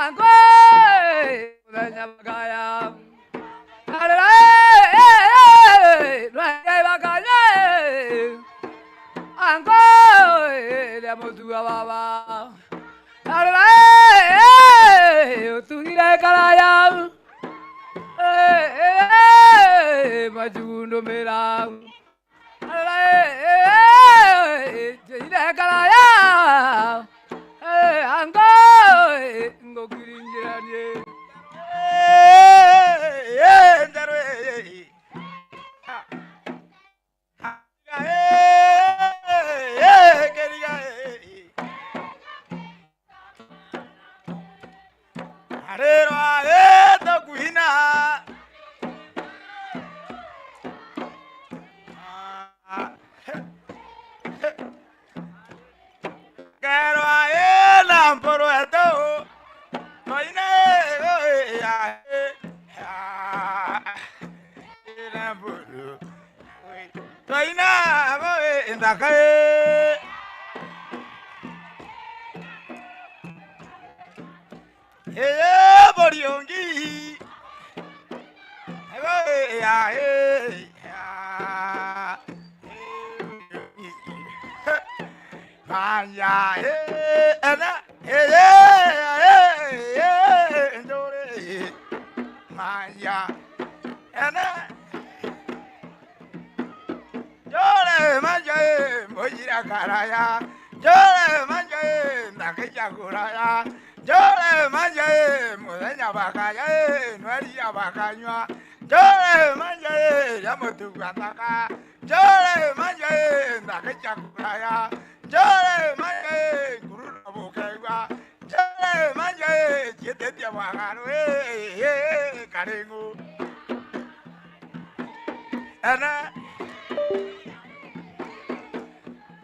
Angkoi, udanya bagaya. Rangai bagaya. Angkoi, dia mutua baba. Tu hira kalaya. Majundo mera. Hira kalaya. Angkoi, ngokirinjiranye.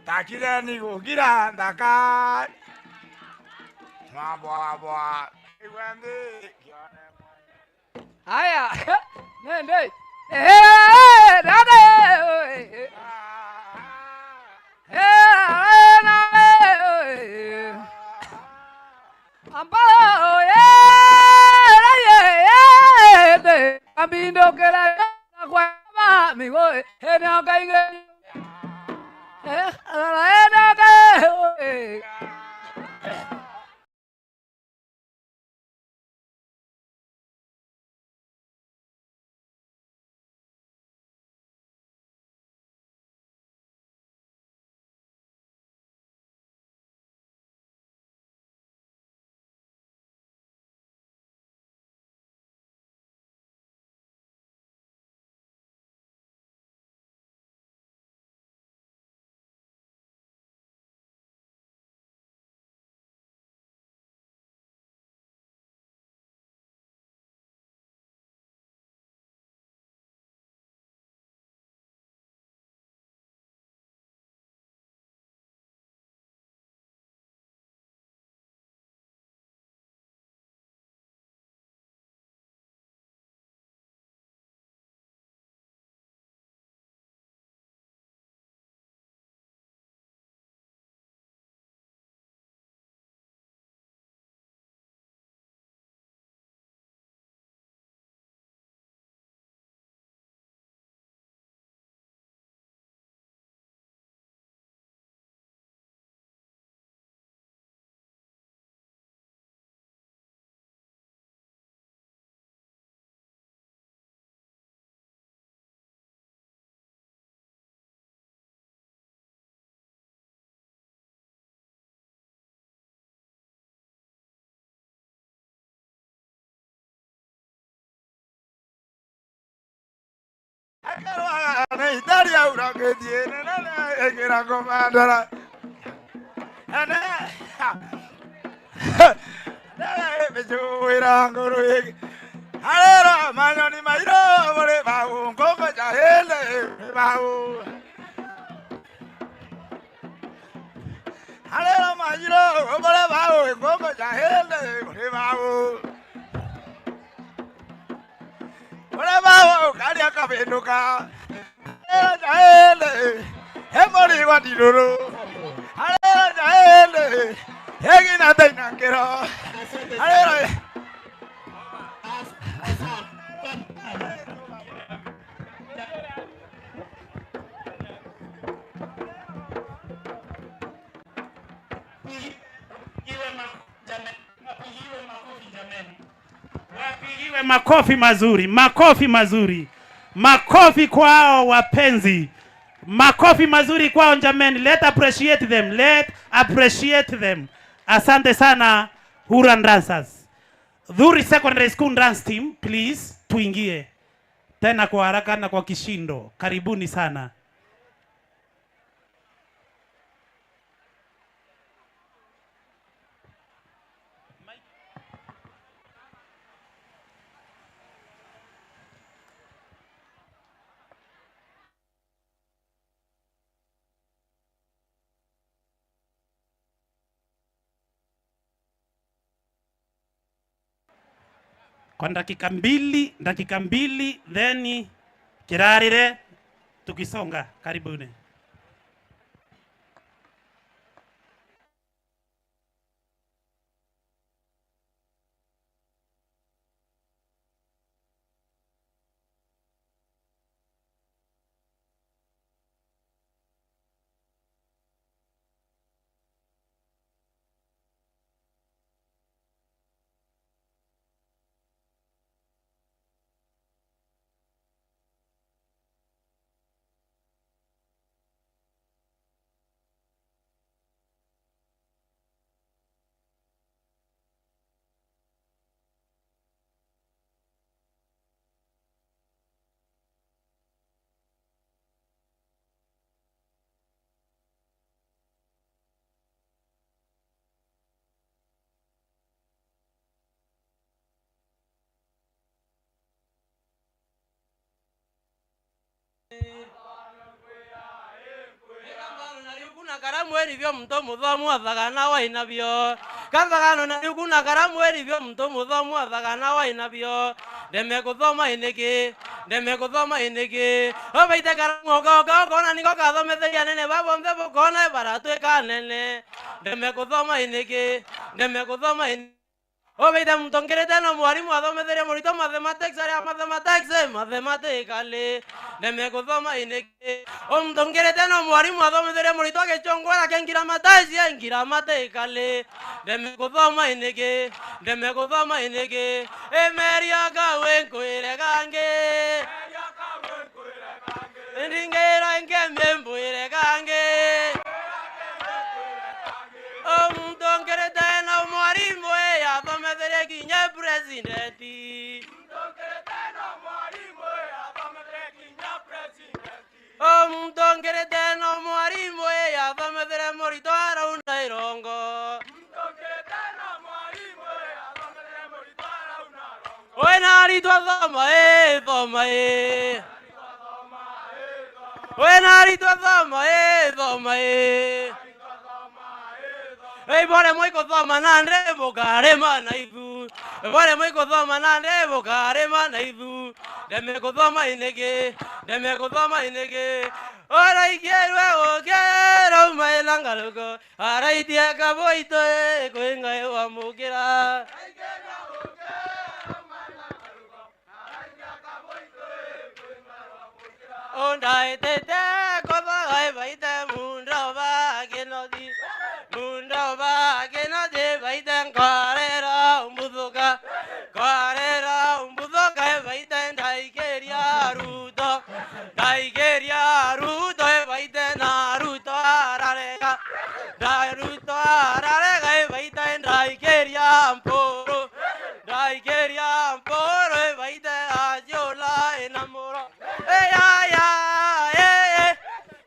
Takira ni gira ndaka mabwa iwende Aya, nende. Dade. Amparo, Camino que la guapa, mi voy, no caiga. Italia una che tiene che raccomandala allora ma non immagino voleva un coco giahele allora immagino voleva un coco giahele voleva caria capenuca giahele e moriva di loro allora giahele e che nata in anchero allora Jamani, wapigiwe makofi jamani. Wapigiwe makofi mazuri, makofi mazuri. Makofi kwao wapenzi. Makofi mazuri kwao jamani. Let's appreciate them. Let's appreciate them. Asante sana Huran Dancers. Dhuri Secondary School Dance Team, please tuingie. Tena kwa haraka na kwa kishindo. Karibuni sana. Kwa dakika mbili then kirarire tukisonga. Karibuni. Karamu erivyo mto muthomu athagana wa inavyo kathagano na kuna karamu erivyo mto muthomu athagana wa inavyo ndeme kuthoma iniki obaite karamu okona niko kathometheria nene babo mthebo kona baratweka nene ndeme kuthoma iniki obaite mtongerete no mwarimu athometheria murito mathematics aria mathematically ndeme kuthoma iniki mtongerete no mwarimu athometheria murito agechongwera ngiramatically ndeme kuthoma iniki emeria gawe nkwire gange ndingira ngemembwire gange mtongerete no mwarimu athometheria kinya presidenti mtongerete no mwarimu athometheria murito arauna irongo wena aritwa thoma wena aritwa thoma Ei bore moi kuthoma na ndrevo karema na ithu bore moi kuthoma na ndrevo karema na ithu ndeme kuthoma inege ora igerwe ogero maila ngaluko ara itia kaboito kuinga wa mugira onda etete koba ai baita mundova genodi baita karera umbudoka baita ndaigeria ruto baita naruto ararega baita ndaigeria mporo baita ajola enamoro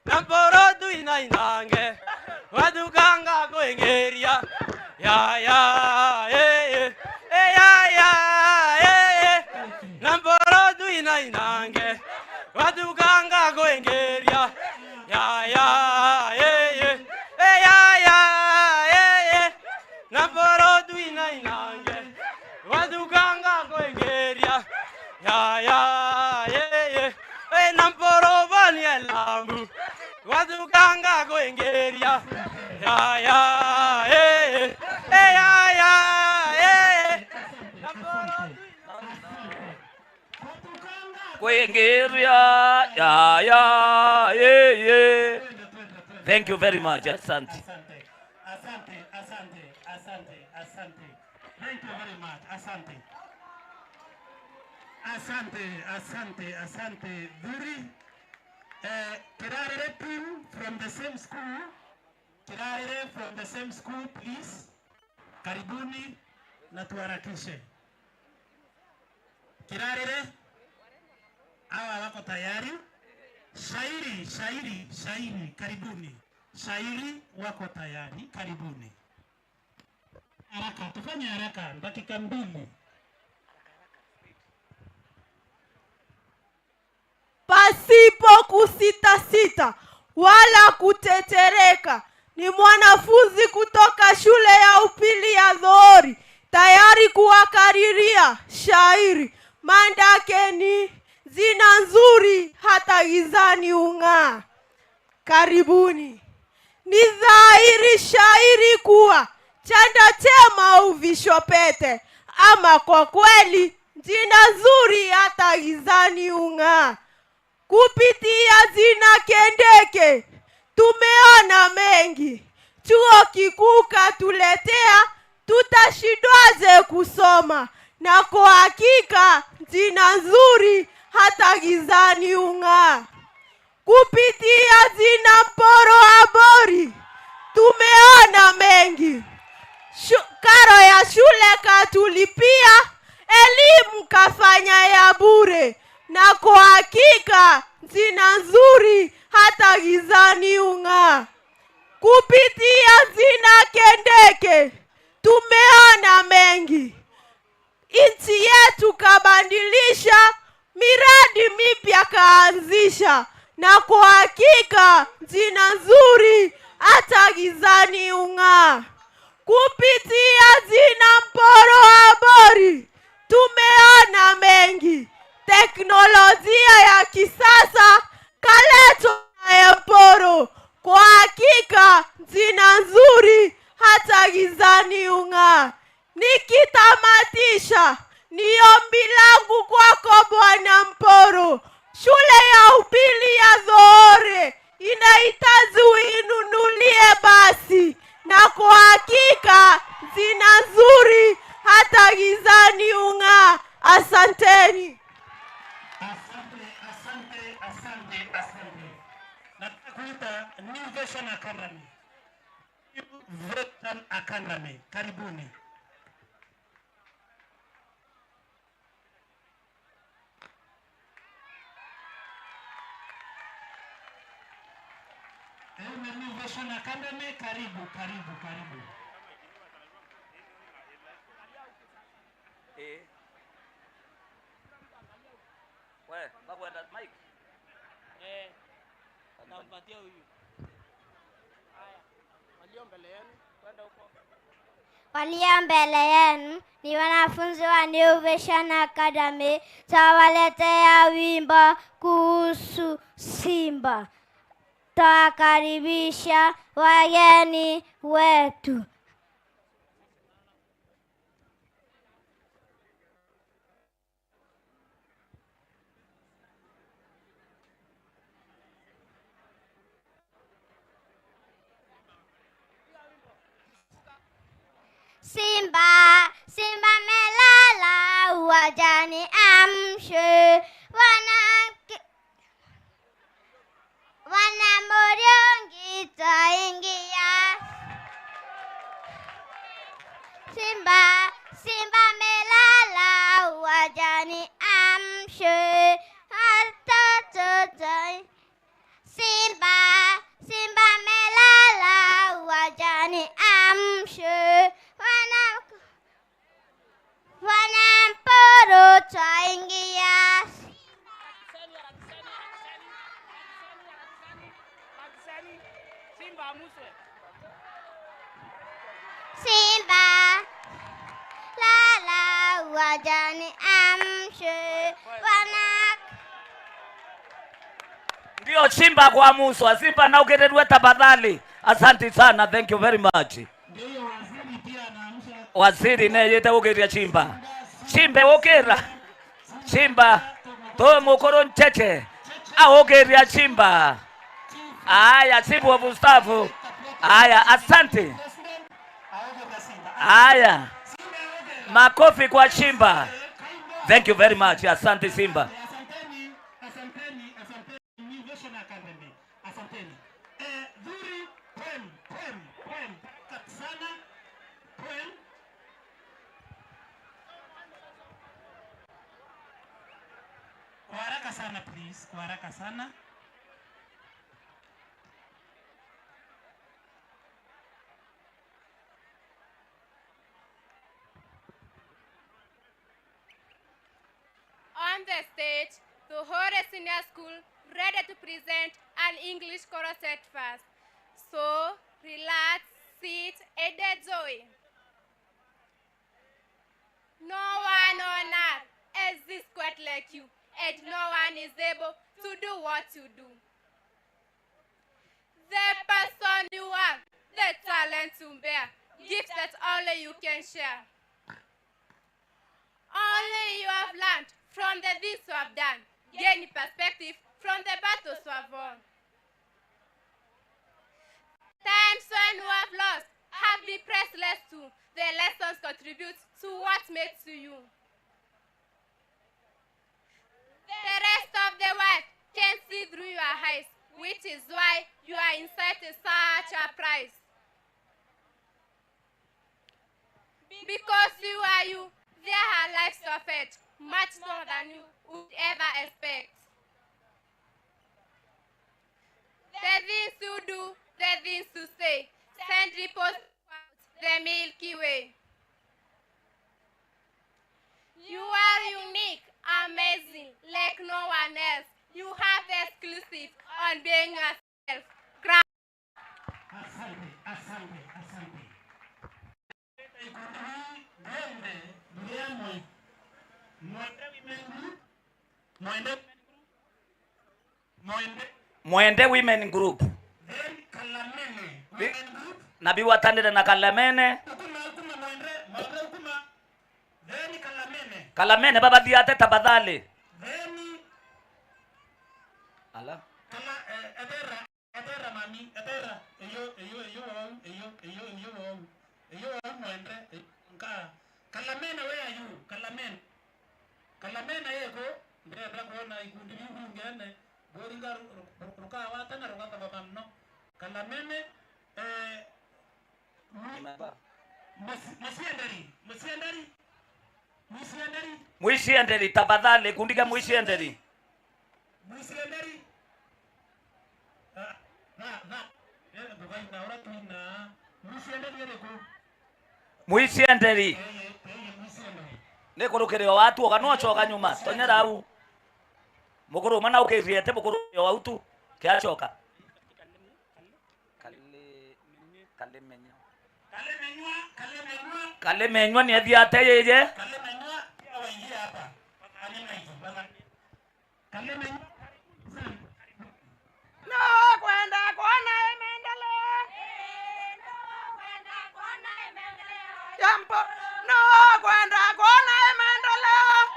namporo tu inainange wadukanga koengeria namporo tu inainange wadukanga koengeria namporo tu inainange wadukanga koengeria namporo bani elambu wadukanga koengeria Thank you very much. Asante. Asante. asante. Thank you very much. Asante. Asante. Dhuri. Kirarere team from the same school. Kirarere from the same school, please. Karibuni na tuharakishe. Kirarere. Hawa wako tayari. Shairi, karibuni. Shairi wako tayari, karibuni. Haraka, tufanye haraka, dakika 2. Pasipo kusita wala kutetereka, ni mwanafunzi kutoka shule ya upili ya Dhoori, tayari kuwakariria shairi. Mandake ni zina nzuri hata gizani ung'aa. Karibuni. Ni dhahiri shairi kuwa chanda chema uvishwa pete, ama kwa kweli jina nzuri hata gizani ung'aa. Kupitia zina kendeke tumeona mengi, chuo kikuu katuletea, tutashindwaje kusoma? Na kwa hakika jina nzuri hata gizani ung'aa. Kupitia zina Mporo Abori tumeona mengi, karo ya shule katulipia, elimu kafanya ya bure. Na kwa hakika zina nzuri hata gizani ung'aa. Kupitia zina kendeke tumeona mengi, nchi yetu kabandilisha, miradi mipya kaanzisha. Na kwa hakika zina nzuri hata gizani ung'aa. Kupitia zina Mporo Abori tumeona mengi, teknolojia ya kisasa kaletwa ya Mporo. Kwa hakika zina nzuri hata gizani ung'aa. Nikitamatisha, ni ombi langu kwako Bwana Mporo, shule ya upili ya Dhoori inahitaji uinunulie basi. Na kwa hakika zina nzuri hata gizani ung'aa. Asanteni. Asante. Nataka kuita New Vision Academy. New Vision Academy. Karibuni. New Vision Academy, karibu. Bakwenda Mike. Nampatia huyu. Haya. Walio mbele yenu, kwenda huko. Walio mbele yenu ni wanafunzi wa New Vision Academy. Tawaletea wimbo kuhusu simba. Tawakaribisha wageni wetu. Simba melala uwanjani, amshe wana morongi taingia. Simba melala uwanjani, amshe hata Simba melala uwanjani, amshe wana Mporo taingia. Simba lala uwanjani, amshe wana. Ndio Simba kwa Musa. Simba na ukeredwe tafadhali. Asante sana. Thank you very much. Ndio waziri pia anaamsha. Waziri naye yete ukeria Simba. Simba ukera. Simba to mukoro ncheche. Ukeria Simba. Aya, Simba wa Mustafa. Aya, asante. Haya. Makofi kwa Simba. Thank you very much. Asante Simba. Asanteni Innovation Academy. Asanteni. Dhuri poem. Katsana poem. Kwa haraka sana please, kwa haraka sana. On the stage, the Hore Senior School ready to present an English chorus at first. So, relax, sit, and enjoy. No one on earth exists quite like you, and no one is able to do what you do. The person you are, the talent you bear, gifts that only you can share. Only you have learned from the things you have done, gain perspective from the battles you have won. Times when you have lost have been priceless too. The lessons contribute to what makes you. The rest of the world can see through your eyes, which is why you are inside such a prize. Because you are you, there are lives of it, much more than you would ever expect. The things you do, the things you say, send reports out the Milky Way. You are unique, amazing, like no one else. You have the exclusive on being yourself. Asante. Mwende Women Group. Nabi watandire na Kalamene. Kalamene baba diate tabadhali. Ala. Edera mami, edera. Eyo mwende. Kalamene where are you? Kalamene yego. Ndera kuona ikundi ngene. Boringa rukawa tena rukata babamno. Kalamene Muishienderi tabadhali kundiga muishienderi. Muishienderi. Nekorokero watu okanochoka nyuma tonyera au. Mukuru mana ukiriete mukuru wa utu kiachoka. Kalemenywa ni athiate yeje. No kwenda kuona maendeleo. Jambo no kwenda kuona maendeleo.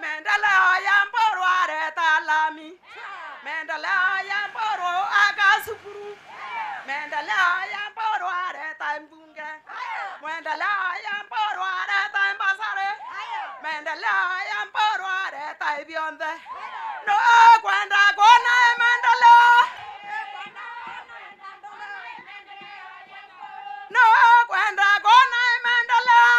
Maendeleo ya Mporo areta lami. Maendeleo ya Mporo akasukuru. Maendeleo ya Mporo areta mbunge. Maendeleo ya Mporo areta mbasare. Maendeleo ya Mporo areta ibionde. No kwenda kuona maendeleo. No kwenda kuona maendeleo.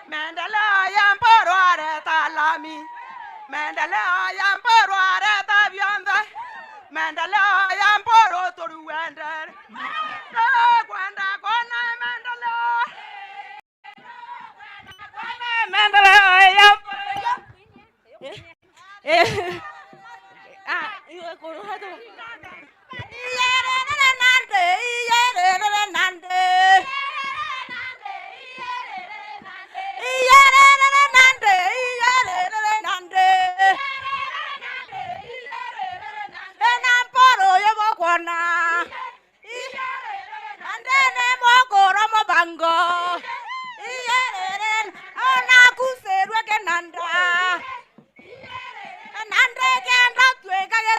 Maendeleo ya Mporo areta lami. Maendeleo ya Mporo areta bionde. Maendeleo ya Mporo toruende. No kwenda kuona maendeleo. Maendeleo ya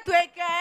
Tweke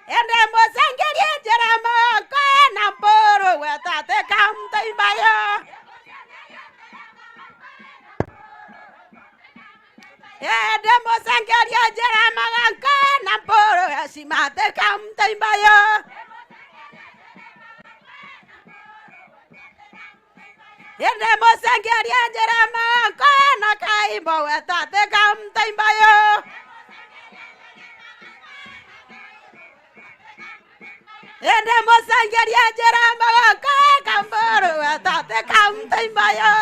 ende mosengerie jerama kana poro wetate kamta imbayo ende mosengerie jerama kana poro wesimate kamta imbayo ende mosengerie jerama kana kaimbo wetate kamta imbayo ende mosengerie jerama kana poro wetate kamta imbayo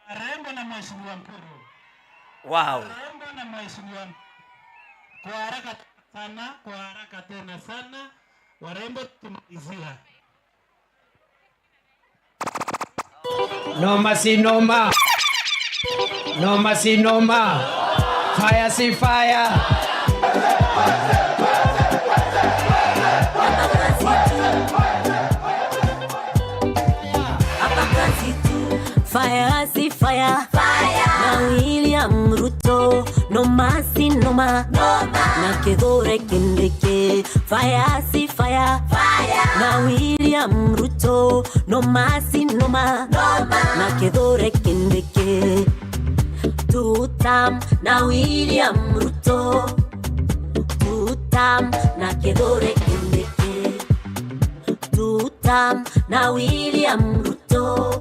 Warembo na mheshimiwa Mpuru. Wow. Warembo na mheshimiwa. Kwa haraka tena sana. Warembo tumalizia. Noma si noma. Noma si noma. Fire si fire. Fire si fire, na William Ruto, noma si noma, na Kithure Kindiki. Fire si fire, na William Ruto, noma si noma, na Kithure Kindiki. Tutam na William Ruto, tutam na Kithure Kindiki. Tutam na William Ruto,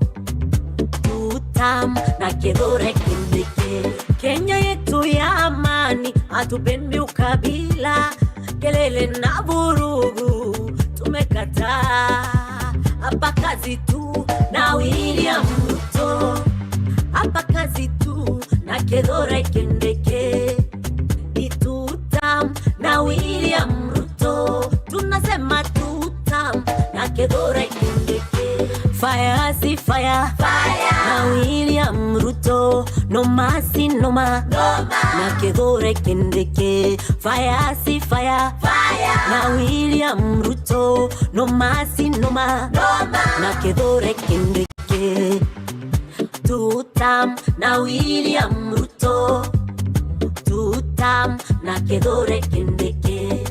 tutam na Kithure Kindiki. Kenya yetu ya amani, hatupendi ukabila, kelele na vurugu tumekataa. Hapa kazi tu na William Ruto, hapa kazi tu na Kithure Kindiki. Ni tutam na William Ruto, tunasema tutam na Kithure Kindiki. Fire si fire, na William Ruto, noma si noma, na Kithure Kindiki. Fire si fire, na William Ruto, noma si noma, na Kithure Kindiki. Tutam na William Ruto, tutam na Kithure Kindiki.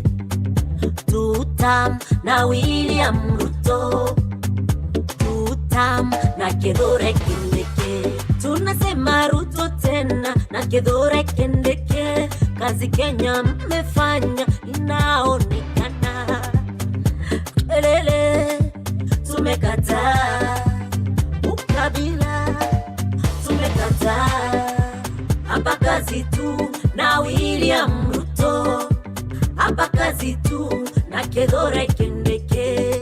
Tutam na William Ruto, tutam na Kithure Kindiki. Tunasema Ruto tena na Kithure Kindiki. Kazi Kenya mmefanya inaonekana. Kelele tumekataa, ukabila tumekataa. Hapa kazi tu na William Ruto, hapa kazi tu na Kithure Kindiki.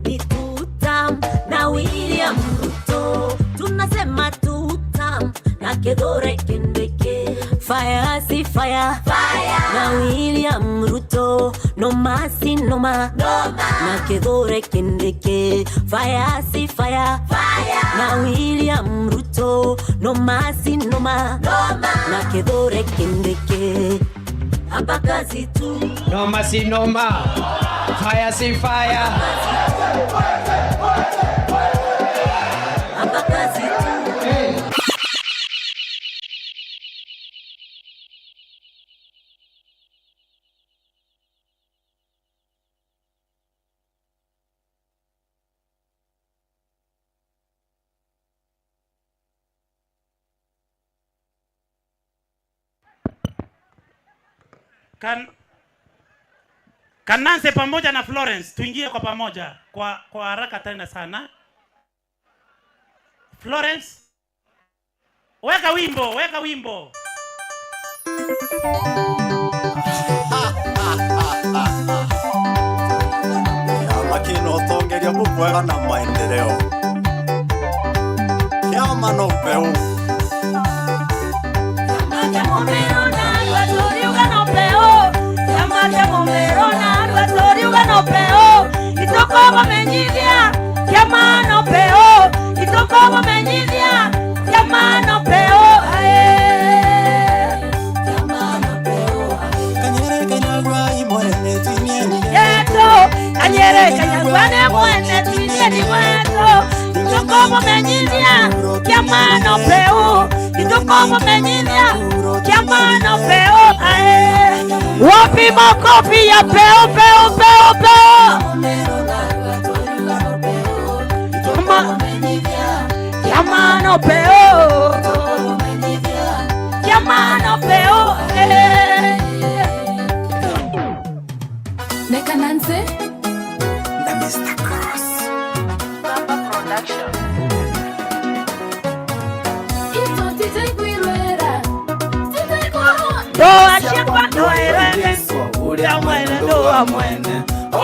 Ni tutam na William Ruto, tunasema tutam na Kithure Kindiki. Fire si fire, na William Ruto, noma si noma, na Kithure Kindiki. Fire si fire, na William Ruto, noma si noma, na Kithure Kindiki. Hapa kazi tu, Noma si noma. Fire si fire. hapa kazi tu. Kananse pamoja na Florence tuingie kwa pamoja kwa haraka tena sana. Florence, weka wimbo. Makino tongeria bukwega na maendeleo. Kiama no peu. Itoko menyithia kiamano peo, itoko menyithia kiamano peo, Eri mweto Itokomo menyinia Kiamano peu Itokomo menyinia Kiamano peu Wapi makofi ya peu peu peu peu Kiamano peu Kiamano peu Neka Nancy The Mr. Cross Papa Production Ito tite kuiruera Tite kuiruera Doa shekwa doerene Uria mwene doa mwene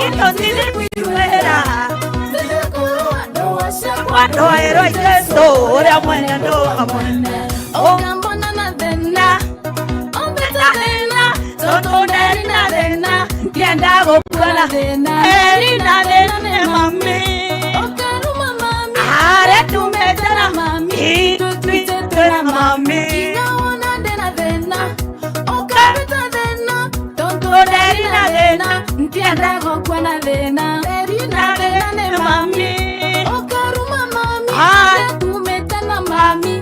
Ito tite kuiruera Tite kuiruera Doa shekwa Cuando héroe que soy muere no muere. Ogambo na madena La dena, soto nerina dena, tienda gokula dena, erina dena mami. Okaruma mami Are tu metera mami, tu tera mami. Inaona dena dena Okapeta dena Tonto nerina dena, Tienda gokwana dena erina dena mami. Okaruma mami Ah. Tumetana mami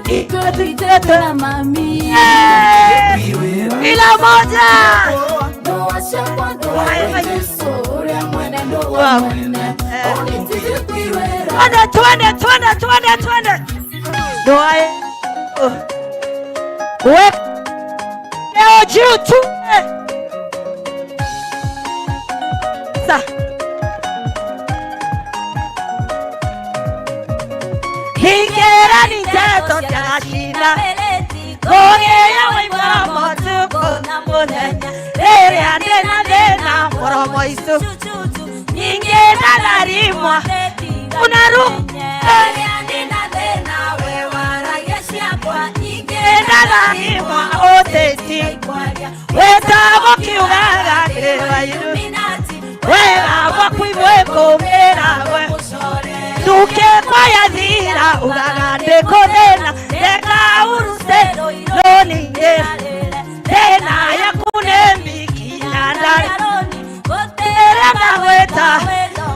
Tera mami Ila moja. Doa shekwa doa Yesu Ria mwene doa mwene Oni titi kuiwera Twende. Doa wek leo juu tu. Sa. Hingera ni teto ya shina. Koge ya wimara motu kona monenya. Lere andena dena moromo isu. Hingera narimwa. Unaru. Hingera narimwa oteti. Weta wakiugaga kewa iru. Wega wakuimweko merawe. Duke kwa yazira ugagande kodena. Deka uruse loni tena ya kunembi kinandari. Tere na weta.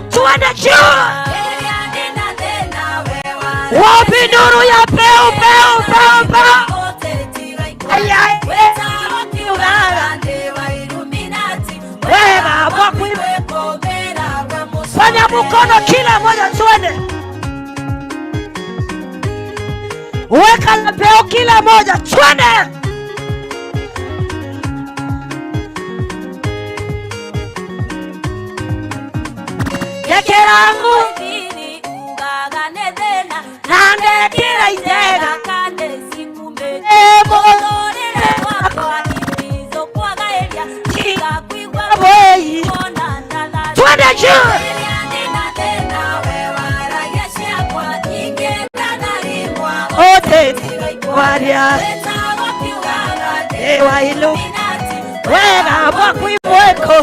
Tuende juu. Wapi nuru ya peu. Ayay. Wega wakuimweko. Fanya mkono kila moja tuende. Weka na peo kila moja twende. Kekerangu nande kila itega Boy. Twende juu. Ote waria ewa ilu wega wakuimweko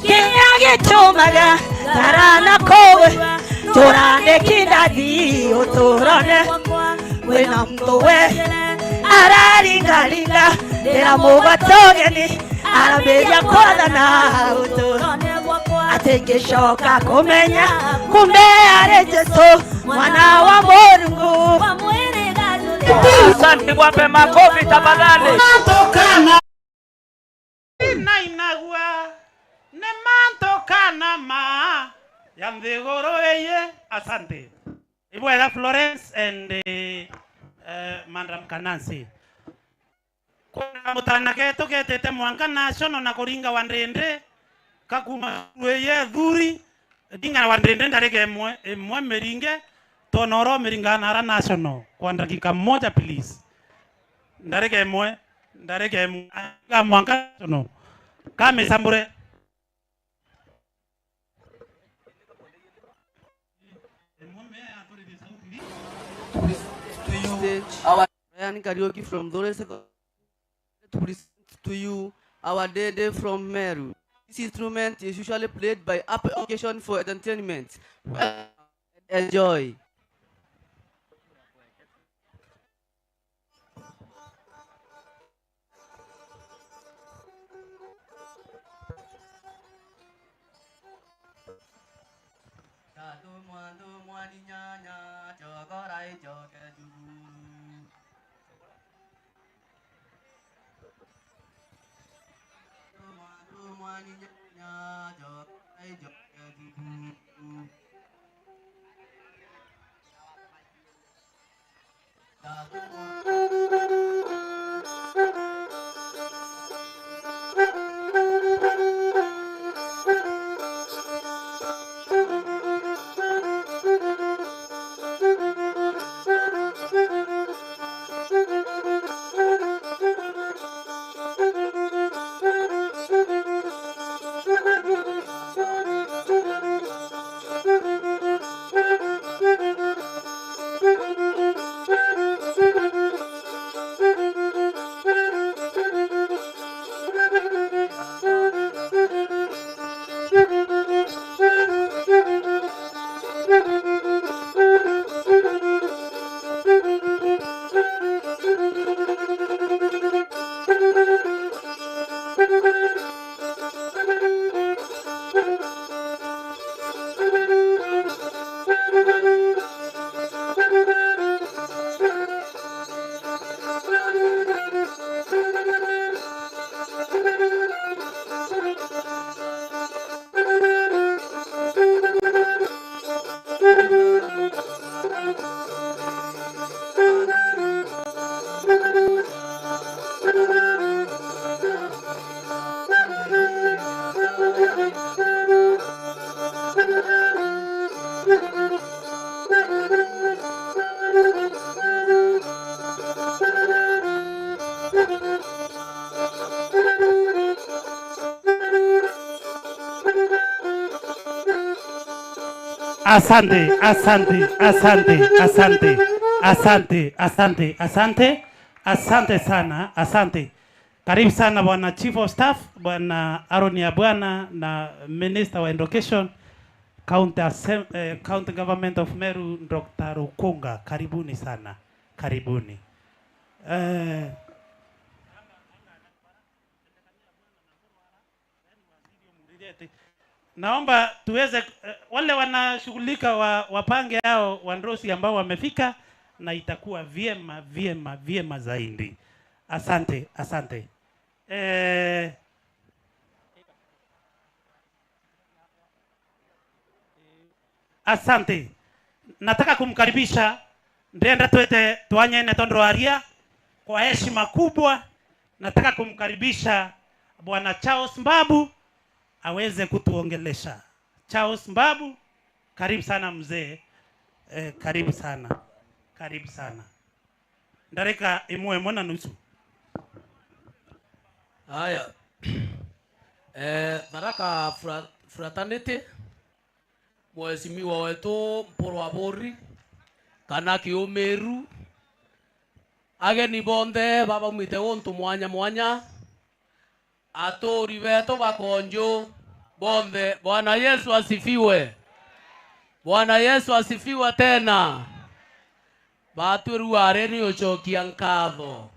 kinyage chumaga tarana kowe turande kidadi uturone wena mtowe araringaringa tera mubatogeni arabeja kodana uturone atengeshoka kumenya kumbe are Yesu mwana wa Mungu. Asante, wape makofi tafadhali. Inagua ne mantokana ma yamdegoro eye. Asante. Ibuela Florence and Mandram Kanansi. Kuna mutana keto ketete mwanka national na koringa wandende kakuma weye dhuri dinga wandende ndareke mwe meringe tonoro meringa nara national kwa dakika moja please. Ndareke mwe mwanka national kame sambure. Our Ryan Karaoke from Dore to present to you our Dede from Meru. This instrument is usually played by upper occasion for entertainment. Enjoy. Asante, asante, asante, asante, asante, asante, asante, asante sana, asante. Karibu sana bwana Chief of Staff, bwana Aaron ya bwana na Minister wa Education, County Government of Meru, Dr. Rukunga. Karibuni sana, karibuni. Naomba tuweze wale wanashughulika wapange hao wandosi ambao wamefika, na itakuwa vyema zaidi. Asante, asante. Asante. Nataka kumkaribisha ndenda twete tuanyene tondro aria kwa heshima kubwa. Nataka kumkaribisha bwana Charles Mbabu aweze kutuongelesha. Charles Mbabu, karibu sana mzee. Karibu sana. Karibu sana. Ndareka imwe mwana nusu. Haya. Baraka fraternity. Mheshimiwa wetu Mporo Abori kana Kiomeru. Ageni bonde baba mwite wontu mwanya. Atori wetu bakonjo bonde. Bwana Yesu asifiwe. Bwana Yesu asifiwe tena. Batu areni uchokia nkatho.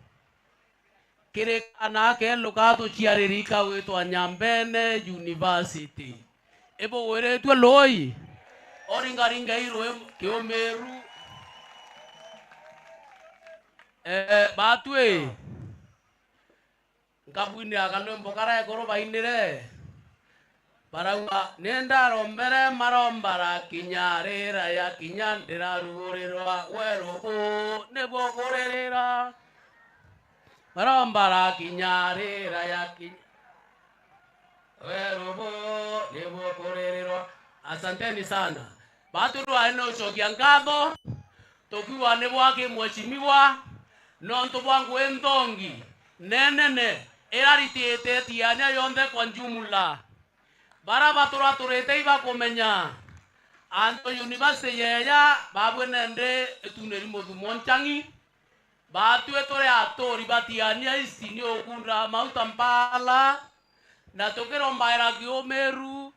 Kire anake lukato chiaririka wetu Nyambene University. Ebo weretu loi. Oringaringa iro Kiomeru. Batwe. Ngabwini akalwe mbokara ekoro bainire. Barauga nenda rombere marombara kinyarira ya kinyandira rurirwa weruko nebo korerera. Marombara kinyarira ya weruko nebo korerera. Asanteni sana. Baturu aino chokia nkatho. Tokiwa nebo ake mheshimiwa. Nonto bwangu endongi. Nenene. Eraritiete tianya yonde kwa njumula. Baraba turete iba komenya. Anto university yeya babwenende etuneri modu monchangi. Batu etore atori batiania isini okunda Mautampala. Na tokero mbaira Kiomeru.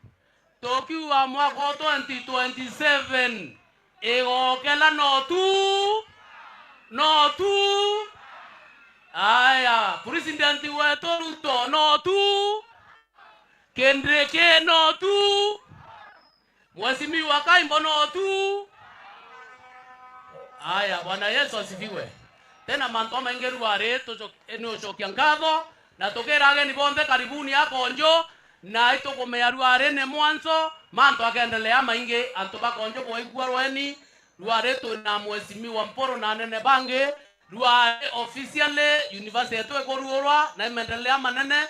Tokiwa mwaka 2027. Ego kela notu. Aya, president wetu Ruto notu. Kendreke notu. Mheshimiwa Kaimbono tu. Aya, Bwana Yesu asifiwe. Tena mantoma ingeru are to eneo chokiangadho na tokera ni bonde karibuni akonjo na ito komearu are ne mwanzo manto akaendelea mainge antoba konjo kwa igwarweni ruare to na Mheshimiwa Mporo na nene bange ruare officially university to koruorwa na imendelea manene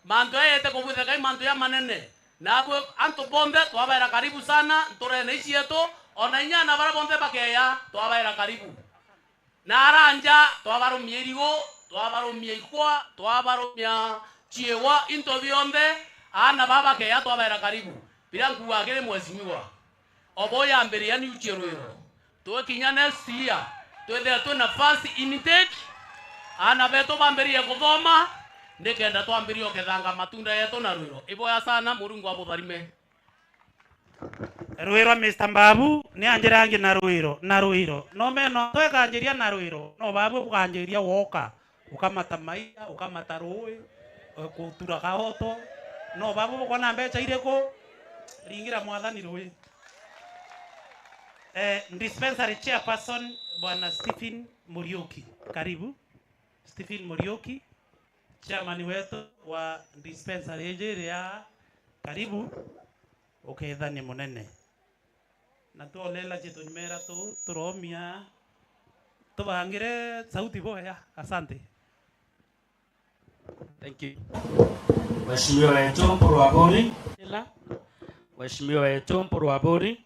manto yete kobuze kai manto ya manene na abo anto bonde to abaira karibu sana ntore na ishi yeto ona inyana bara bonde bakeya to abaira karibu na aranja to abaro mierigo to abaro mieikwa to abaro mia chiewa into bionde ana baba keya to abaira karibu birangu wagere Mheshimiwa oboya mbere yani uchero to kinyana sia to there to nafasi intake ana beto bamberi ya kudhoma ndekenda to ambiri okethanga matunda yeto na Ruiro iboya sana murungu abutharime Ruiro Mr. Mbabu ni anjirangi na Ruiro no meno tweka anjiria na Ruiro no babu ukanjiria woka ukamata maia ukamata ruwe kutura kahoto no babu kona mbecha ireko ringira mwathani ruwe dispensary chairperson Bwana Stephen Muriuki karibu Stephen Muriuki chairman wetu wa dispensary ya karibu ukethani munene na tuolela chetu nyumera tu turomia tubangire sauti boya asante. Thank you. Mheshimiwa wetu Mporo wa Bori Mheshimiwa wetu Mporo wa Bori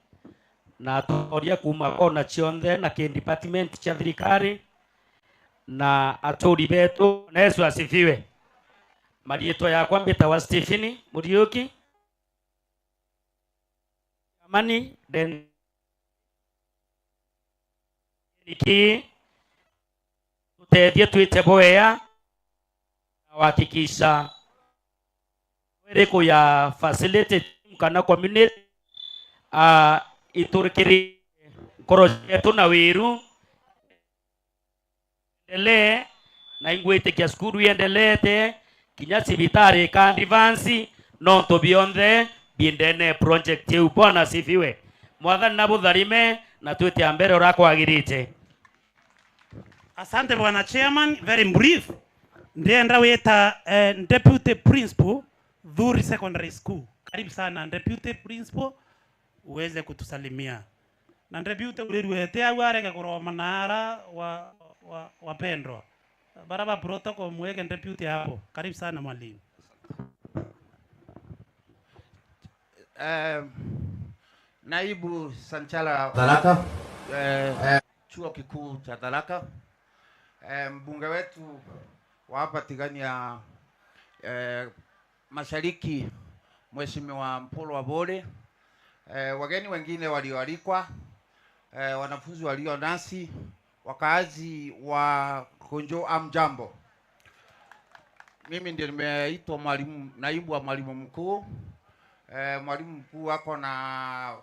na tuoria kuma kona chionde na ke department cha thirikari na atori betu na Yesu asifiwe. Marieto yakwa mbitawa Stephen Muriuki amani then iki tutethie twite boya wakikisha wereko ya facility kana community iturikiri korojetu na wiru endelee na ingwete kia skuru iendelete kinya sibitari kandi vansi nonto bionde biendene project yeu. Bwana sifiwe. Mwathani na butharime na twete ambere urakwagirite. Asante Bwana Chairman, very brief. Ndienda weta Deputy Principal Dhuri Secondary School. Karibu sana Deputy Principal uweze kutusalimia. Na Deputy uliruetea wareke kuroma nara wa pendro. Baraba protocol mweke Deputy hapo. Karibu sana mwalimu. Naibu Sanchala Tharaka, chuo kikuu cha Tharaka, mbunge wetu wa hapa Tigania Mashariki Mheshimiwa Mporo wa Bori, wageni wengine walioalikwa, wanafunzi walio nasi, wakaazi wa Konjo, amjambo. Mimi ndiye nimeitwa mwalimu, naibu wa mwalimu mkuu. Mwalimu mkuu wako na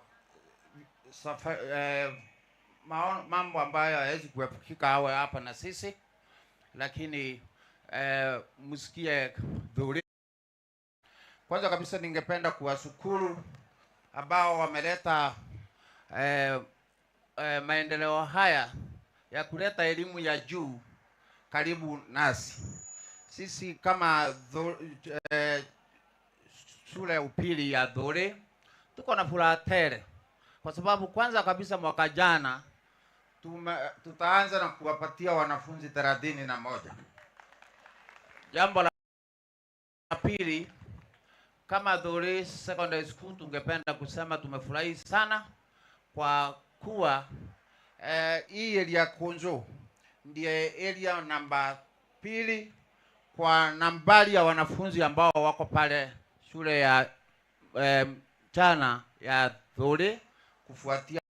mambo ambayo hawezi kuepukika awe hapa na sisi, lakini msikie dhuri. Kwanza kabisa ningependa kuwashukuru ambao wameleta maendeleo haya ya kuleta elimu ya juu karibu nasi. Sisi kama shule ya upili ya Dhuri tuko na furaha tele kwa sababu kwanza kabisa mwaka jana tutaanza na kuwapatia wanafunzi 31. Jambo la pili, kama Dhuri Secondary School tungependa kusema tumefurahi sana kwa kuwa hii area Konjo ndiye area namba 2 kwa nambari ya wanafunzi ambao wako pale shule ya chana ya Dhuri, kufuatia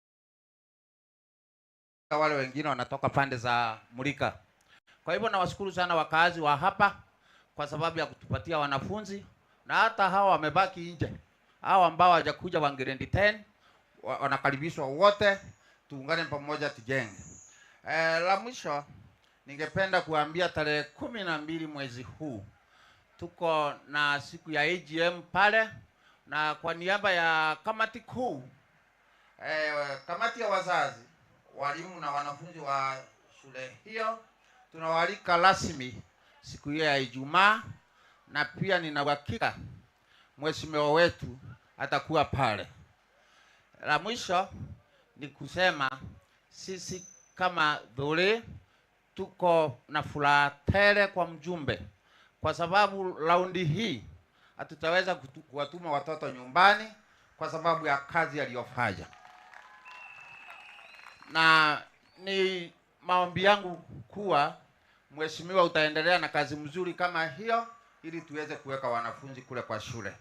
wale wengine wanatoka pande za Murika. Kwa hivyo nawashukuru sana wakazi wa hapa kwa sababu ya kutupatia wanafunzi, na hata hawa wamebaki nje, hawa ambao hawajakuja wa grade 10 wanakaribishwa wote, tuungane pamoja tujenge. La mwisho ningependa kuambia tarehe 12 mwezi huu tuko na siku ya AGM pale, na kwa niaba ya kamati kuu Kamati ya wazazi, walimu na wanafunzi wa shule hiyo tunawaalika rasmi siku hiyo ya Ijumaa, na pia nina uhakika mheshimiwa wetu atakuwa pale. La mwisho ni kusema sisi kama Dhuri tuko na furaha tele kwa mjumbe, kwa sababu raundi hii hatutaweza kuwatuma watoto nyumbani kwa sababu ya kazi aliyofanya, na ni maombi yangu kuwa mheshimiwa utaendelea na kazi mzuri kama hiyo ili tuweze kuweka wanafunzi kule kwa shule,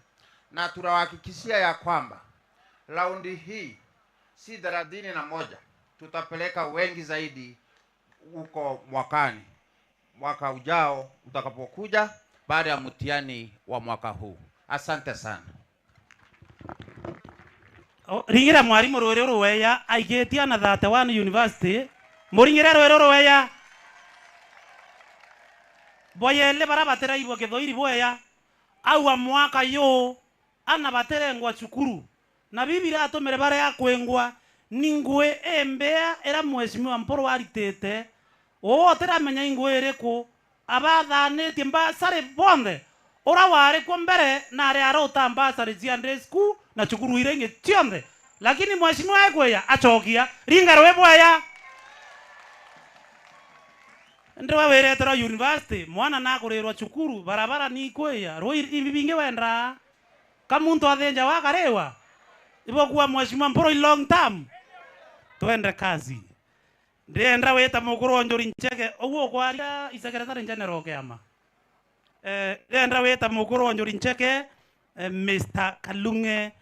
na tunawahakikishia ya kwamba raundi hii si 31, tutapeleka wengi zaidi huko mwakani, mwaka ujao utakapokuja baada ya mtihani wa mwaka huu. Asante sana. Ringira mwarimu rwerero weya aigetia na 31 university muringire rwerero weya boyele barabatera irwa Githoiri boya au mwaka yo ana baterengwa cukuru na bibira atomere bare yakwengwa ningwe embea era mheshimiwa Mporo waritete o teramenya ingwe ereko abadhanetie mbasare bonde ora ware kwa mbere na ari arota mbasare ziande school na cukuru irenge tionde, lakini mheshimiwa ekweya achokia ringa rwe boya ndwa weretera university mwana na kurerwa cukuru barabara ni kweya roi ibinge wendra kamuntu athenja wakarewa ibo kwa mheshimiwa Mporo long term twende kazi ndenda weta mukuru Njuri Ncheke ogwo kwaria secretary general kiama ndenda weta mukuru Njuri Ncheke Mr. Kalunge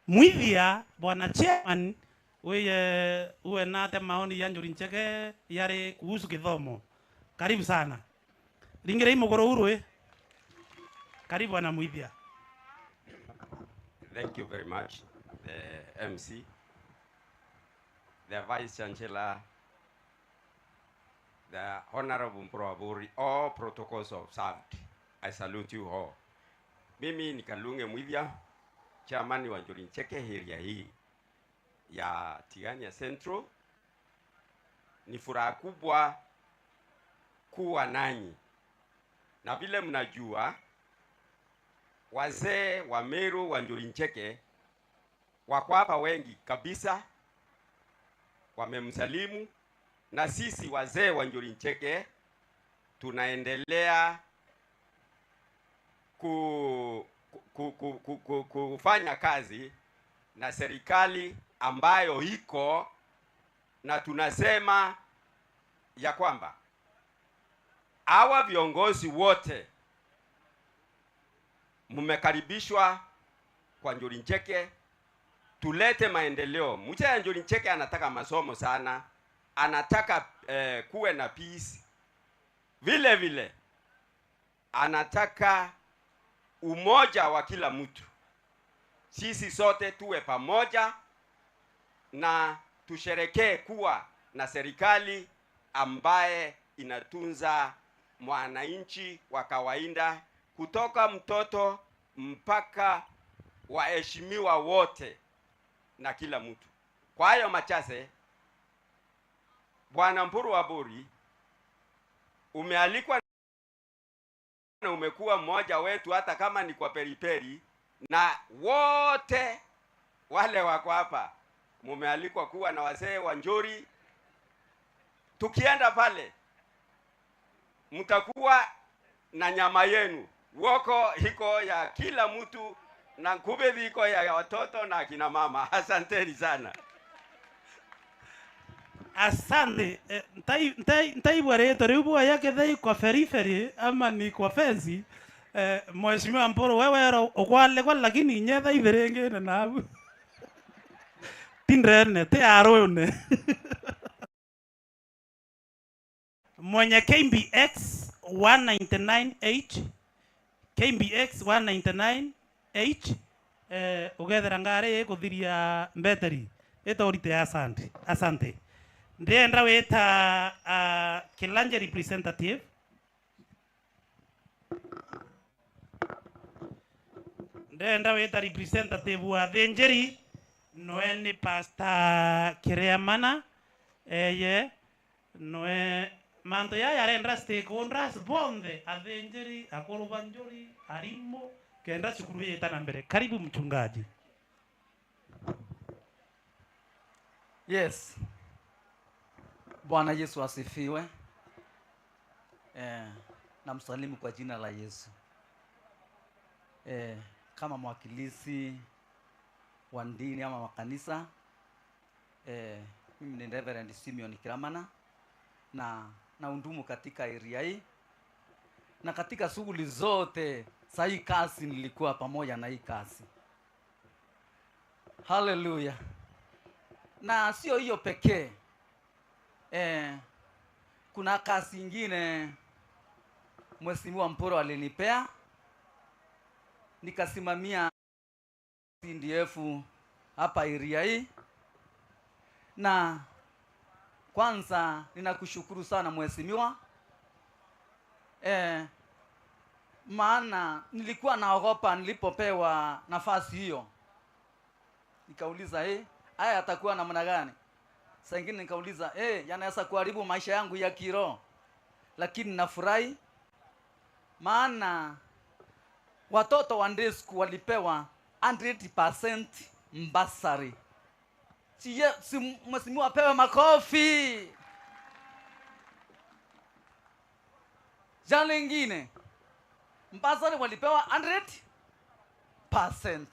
Mwithia bwana chairman uwe nate maoni ya Njuri Ncheke yare kuhusu kithomo. Karibu sana. Ringire mukuru urwe. Karibu bwana Mwithia. Thank you very much, the MC, the Vice Chancellor, the Honorable Mporo Aburi, all protocols observed. I salute you all. Mimi ni Kalunge Mwithia, chairman wa Njuri Ncheke area hii ya Tigania Central. Ni furaha kubwa kuwa nanyi. Na vile mnajua wazee wa Meru wa Njuri Ncheke wako hapa wengi kabisa, wamemsalimu, na sisi wazee wa Njuri Ncheke tunaendelea kufanya kazi na serikali ambayo iko, na tunasema ya kwamba hawa viongozi wote mmekaribishwa kwa Njuri Ncheke, tulete maendeleo. Mcha ya Njuri Ncheke anataka masomo sana, anataka kuwe na peace, vile vile anataka umoja wa kila mtu. Sisi sote tuwe pamoja na tusherekee kuwa na serikali ambaye inatunza mwananchi wa kawaida, kutoka mtoto mpaka waheshimiwa wote na kila mtu. Kwa hayo machache, Bwana Mporo Aburi, umealikwa na umekuwa mmoja wetu hata kama ni kwa periperi, na wote wale wako hapa mumealikwa kuwa na wazee wa Njuri. Tukienda pale mtakuwa na nyama yenu, woko hiko ya kila mtu na kubedhi hiko ya watoto na kina mama. Asanteni sana. Asante. Ntai bwareto ribu yake dhai kwa feriferi ama ni kwa fensi. Mheshimiwa Mporo wewe okwale kwa lakini nyetha iberenge na nabu. Tindrene te arone. Mwenye KBX 199H KBX 199H ugethera ngare kuthiria mbeteri etorite. Asante. Ndenda weta Kilanje representative wa Thenjeri noe ni Pastor Kireamana eye noe manto ya yarendra stakeholders bonde adhenjeri akolubanjori arimo kenda shukuru yetana mbele. Karibu mchungaji. Yes. Bwana Yesu asifiwe. Namsalimu kwa jina la Yesu. Kama mwakilishi wa dini ama makanisa, mimi ni Reverend Simeon Kiramana na naundumu katika area hii, na katika shughuli zote za hii kazi nilikuwa pamoja na hii kazi. Hallelujah. Na sio hiyo pekee. Kuna kazi nyingine Mheshimiwa Mporo alinipea, nikasimamia CDF hapa area hii. Na kwanza ninakushukuru sana Mheshimiwa, maana nilikuwa naogopa nilipopewa nafasi hiyo. Nikauliza haya atakuwa namna gani? Saa nyingine nikauliza yanaweza kuharibu maisha yangu ya kiroho. Lakini nafurahi maana watoto wa Ndesku walipewa 100% mbasari. Si Mheshimiwa apewe makofi. Jana lingine mbasari walipewa 100%.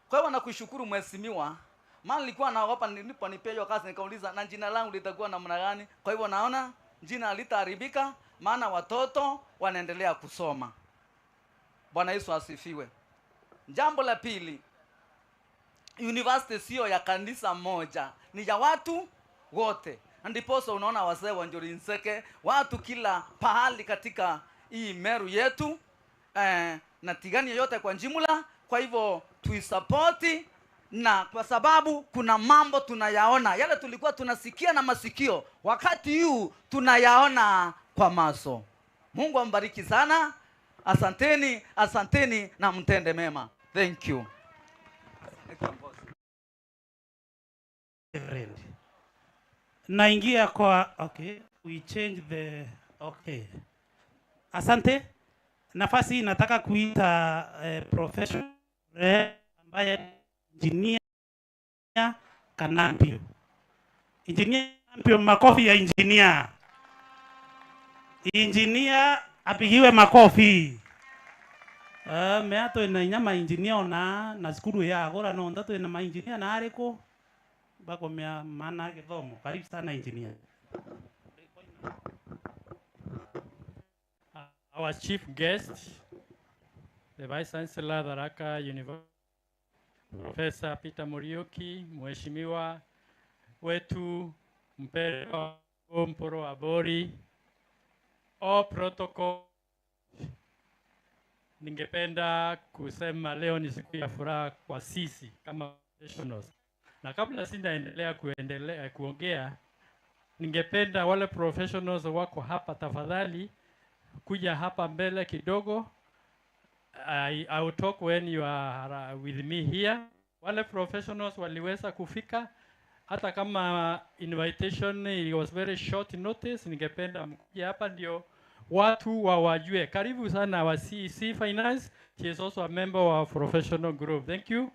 Kwa hivyo nakushukuru Mheshimiwa, maana nilikuwa naogopa niliponipewa hiyo kazi, nikauliza na jina langu litakuwa namna gani? Kwa hivyo naona jina halitaharibika, maana watoto wanaendelea kusoma. Bwana Yesu asifiwe. Jambo la pili, university sio ya kanisa moja, ni ya watu wote. Ndiposa unaona wazee wa Njuri Nseke, watu kila pahali katika hii Meru yetu, na Tigania yote kwa jumla. Kwa hivyo tuisapoti, na kwa sababu kuna mambo tunayaona, yale tulikuwa tunasikia na masikio, wakati huu tunayaona kwa maso. Mungu ambariki sana. Asanteni na mtende mema. Thank you. Naingia kwa we change the Asante. Nafasi nataka kuita professional ambaye engineer Kanampio. Engineer Kanampio, makofi ya engineer. Engineer apigiwe makofi. Meato ina nyama engineer na skuru ya agora no ndato ina ma engineer na ariko bako mea mana githomo. Karibu sana engineer. Our chief guest, the Vice Chancellor Tharaka University, Professor Peter Muriuki, Mheshimiwa wetu Mpero Mporo Abori, all protocol. Ningependa kusema leo ni siku ya furaha kwa sisi kama professionals. Na kabla sitaendelea kuongea, ningependa wale professionals wako hapa tafadhali kuja hapa mbele kidogo. I will talk when you are with me here. Wale professionals waliweza kufika hata kama invitation it was very short notice. Ningependa mkuja hapa ndio watu wawajue. Karibu sana wa CEC Finance. She is also a member of our professional group. Thank you.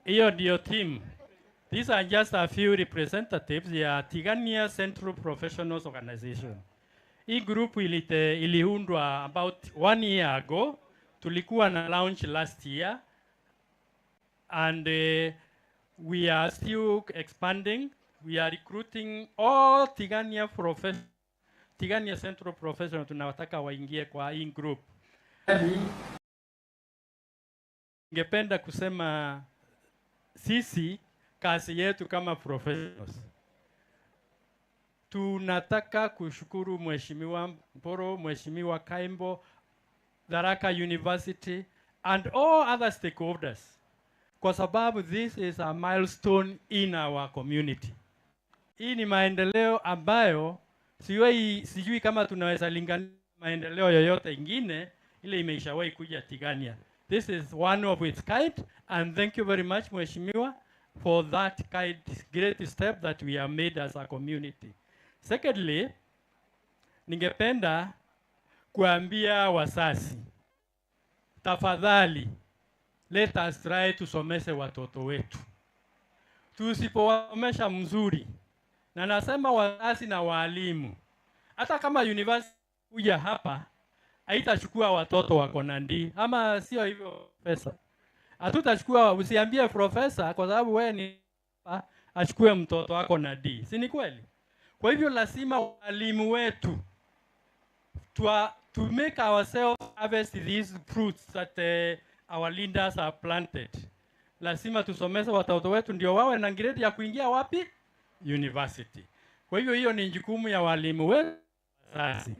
Hiyo ndio team. These are just a few representatives ya Tigania Central Professionals Organization. Hii group iliundwa about 1 year ago. Tulikuwa na launch last year. And we are still expanding. We are recruiting all Tigania Central Professionals tunawataka waingie kwa hii group. Ningependa kusema sisi kazi yetu kama professionals, tunataka kushukuru Mheshimiwa Mporo, Mheshimiwa Kaimbo, Tharaka University and all other stakeholders, kwa sababu this is a milestone in our community. Hii ni maendeleo ambayo sijui kama tunaweza lingana maendeleo yoyote ingine ile imeishawahi kuja Tigania. This is one of its kind, and thank you very much Mheshimiwa for that great step that we have made as a community. Secondly, ningependa kuambia wasasi, tafadhali let us try tusomeshe watoto wetu. Tusipowasomesha mzuri, na nasema wazazi na walimu, hata kama university kuja hapa haitachukua watoto wako na ndi, ama sio hivyo pesa. Hatutachukua, usiambie profesa kwa sababu wewe ni achukue mtoto wako na D. Si ni kweli? Kwa hivyo lazima walimu wetu to make ourselves harvest these fruits that our leaders have planted. Lazima tusomeshe watoto wetu ndio wawe na grade ya kuingia wapi? University. Kwa hivyo hiyo ni jukumu ya walimu wetu sasa.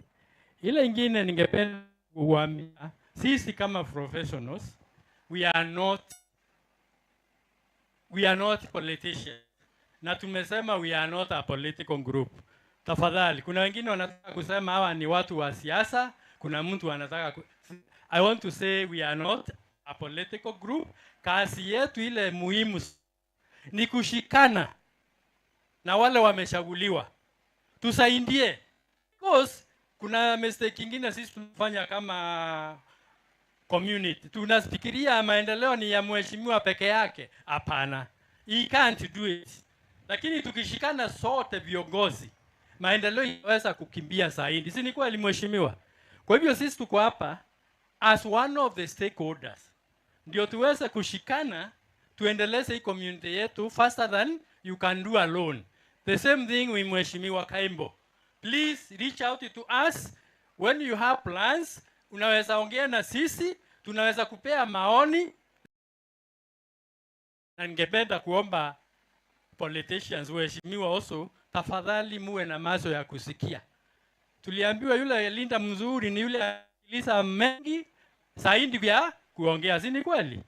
Ile ingine ningependa kuambia sisi kama professionals we are not politicians. Na tumesema we are not a political group. Tafadhali, kuna wengine wanataka kusema hawa ni watu wa siasa, kuna mtu anataka I want to say we are not a political group. Kazi yetu ile muhimu ni kushikana na wale wameshaguliwa. Tusaidie. Because kuna mistake nyingine sisi tunafanya kama community. Tunafikiria maendeleo ni ya mheshimiwa peke yake. Hapana. He can't do it. Lakini tukishikana sote viongozi, maendeleo yanaweza kukimbia zaidi. Si ni kweli mheshimiwa? Kwa hivyo sisi tuko hapa as one of the stakeholders. Ndio tuweze kushikana tuendeleze hii community yetu faster than you can do alone. The same thing with mheshimiwa Kaimbo. Please reach out to us when you have plans. Unaweza ongea na sisi, tunaweza kupea maoni. Na ningependa kuomba politicians waheshimiwa also, tafadhali muwe na macho ya kusikia. Tuliambiwa yule linda mzuri ni yule alisa mengi zaidi vya kuongea, si ni kweli?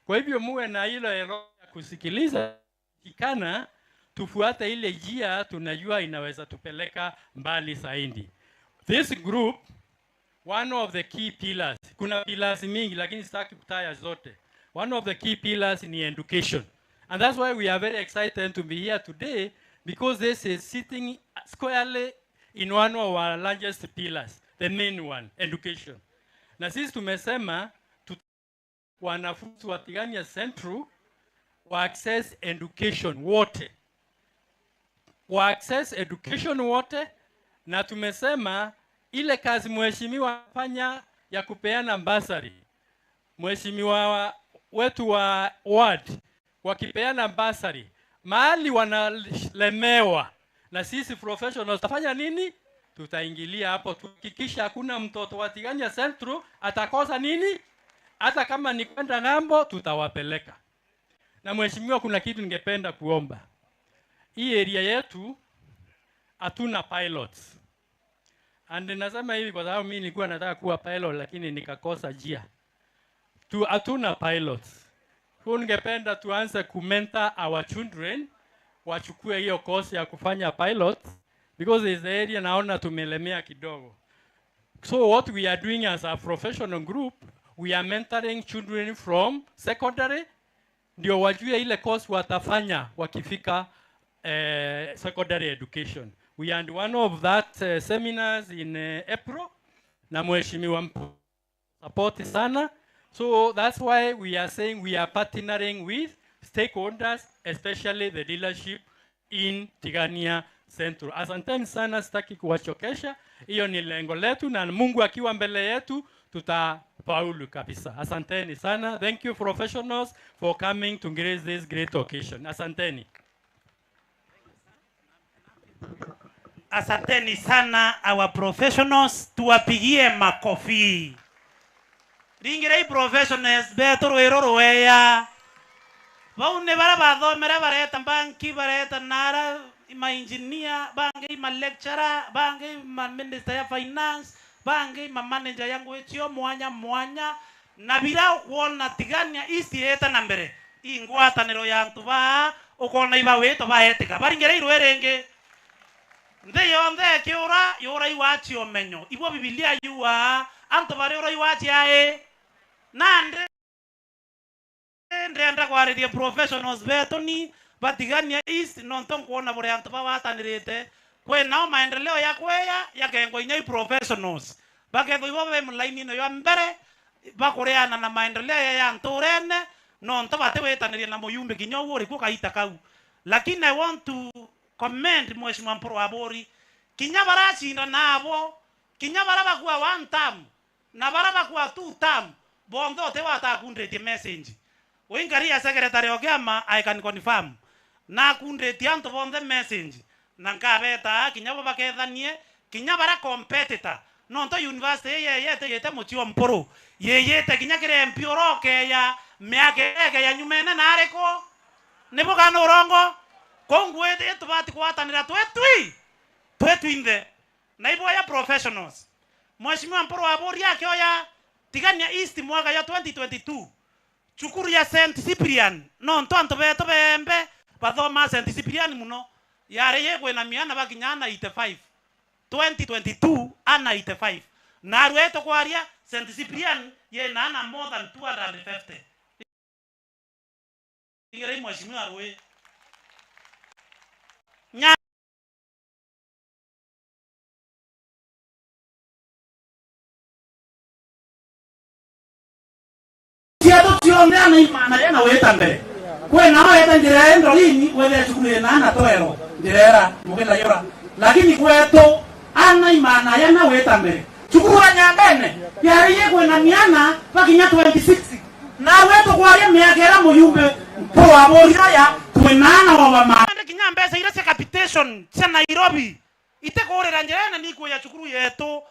Kwa hivyo muwe na ile roho ya kusikiliza, kikana tufuate ile njia tunajua inaweza tupeleka mbali zaidi. This group, one of the key pillars, kuna pillars mingi lakini sitaki kutaja zote. One of the key pillars ni education. And that's why we are very excited to be here today, because this is sitting squarely in one of our largest pillars, the main one, education. Na sisi tumesema wanafunzi wa Tigania Central wa access education wote. Wa access education wote, na tumesema ile kazi mheshimiwa fanya ya kupeana bursary. Mheshimiwa wetu wa ward wakipeana bursary, mahali wanalemewa, na sisi professionals tafanya nini? Tutaingilia hapo tuhakikisha hakuna mtoto wa Tigania Central atakosa nini? Hata kama ni kwenda ng'ambo tutawapeleka. Na mheshimiwa, kuna kitu ningependa kuomba. Hii area yetu hatuna pilots. And nasema hivi kwa sababu mimi nilikuwa nataka kuwa pilot lakini nikakosa njia. Hatuna pilots. Kwa ningependa tuanze kumentor our children wachukue hiyo course ya kufanya pilot, because is the area naona tumelemea kidogo. So what we are doing as a professional group, we are mentoring children from secondary ndio wajue ile course watafanya wakifika secondary education. We had one of that seminars in April na mheshimiwa support sana. So that's why we are saying we are partnering with stakeholders, especially the leadership in Tigania Central. Asanteni sana, sitaki kuwachokesha. Hiyo ni lengo letu, na Mungu akiwa mbele yetu tutafaulu kabisa. Asanteni sana. Thank you professionals for coming to grace this great occasion. Asanteni. Asanteni sana our professionals, tuwapigie makofi. Ringirei professionals betoro eroro weya. Baune bara bathomera bareta banki bareta nara ma engineer bangi ma lecturer bangi ma minister ya finance bangi ma manager yangu etio mwanya na bila kuona tigania isi eta na mbere ingwataniro ya ntuba ukona iba weto baetika baringere irwerenge nde yonde kiura yura iwachi omenyo ibo Biblia yuwa anto bare yura iwachi ae nande ndenda kwareria professionals betoni batigania east nonton kuona bore anto bawatanirite kwe nao maendeleo ya kweya yakengo inyai professionals bakengo ibo be mulaini no yo mbere bakoreana na maendeleo ya nturene nonto batewetaniria na muyumbe kinyo wori ku kaita kau. Lakini I want to commend Mheshimiwa Mporo Abori kinya barachinda nabo kinya baraba kwa 1 term na baraba kwa 2 term bondo te watakundetie message wingaria secretary ogema I can confirm na kundetie anto bonde message na ngabeta kinya bakethanie kinya bara competitor nonto university yete Muchio Mporo yeyete kinya kire mpioroke ya miake ya nyumene nareko nebo kana urongo kongwete tubati kwatanira twetwinde na ibo ya professionals. Mheshimiwa Mporo Abori yake oya tigania east mwaka ya 2022 chukuru ya St Cyprian no ntonto beto bembe bathoma St Cyprian muno yare yegwe na miana bakinyana 85 2022 ana 85 na rweto kwaria St Cyprian ye nana more than 250 ingere mheshimiwa rwe nya tiado tione ana imana yana weta mbere kwe na weta ndira endo lini wele chukule na ana toero ndirera mugenda yora lakini kweto ana imana yana weta mbere chukura nyambene yari yegwe na miana bakinya 26 na weto kwaria miagera muyumbe Mporo Abori ya kwenana wa mama kinyambe sa irase capitation cha Nairobi itekorera njerena niko ya chukuru yeto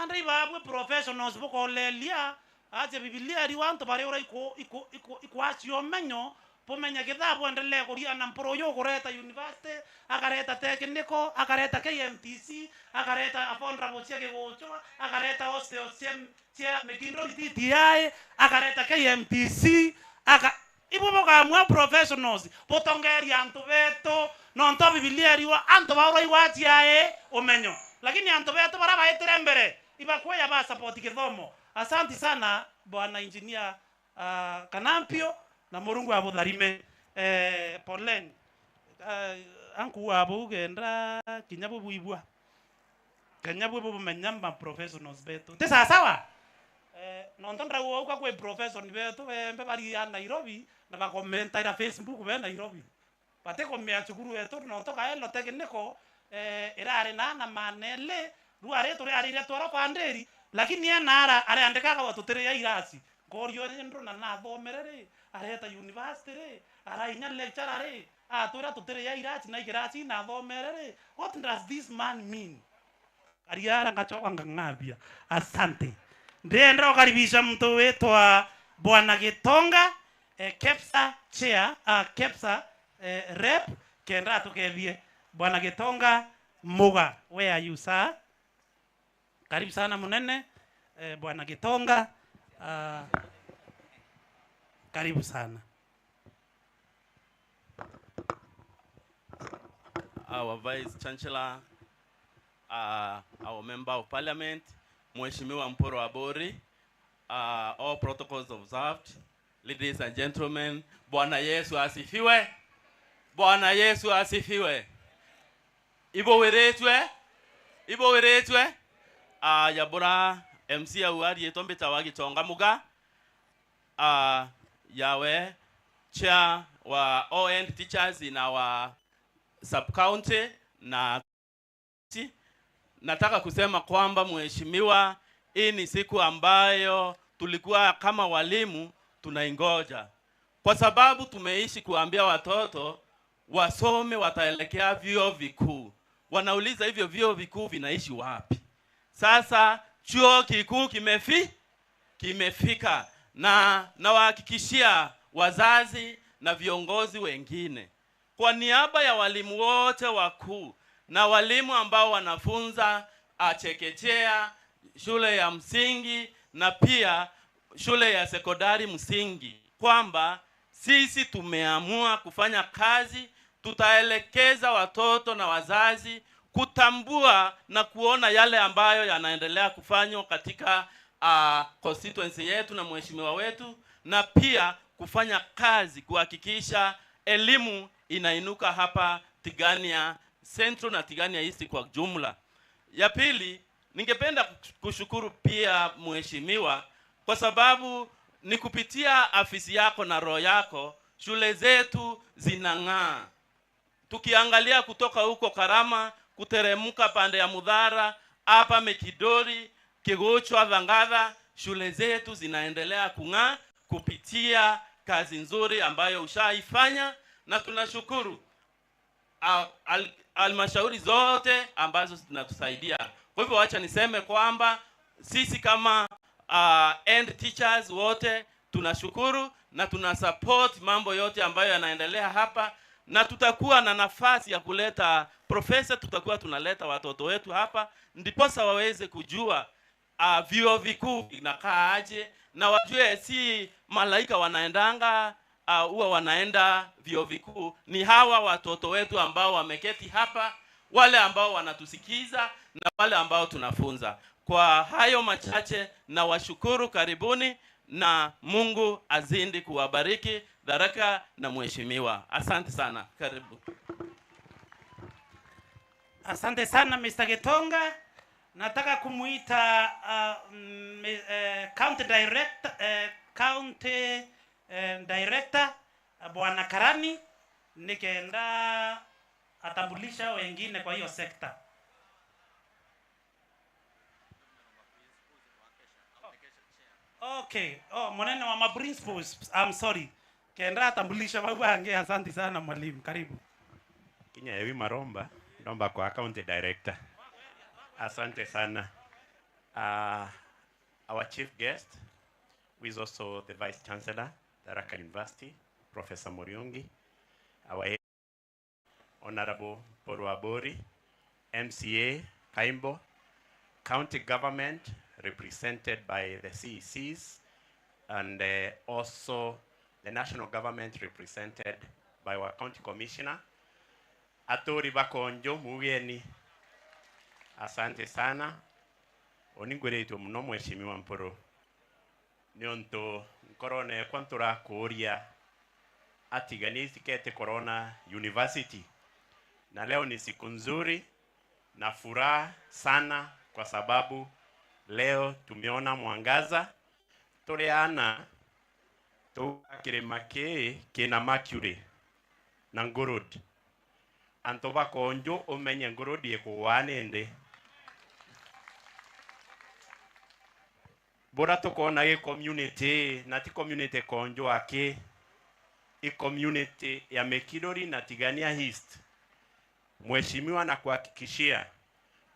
andri babwe professionals bokolelia aje Biblia ri wanto bare ora iko asio menyo pomenya kidhabu endelee kuria na Mporo yo kureta university akareta technical akareta KMTC akareta afondra bochia kegocho akareta osteosem tia mekindo TTI akareta KMTC ibo kamwa professionals potongeri anto beto nonto Biblia ri wa anto ba ora iwachi ae omenyo lakini anto beto bara baetere mbere ibakwe ya ba support kithomo. Asante sana bwana engineer Kanampio na Murungu abutharime polen anku abu genda kinyabu buibwa kanyabu bumenyamba professionals beto te sawa nontonda uka kwe profession beto bembe bari ya Nairobi na ba commenta ira Facebook be Nairobi pate komea chukuru eto nontoka elo tekiniko irare na manele ruare to ari to ro panderi lakini enara are andikaga watutere ya irasi gorio ndro na thomerere areta university re ara inya lecturer re atura tutere ya irasi na irasi na thomerere. What does this man mean? Ariara ngachoka ngabia. Asante ndenda karibisha mtu wetu wa Bwana Gitonga Kepsa chair Kepsa rep kenda tukevie Bwana Gitonga Muga. Where are you sir? Karibu sana munene Bwana Gitonga karibu sana. Our Vice Chancellor, our Member of Parliament, Mheshimiwa Mporo Abori, all protocols observed, ladies and gentlemen, Bwana Yesu asifiwe. Bwana Yesu asifiwe. Ibo weretwe. Yabura MC awari etombe tawagi tonga muga. Yawe chair wa ON teachers in our sub-county na nataka kusema kwamba mheshimiwa, hii ni siku ambayo tulikuwa kama walimu tunaingoja, kwa sababu tumeishi kuambia watoto wasome, wataelekea vyuo vikuu. Wanauliza hivyo vyuo vikuu vinaishi wapi? Sasa chuo kikuu kimefika, na nawahakikishia wazazi na viongozi wengine, kwa niaba ya walimu wote wakuu na walimu ambao wanafunza chekechea, shule ya msingi na pia shule ya sekondari msingi kwamba sisi tumeamua kufanya kazi, tutaelekeza watoto na wazazi kutambua na kuona yale ambayo yanaendelea kufanywa katika constituency yetu na mheshimiwa wetu, na pia kufanya kazi kuhakikisha elimu inainuka hapa Tigania Central na Tigania East kwa jumla. Ya pili, ningependa kushukuru pia mheshimiwa kwa sababu ni kupitia afisi yako na roho yako shule zetu zinang'aa. Tukiangalia kutoka huko Karama kuteremka pande ya Mudhara hapa Mekidori, Kegochwa, Vangatha, shule zetu zinaendelea kung'aa kupitia kazi nzuri ambayo ushaifanya, na tunashukuru halmashauri zote ambazo zinatusaidia. Kwa hivyo acha niseme kwamba sisi kama end teachers wote tunashukuru na tunasupport mambo yote ambayo yanaendelea hapa, na tutakuwa na nafasi ya kuleta profesa, tutakuwa tunaleta watoto wetu hapa ndiposa waweze kujua vyuo vikuu vinakaa aje, na wajue si malaika wanaendanga huwa wanaenda vyuo vikuu. Ni hawa watoto wetu ambao wameketi hapa, wale ambao wanatusikiza na wale ambao tunafunza. Kwa hayo machache na washukuru, karibuni na Mungu azindi kuwabariki. Baraka na mheshimiwa. Asante sana. Karibu. Asante sana Mr. Getonga. Nataka kumuita county director Bwana Karani nikenda atambulisha wengine kwa hiyo sekta. Okay. Mwanene wa principals, I'm sorry. Kenda atambulisha babange. Asante sana mwalimu. Karibu. Kinya Ewi Maromba, naomba kwa county director. Asante sana. Our chief guest, who is also the Vice Chancellor, Tharaka University, Professor Muriungi, our Honorable Poruabori, MCA Kaimbo, County Government represented by the CECs, and also the National Government represented by our County Commissioner, Atori Bakonjo Mugeni. Asante sana. Oningwereito mno mheshimiwa Mporo. Nionto korone kwantura kuoria atiganisi kete Corona University. Na leo ni siku nzuri na furaha sana kwa sababu leo tumeona mwangaza. Toleana to kiremake kina Mercury na Ngorod. Antoba konjo omenye Ngorod yekuwanende. Bora tukona ye community na ti community konjo ake i community ya Mekidori na Tigania East. Mheshimiwa na kuhakikishia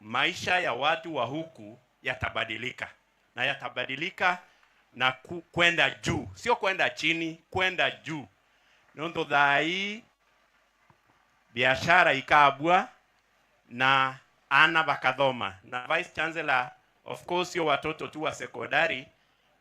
maisha ya watu wa huku yatabadilika, na yatabadilika na kwenda juu, sio kwenda chini, kwenda juu. Nondo dhai biashara ikabwa na ana bakadhoma na Vice Chancellor. Of course yo watoto tu wa sekondari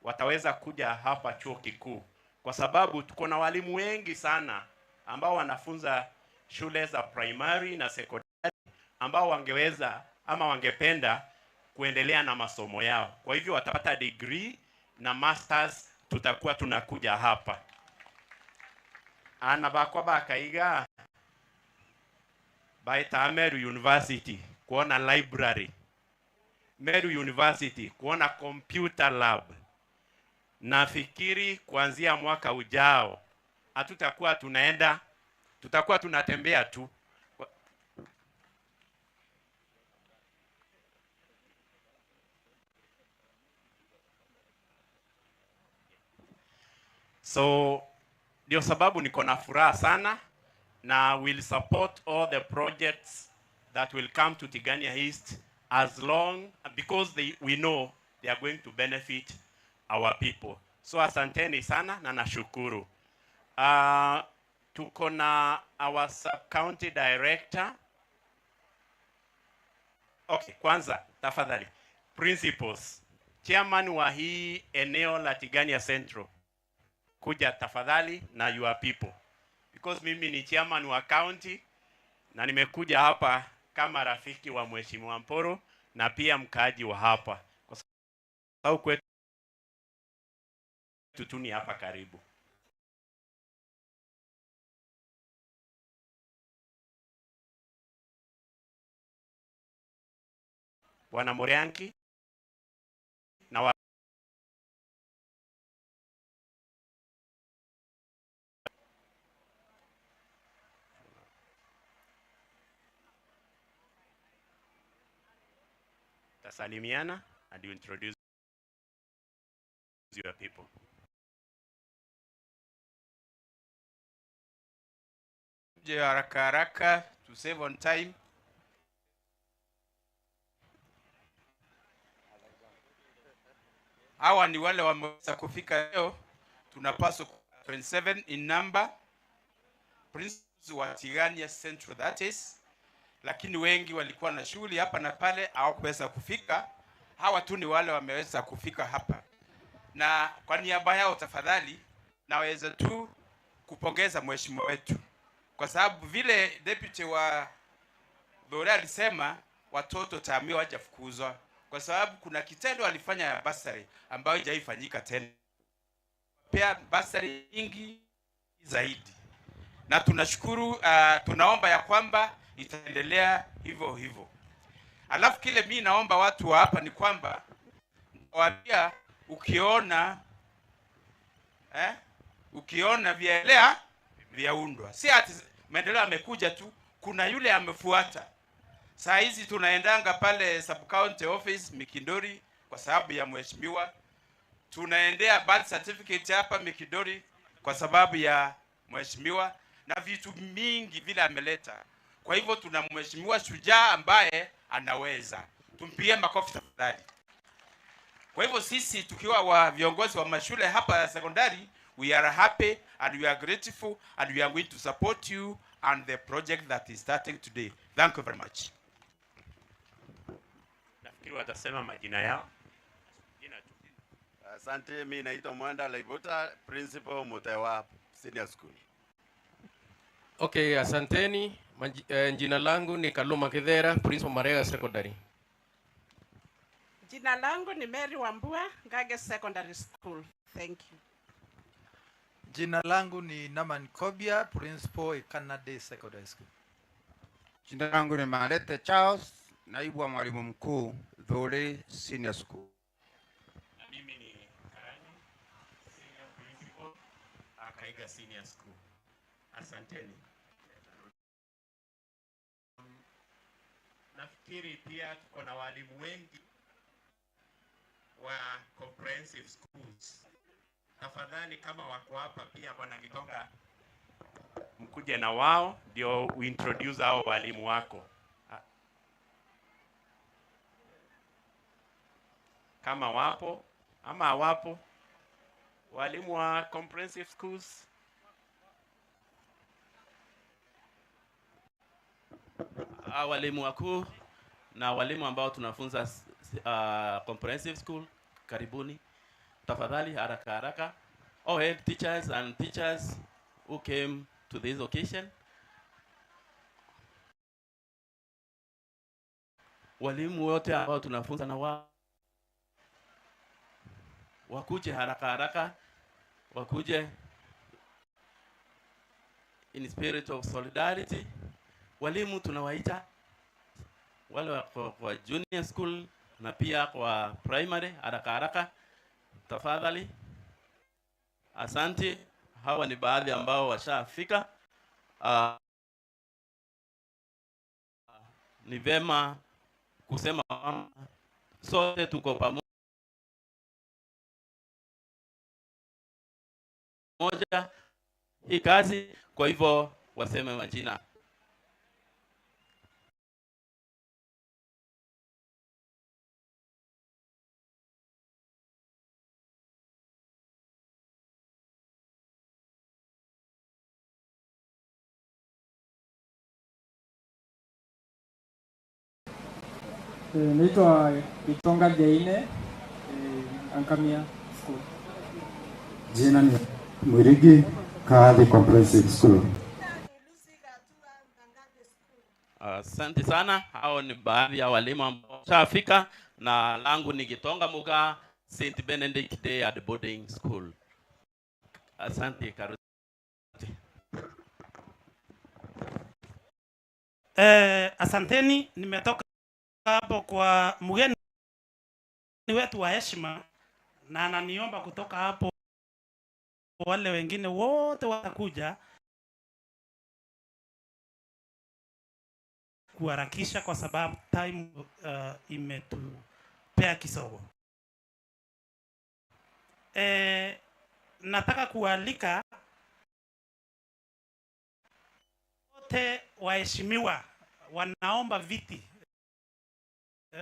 wataweza kuja hapa chuo kikuu kwa sababu tuko na walimu wengi sana ambao wanafunza shule za primary na sekondari ambao wangeweza ama wangependa kuendelea na masomo yao. Kwa hivyo watapata degree na masters, tutakuwa tunakuja hapa. Ana bakwa bakaiga baita Meru University kuona library, Meru University kuona computer lab. Nafikiri kuanzia mwaka ujao hatutakuwa tunaenda, tutakuwa tunatembea tu. So ndio sababu niko na furaha sana na will support all the projects that will come to Tigania East as long because we know they are going to benefit our people. So asanteni sana na nashukuru. Tuko na our sub-county director. Okay, kwanza tafadhali principals chairman wa hii eneo la Tigania Central, kuja tafadhali na your people, because mimi ni chairman wa county na nimekuja hapa kama rafiki wa Mheshimiwa Mporo na pia mkaaji wa hapa, kwa sababu kwetu tutuni hapa karibu. Bwana Morianki na tasalimiana and you introduce your people. Je, haraka haraka to save on time. Hawa ni wale wameweza kufika leo. Tunapaswa 27 in number, principals wa Tigania Central that is, lakini wengi walikuwa na shughuli hapa na pale hawakuweza kufika. Hawa tu ni wale wameweza kufika hapa, na kwa niaba yao tafadhali naweza tu kupongeza mheshimiwa wetu, kwa sababu vile deputy wa Dore alisema watoto taamio hawajafukuzwa, kwa sababu kuna kitendo alifanya ya basari ambayo haijafanyika tena, pia basari nyingi zaidi, na tunashukuru. Tunaomba ya kwamba itaendelea hivyo hivyo. Alafu kile mimi naomba watu wa hapa ni kwamba waambia, ukiona vielea vyaundwa, si ati maendeleo amekuja tu, kuna yule amefuata. Saa hizi tunaendanga pale sub county office Mikindori kwa sababu ya mheshimiwa, tunaendea birth certificate hapa Mikindori kwa sababu ya mheshimiwa, na vitu mingi vile ameleta. Kwa hivyo tuna mheshimiwa shujaa ambaye anaweza, tumpigie makofi tafadhali. Kwa hivyo sisi tukiwa wa viongozi wa mashule hapa ya sekondari, we are happy and we are grateful and we are going to support you and the project that is starting today. Thank you very much. Nafikiri watasema majina yao. Asante, mimi naitwa Mwanda Laibota, principal Mutewa Senior School. Okay, asanteni. Jina langu ni Kaluma Kidhera, principal Marega Secondary. Jina langu ni Mary Wambua, Ngage Secondary School. Thank you. Jina langu ni Naman Kobia, principal Canada Secondary School. Jina langu ni Malete Charles, naibu wa mwalimu mkuu Dore Senior School. Na mimi ni Karani, senior principal Akaiga Senior School. Asanteni. Nafikiri pia tuko na walimu wengi wa comprehensive schools. Tafadhali kama wako hapa pia Bwana Gitonga, mkuje na wao ndio we introduce hao walimu wako. Kama wapo ama hawapo walimu wa comprehensive schools. Walimu wakuu na walimu ambao tunafunza comprehensive school, karibuni. Tafadhali haraka haraka. All head teachers and teachers who came to this occasion. Walimu wote ambao tunafunza na wakuje haraka haraka, wakuje in spirit of solidarity. Walimu tunawaita wale kwa junior school na pia kwa primary, haraka haraka tafadhali. Asante. Hawa ni baadhi ambao washafika. Ni vema kusema sote tuko pamoja hii kazi, kwa hivyo waseme majina. Naitwa Gitonga Jaine, Ankamia School. Jina ni Mwirigi Kadhi Comprehensive School. Asante sana. Hao ni baadhi ya walimu ambao washafika, na langu ni Gitonga Muga, St. Benedict Day at the boarding school. Asante karuti. Asanteni, nimetoka hapo kwa mgeni wetu wa heshima, na ananiomba kutoka hapo wale wengine wote watakuja kuharakisha kwa sababu time imetupea kisogo. Nataka kualika wote waheshimiwa wanaomba viti.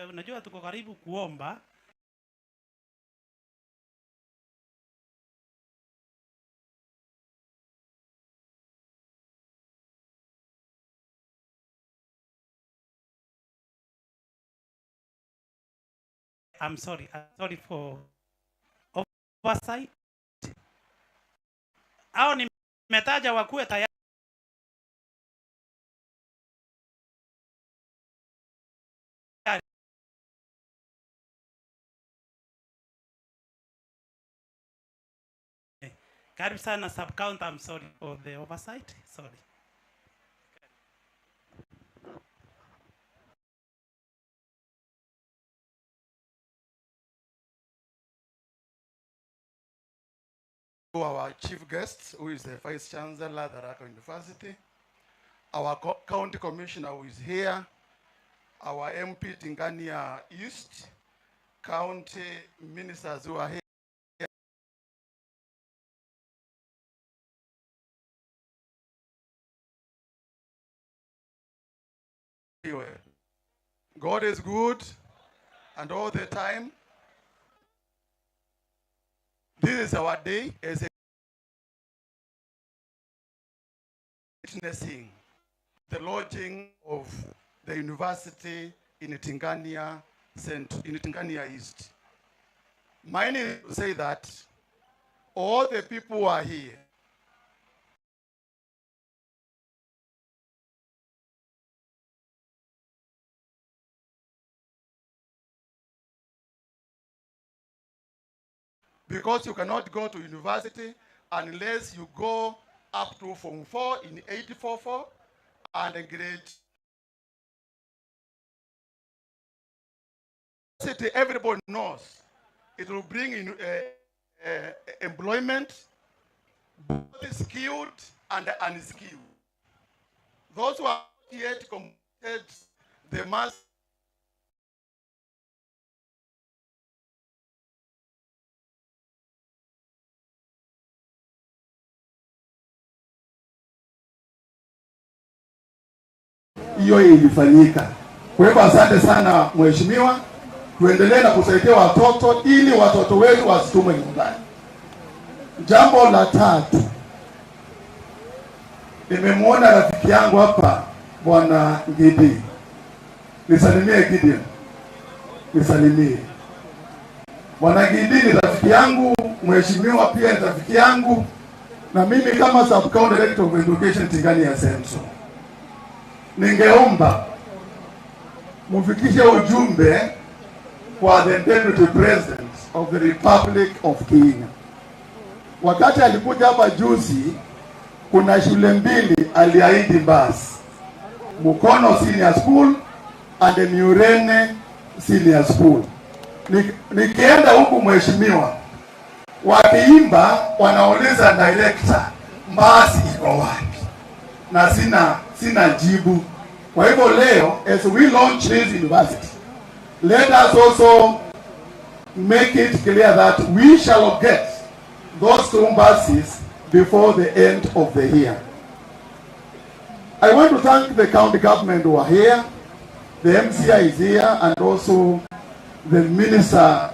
Unajua tuko karibu kuomba. I'm sorry for oversight. Hao nimetaja wakuwe tayari. Karibu sana sub-count, I'm sorry for the oversight. Sorry. Our chief guest, who is the Vice Chancellor at Tharaka University, our county commissioner who is here, our MP Tingania East, county ministers who are here, God is good, and all the time. This is our day as a witnessing the launching of the university in Tingania East. My name is to say that all the people who are here, because you cannot go to university unless you go up to Form 4 in 844 and a grade. Everybody knows it will bring in employment, both skilled and unskilled. Those who have yet completed the mass hiyo ilifanyika. Kwa hivyo asante sana mheshimiwa, tuendelee na kusaidia watoto ili watoto wetu wasitumwe nyumbani. Jambo la tatu, nimemwona rafiki yangu hapa Bwana Ngidi. Nisalimie Ngidi. Nisalimie. Bwana Ngidi ni rafiki yangu, mheshimiwa pia ni rafiki yangu, na mimi kama Sub-County Director of Education Tingania Central, ningeomba mufikishe ujumbe kwa the Deputy President of the Republic of Kenya. Wakati alikuja hapa juzi, kuna shule mbili aliahidi basi, Mukono Senior School and Murene Senior School. Nikienda huku mheshimiwa, wakiimba wanauliza director, basi iko wapi? Na sina jibu. Kwa hivyo leo, as we launch this university, let us also make it clear that we shall get those two buses before the end of the year. I want to thank the county government who are here, the MCI is here, and also the Minister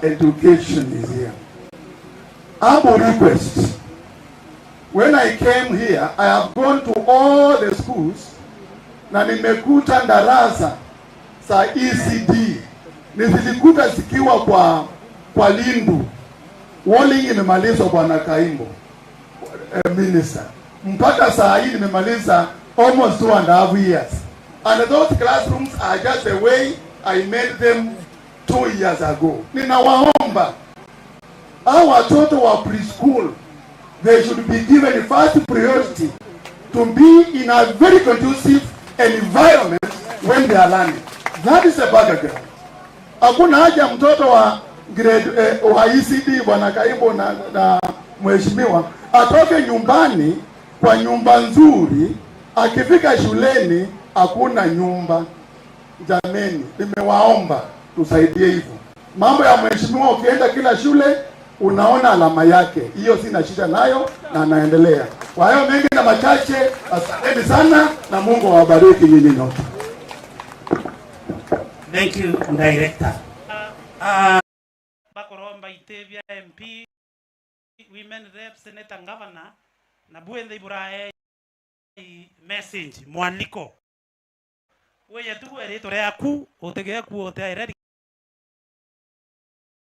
Education is here. I have a request. When I came here, I have gone to all the schools na nimekuta darasa za ECD nilikuta zikiwa kwa Lindu walling imemalizwa bwana Kaimbo minister. Mpaka saa hii nimemaliza almost 2.5 years. And those classrooms are just the way I made them 2 years ago. Ninawaomba hao watoto wa preschool, they should be given first priority to be in a very conducive environment when they are learning. That is the background. Hakuna haja mtoto wa grade wa ECD bwana Kaimbo na mheshimiwa atoke nyumbani kwa nyumba nzuri, akifika shuleni hakuna nyumba. Jameni, nimewaomba tusaidie hivyo. Mambo ya mheshimiwa, ukienda kila shule unaona alama yake. Hiyo sina shida nayo na naendelea. Kwa hiyo mengi na machache, asanteni sana na Mungu awabariki nyinyi nyote. Thank you, Director. Bakoromba Itevia MP, Women Rep, Senator Governor, na Buende Iburae message, mwaliko. Wewe tu eritore yaku, otegea ku oteireri.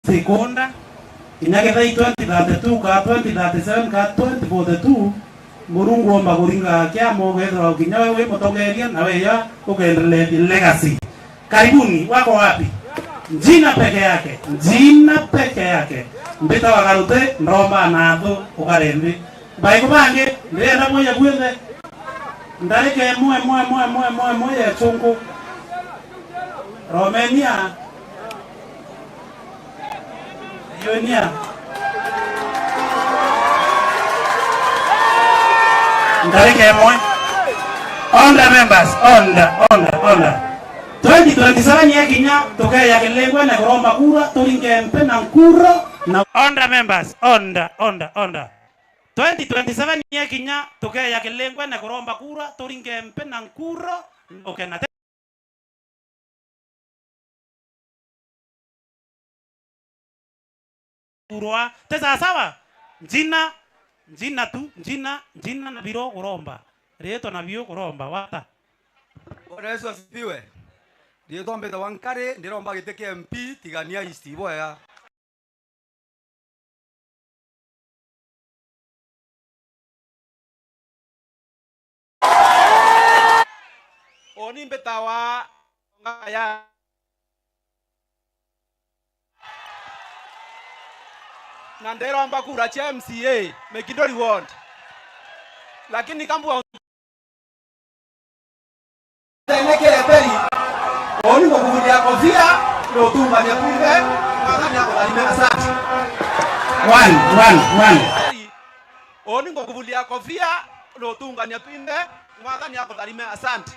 Sekonda, inageza 2032 ka 2037 ka 2042, Murungu omba kuringa kia mogethwa ukinyawe we motogeria na weya ukaendelea legacy. Karibuni, wako wapi? Jina peke yake, jina peke yake. Mbita wakarute, nromba nathu, ukarembi. Baiko bange, ndenda moja Buende. Ndareke mwe ya chungu. Romania. Yonia. Ndareke mwe. On the members, on the. 2027 yekinya toke yakelengwa na kuromba kura tulinge mpe na nkuro na on the members, on the. 2027 yekinya toke yakelengwa na kuromba kura tulinge mpe na nkuro okay na kurwa tesa sawa jina na biro kuromba reto na bio kuromba wata. Bwana Yesu asifiwe. Ndiye tombeta wankare ndiromba giteke MP tigania isti boya. Oni mbetawa ngaya na ndiromba kura cha MCA Mekindori Ward. Lakini kambu tenekele peri oni ko kuvulia kofia ndo tumba ni kuive magani yako alime asante. One. Oni ko kuvulia kofia ndo tunga ni tuinde magani yako alime asante.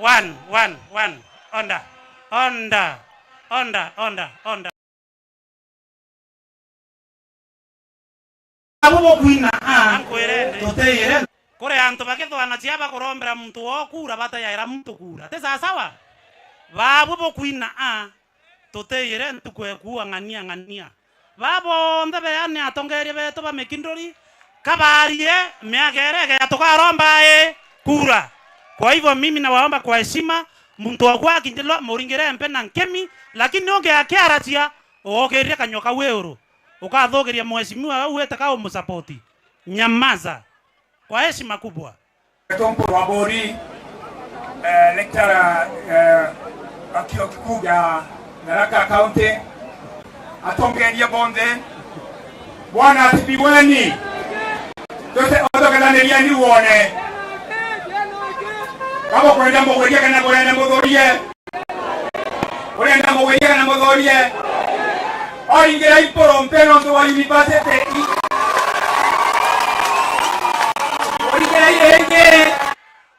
One. Onda. Abo kuina toteire kore anto bakethwana chiaba korombera muntu okura batayaira muntu kura tesa sawa babo kuina toteire ntukwe kuangania babo ndebe yani atongerie beto ba Mekindori kabarie miagerege atokaromba kura. Kwa hivyo mimi nawaomba kwa heshima muntu wakwa kindelo moringere mpe na nkemi lakini onge akiaratia ogeria kanyoka weuro ukathogeria mheshimiwa wewe utakao msapoti nyamaza kwa heshima kubwa. Tompo wa Bori lecturer akio kikuga Naraka County atongeria bonde bwana atibiweni tote odogelanĩria ni wone kama kwenda mweria kana kwenda muthorie kwenda mweria kana muthorie oingira iporo mpeno ndo wa university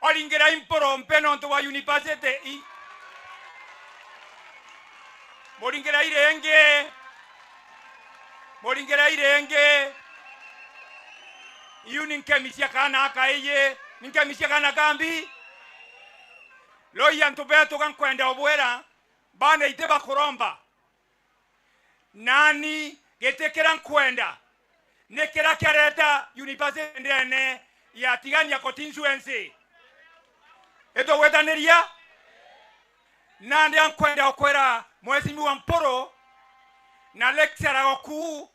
oingira imporo mpeno ndo wa university moringira irenge yu ninkemisia kana akaiye ninkemisia kana kambi loya ntubeto kankwenda obwera bana iteba kuromba nani getekera nkwenda nekera kereta university ndene ya tigania constituency eto wedaneria nandi ankwenda okwera mwezi wa mporo na lecturer oku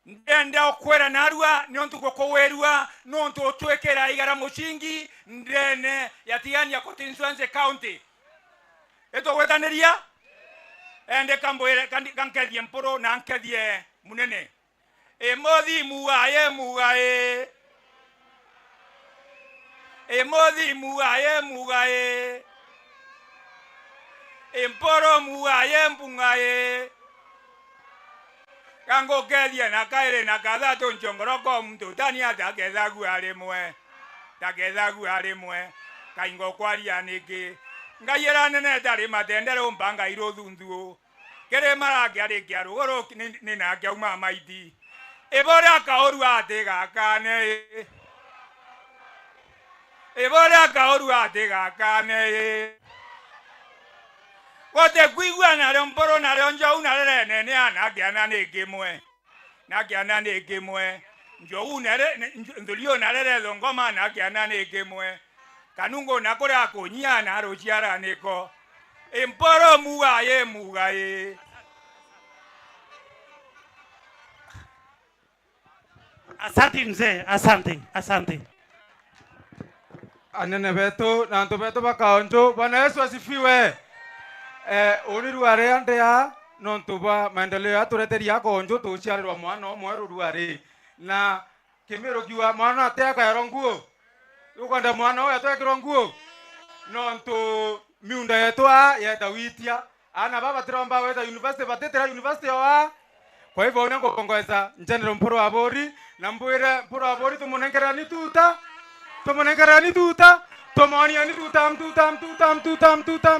ndende okwera narua nontu gokowerua nontu otwekera igara mushingi ndene yatigania constituency county eto gwetaniria ende kamboire kankethie mporo na nkethie munene emothi muaye mugae emothi muaye mugae emporo muaye mbungae kango kethie na kaire na kathatu nchongoroko mtu tani atakethagu arimwe kaingo kwaria niki ngayera nene tari matendero mbanga iro thundu kere marake ari kiarugoro ni na kiauma maiti ebora kaoru ate gakane ebora kaoru ate gakane wote kuigua na romporo na ronjo una rene ne anakiana ni kimwe njo unere ndulio na rere ngoma na kiana ni kimwe kanungo nakora konyia na rojiara niko emporo mugaye Asante mzee, asante. Anene betu na ntu betu bakaonjo. Bwana Yesu asifiwe. Uniruare andea nontu ba maendeleo atureteria konjo tuciarirwa mwana omwe ruruare na kimiro kiwa mwana ateka yaronguo ukonda mwana oyo atwekirwo nguo nontu miunda yetu yeta witia ana baba tiromba weta university batetera university wa kwa hivyo unengo kongoeza njenero mporo abori na mbwire mporo abori tumunengerani tuta tumoni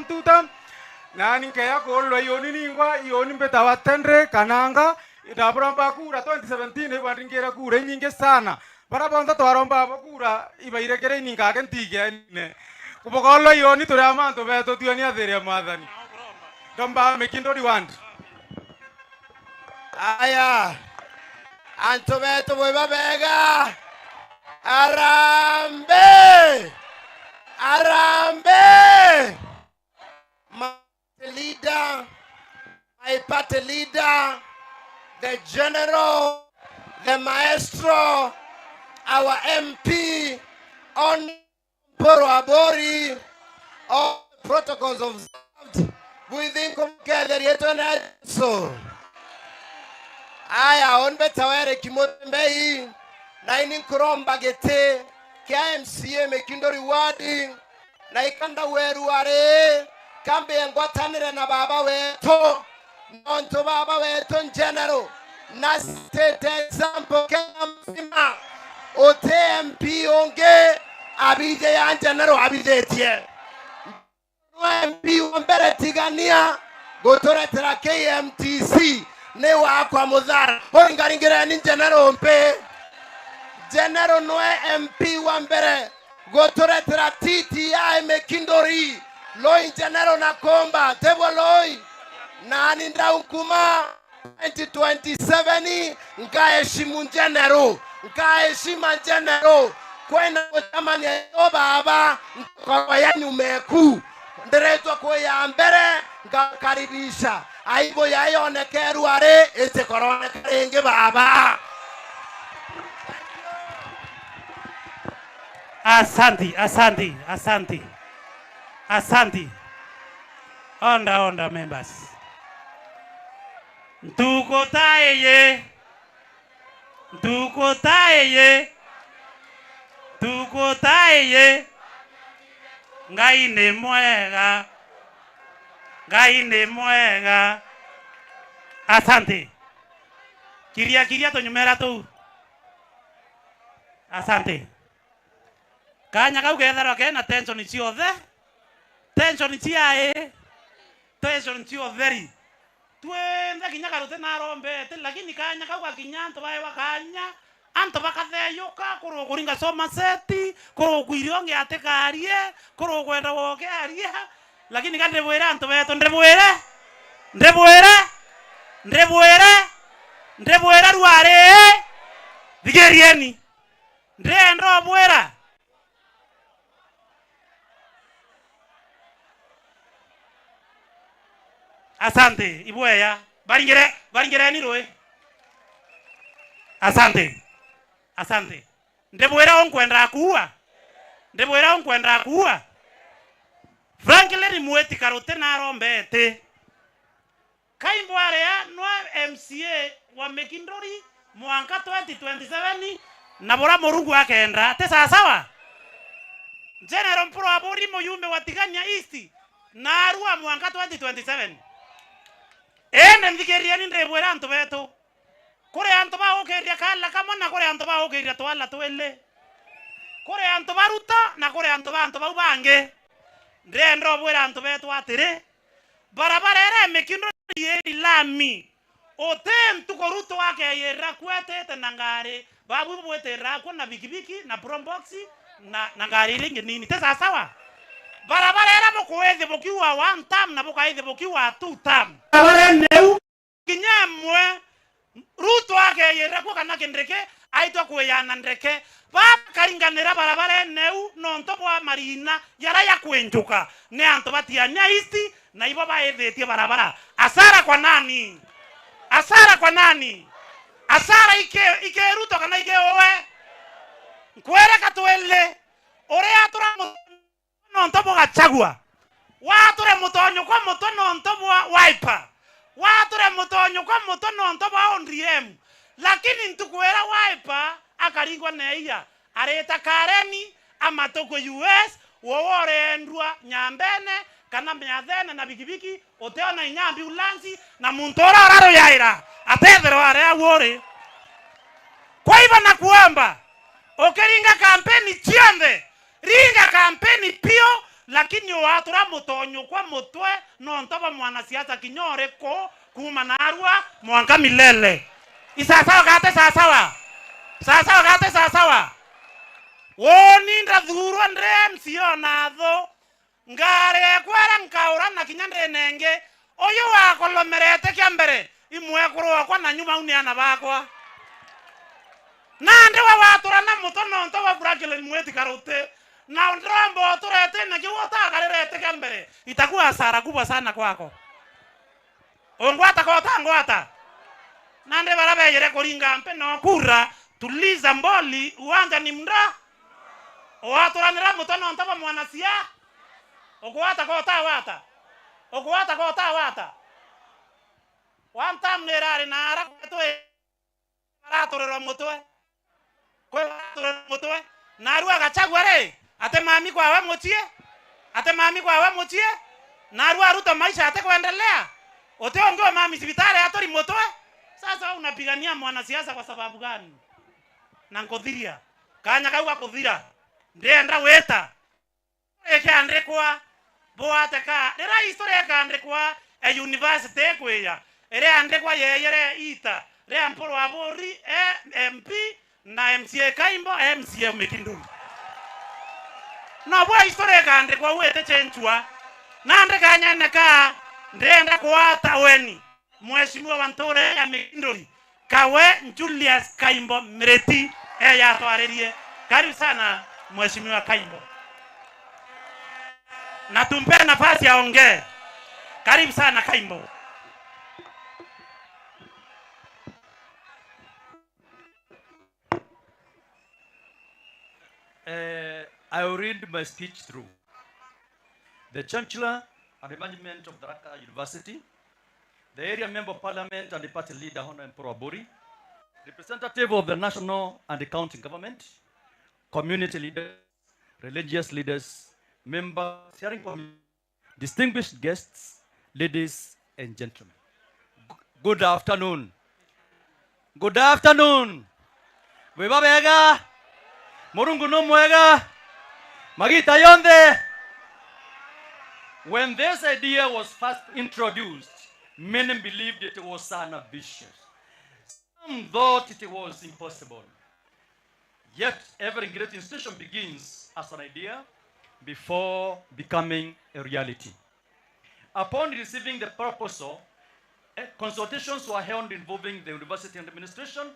tuta nani kaya kolwa yoni ningwa yoni mbeta watendre kananga idabromba kura 2017 ibandingera kura nyingi sana barabonda twaromba kura ibairekere ninga kentige ne kubokolo yoni turi amanto beto tioni athere mwathani domba mekindori wand aya anto beto boiba bega arambe leader, my party leader, the general, the maestro, our MP, on Poro Abori, all protocols observed within Community so. Aya on betawere kimotembei na ini kuromba gete kia MCA mekindori wadi na ikanda weru are kambe ngwatanire na baba wetu nonto baba wetu general na state example kama mzima ote MP onge abije ya general abije tie MP ombere tigania gotoretera KMTC ne wa kwa mudhara horingaringira ni general mpe general noe MP wambere gotoretera TTI mekindori loi general nakomba tebo loi nani ndaukuma 2027 nkaheshimu general nkaheshima general kwenda kutamani yo baba kwa yani umeku ndiretwa kwa ya mbere ngakaribisha aibo yayonekeru are ete korone karenge baba. Asante. Onda members. Tukotaye. Ngai ni mwega. Asante. Kiria tonyumera tu. Asante. Kanya kau kethara kena tension ciothe. Tension ciothe. Twende kinya karote na rombe lakini kanya kau kinya nto bae wakanya anto bakatheyuka kuro kuringa soma seti kuro kwirionge atekarie kuro kwenda woke aria lakini kande bwera anto beto ndebwera ruare digerieni ndendo bwera Asante Ibweya. Baringere ni roe. Asante. Asante. Ndebwera onkwenda kuua. Ndebwera onkwenda kuua. Franklin Mweti karote na rombete. Kaimbware ya no MCA wa Mekindori mwaka 2027 na bora Murungu akaenda. Te sawa? General Mpuro Abori Muyumbe wa Tigania East na Arua mwaka 2027. Ene ndikeria ni ndebwera antu betu. Kore antu ba okeria kala kama na kore antu ba okeria twala twele. Kore antu baruta na kore antu ba ubange. Ndendo bwera antu betu atire. Barabara ere Mekindori yeri lami. Otem tukoruto wake yera kwete tenangare. Babu bwete rakwa na bikibiki na promboxi na ngari lingi nini. Tesa sawa? Barabara era mokwethe bokiwa 1 term na bokaithe bokiwa 2 term. Barabara neu kinyamwe ruto wake yera kwa kana kendreke aitwa kuyana ndreke. Ba karinganira barabara neu nonto bwa marina yara ya kwenjuka. Ne anto batia nya isti na ibo baethetie barabara. Asara kwa nani? Asara kwa nani? Asara ike ruto kana ike owe. Kwere katwele. Ore atura nonto bwa chagua. Wature mutonyo kwa muto nonto bwa wiper. Wature mutonyo kwa muto nonto bwa ondriem. Lakini ntukwera wiper akaringwa neia. Areta kareni amatoko US wowore ndwa nyambene kana myathene na bikibiki oteona inyambi ulanzi na muntora raro yaira atethero are awore. Kwa hivyo nakuomba okeringa kampeni chiande ringa kampeni pio lakini watura mutonyo kwa mutwe nontoba mwanasiasa kinyore ko kuma na Arua mwanga milele. Isasawa gate sasawa. Sasawa gate sasawa. Woni ndadhurwa ndrem sio natho. Ngare kwara nkaura na kinyande nenge. Oyo wakolomerete kiambere. Imwe kurwa kwa na nyuma uniana bakwa. Nande wa watura na mutono ntoba Franklin Mweti karote. Na ndrombo turete na kiwota karerete kiambere. Itakuwa hasara kubwa sana kwako. Ongwata kota ngwata. Nande barabe yere koringa mpe no kura tuliza mboli uwanja ni mnda. Owaturanira mutono ntaba mwanasia. Ogwata kota wata. Ogwata kota wata. Wantam nerari na ara kwetwe. Aratorero mutwe. Kwetwe mutwe. Na Arua gachagware. Ate mami kwa wa motie. Ate mami kwa wa motie. Na Arua ruto maisha ate kuendelea. Oteongeo mami sibitare atori mutwe. Sasa unapigania mwanasiasa kwa sababu gani? Na ngodhiria. Kanya kauga kuthira. Ndenda weta. Eke andrekwa boate ka. Dera historia ka andrekwa university kweya. Ere andrekwa yeyere ita. Re Mpuro Abori MP na MCA Kaimbo MCA Mekindori. Na bwa historia ka andrekwa wete chenchwa. Na andreka nyane ka ndenda kwata weni. Mheshimiwa Wantore ya Mekindori. Kawe Julius Kaimbo Mreti ya twarerie. Karibu sana Mheshimiwa Kaimbo. Na tumpe nafasi aongee. Karibu sana Kaimbo. I will read my speech through. The Chancellor and the management of Tharaka University, the area member of parliament and the party leader, Honorable Mpuro Abori, representative of the national and the county government, community leaders, religious leaders, members, hearing committee, distinguished guests, ladies and gentlemen. Good afternoon. Good afternoon. Weba bega. Murungu no mwega. Magita yonde. When this idea was first introduced, many believed it was unambitious. Some thought it was impossible. Yet every great institution begins as an idea before becoming a reality. Upon receiving the proposal, consultations were held involving the university administration,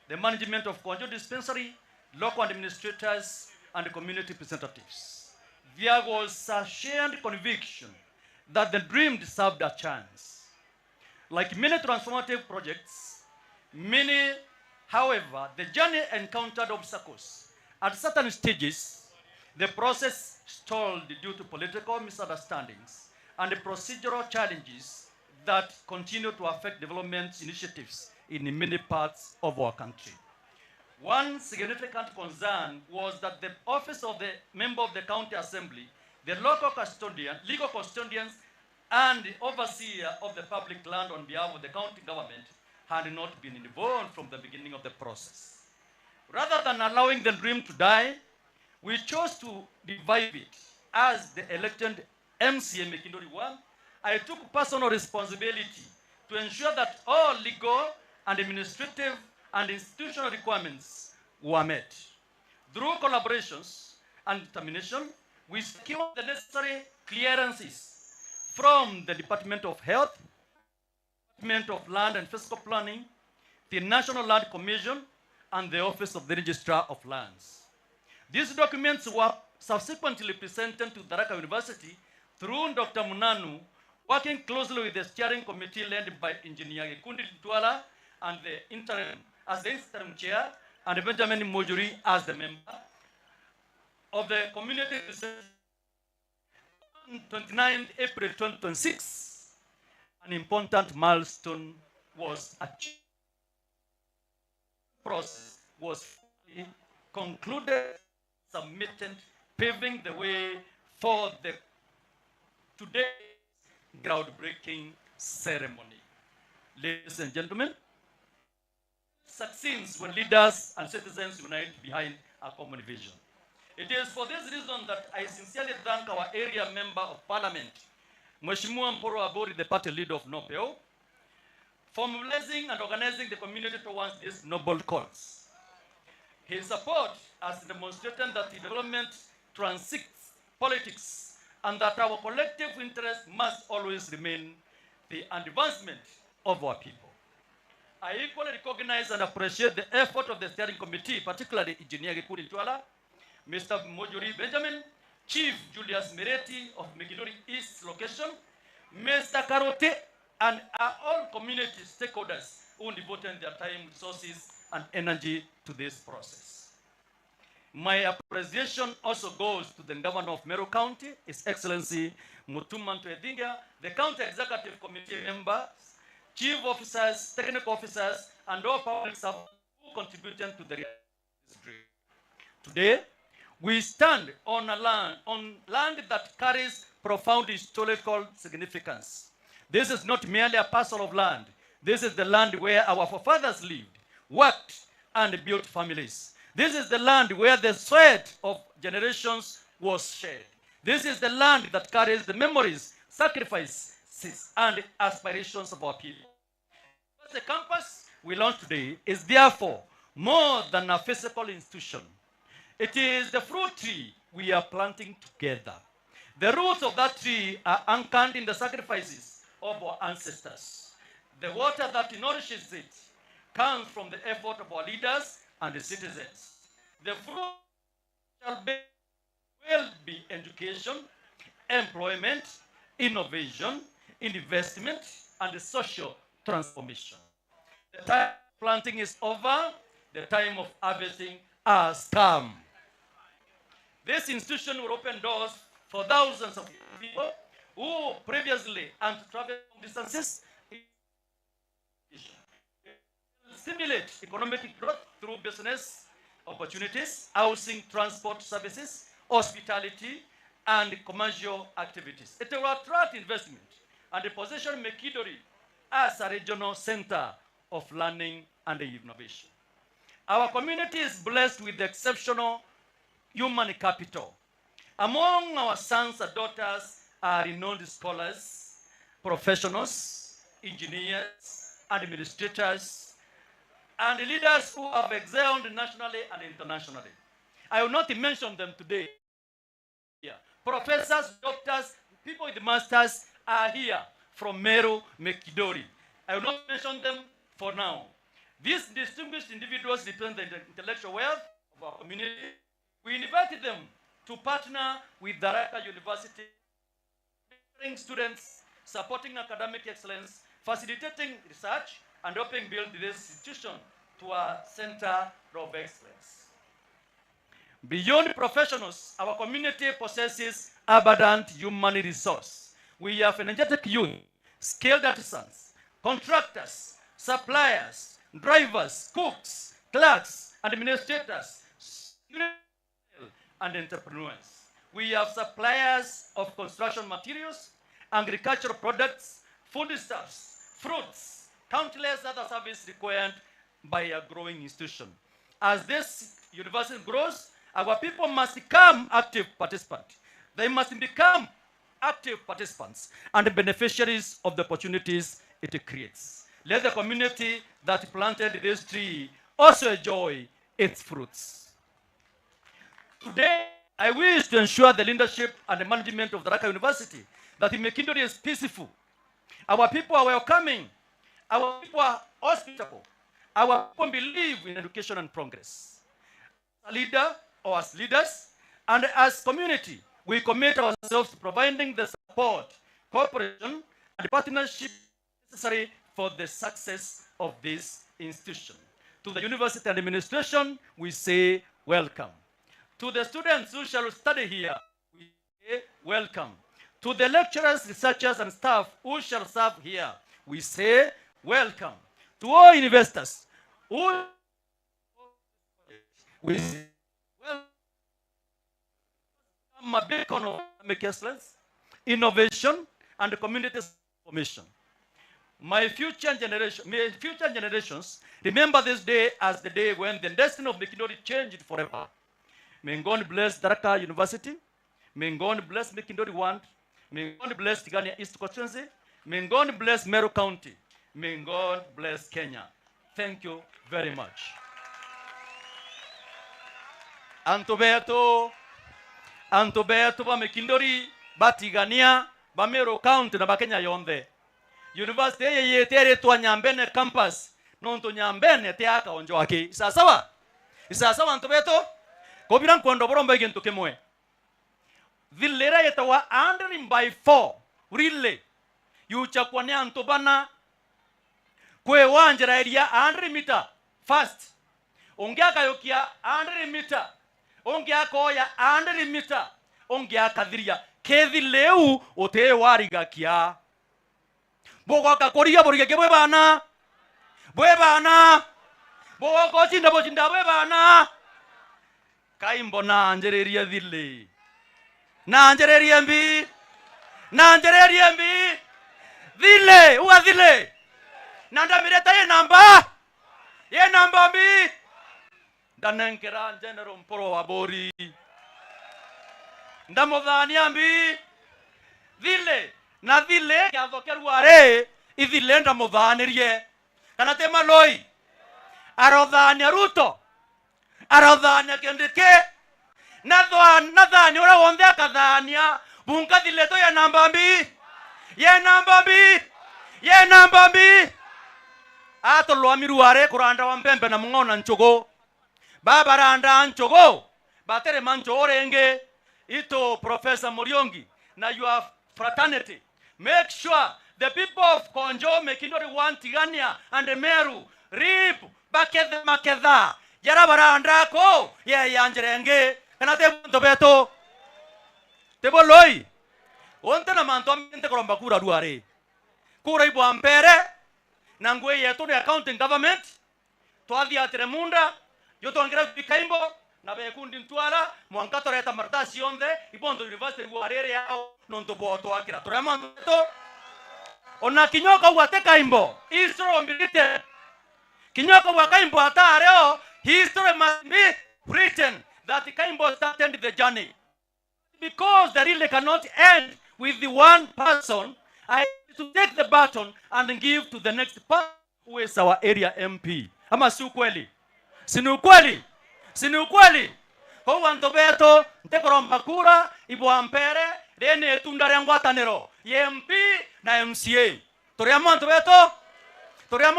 the management of Konjo Dispensary, local administrators, and community representatives. There was a shared conviction that the dream deserved a chance. Like many transformative projects, however, the journey encountered obstacles. At certain stages, the process stalled due to political misunderstandings and the procedural challenges that continue to affect development initiatives in many parts of our country. One significant concern was that the office of the member of the county assembly, the legal custodians, and the overseer of the public land on behalf of the county government had not been involved from the beginning of the process. Rather than allowing the dream to die, we chose to revive it. As the elected MCA Mekindori 1, I took personal responsibility to ensure that all legal and administrative and institutional requirements were met. Through collaborations and determination, we secured the necessary clearances from the Department of Health, Department of Land and Fiscal Planning, the National Land Commission, and the Office of the Registrar of Lands. These documents were subsequently presented to Tharaka University through Dr. Munanu, working closely with the steering committee led by Engineer Gikundi Ntwala and the interim chair, and Benjamin Mojuri as the member of the community. On 29 April 2026, an important milestone was achieved. The process was concluded, submitted, paving the way for the today's groundbreaking ceremony. Ladies and gentlemen, succeeds when leaders and citizens unite behind a common vision. It is for this reason that I sincerely thank our area member of parliament, Mheshimiwa Mporo Abori, the party leader of NOPEO, for mobilizing and organizing the community towards this noble cause. His support has demonstrated that the development transcends politics and that our collective interest must always remain the advancement of our people. I equally recognize and appreciate the effort of the steering committee, particularly Engineer Gikundi Ntwala, Mr. Mojuri Benjamin, Chief Julius Mereti of Mekindori East location, Mr. Karote, and all community stakeholders who devoted their time, resources, and energy to this process. My appreciation also goes to the Governor of Meru County, His Excellency Mutuma Ntwedinga, the County Executive Committee members, Chief Officers, Technical Officers, and all public staff who contributed to the history. Today, we stand on land that carries profound historical significance. This is not merely a parcel of land. This is the land where our forefathers lived, worked, and built families. This is the land where the sweat of generations was shed. This is the land that carries the memories, sacrifices, and aspirations of our people. The campus we launch today is therefore more than a physical institution. It is the fruit tree we are planting together. The roots of that tree are anchored in the sacrifices of our ancestors. The water that nourishes it comes from the effort of our leaders and the citizens. The fruit will be education, employment, innovation, investment, and social transformation. The time of planting is over. The time of harvesting has come. This institution will open doors for thousands of people who previously had to travel long distances. It will stimulate economic growth through business opportunities, housing, transport services, hospitality, and commercial activities. It will attract investment and position Mekindori as a regional center of learning and innovation. Our community is blessed with exceptional human capital. Among our sons and daughters are renowned scholars, professionals, engineers, administrators, and leaders who have excelled nationally and internationally. I will not mention them today. Professors, doctors, people with masters are here from Meru, Mekindori. I will not mention them for now. These distinguished individuals represent the intellectual wealth of our community. We invited them to partner with Tharaka University, students, supporting academic excellence, facilitating research and helping build this institution to a center of excellence. Beyond professionals, our community possesses abundant human resource. We have energetic youth, skilled artisans, contractors, suppliers, drivers, cooks, clerks, administrators, and entrepreneurs. We have suppliers of construction materials, agricultural products, foodstuffs, fruits, countless other services required by a growing institution. As this university grows, our people must become active participants. They must become active participants and beneficiaries of the opportunities it creates. Let the community that planted this tree also enjoy its fruits. Today, I wish to ensure the leadership and the management of the Tharaka University that Mekindori is peaceful. Our people are welcoming. Our people are hospitable. Our people believe in education and progress. As a leader or as leaders and as community, we commit ourselves to providing the support, cooperation, and partnership necessary for the success of this institution. To the university administration, we say welcome. To the students who shall study here, we say welcome. To the lecturers, researchers, and staff who shall serve here, we say welcome. To all investors who we say welcome. A beacon of economic excellence, innovation, and community formation. May future generations remember this day as the day when the destiny of Mekindori changed forever. May God bless Tharaka University. May God bless Mekindori 1. May God bless Tigania East Constituency. May God bless Meru County. May God bless Kenya. Thank you very much. Antobeto ba Mekindori batigania ba Meru County na ba Kenya yonde. University ye tere to Nyambene campus nonto Nyambene te aka onjo wake. Isasawa Antobeto kobira nkondo boromba igento kemwe. Villera yetawa 100 by 4 yucha kwane antobana kwe wanjera area 100 meter fast ongeaka yokia 100 meter ongeaka oya 100 meter ongeaka thiria kethi leu ote wariga kia bogoka koria borige kebwe bana bogo chinda bwe bana kaimbo na anjereria thile na anjereria mbi thile uwa thile nanda mireta ye namba mbi ndanenkera general mporo wa bori ndamuthania mbi thile na thile gathokeru are ithile ndamuthanirie kana te maloi arothania Ruto arothania Kindiki nathani ora wonde akathania bunga thile to ye namba mbi ato lwamiru are kuranda wa mpembe na mngona nchogo baba randa nchogo batere mancho orenge ito Professor Muriongi na your fraternity make sure the people of Konjo Mekindori 1 Tigania and Meru reap makedha yara baranda ko ye yanjerenge kana te Ntobeto te boloi onte na manto mente koromba kura duare kura ibo ampere na ngwe yetu ne accounting government twathi atremunda yoto ngira bikaimbo na bekundi ntwala mwankato reta martasi yonde ibondo university warere yao nonto boto akira Ntobeto ona kinyoka wate kaimbo history mbite kinyoka wa kaimbo atareo history must be written that Kaimbo started the journey because the relay cannot end with the one person. I have to take the baton and give to the next person who is our area MP. Ama si ukweli? Sini ukweli? Kwa Ntobeto ntekoromba kura ibo ampere rene tundare ngwataniro ye MP na MCA. Toriamo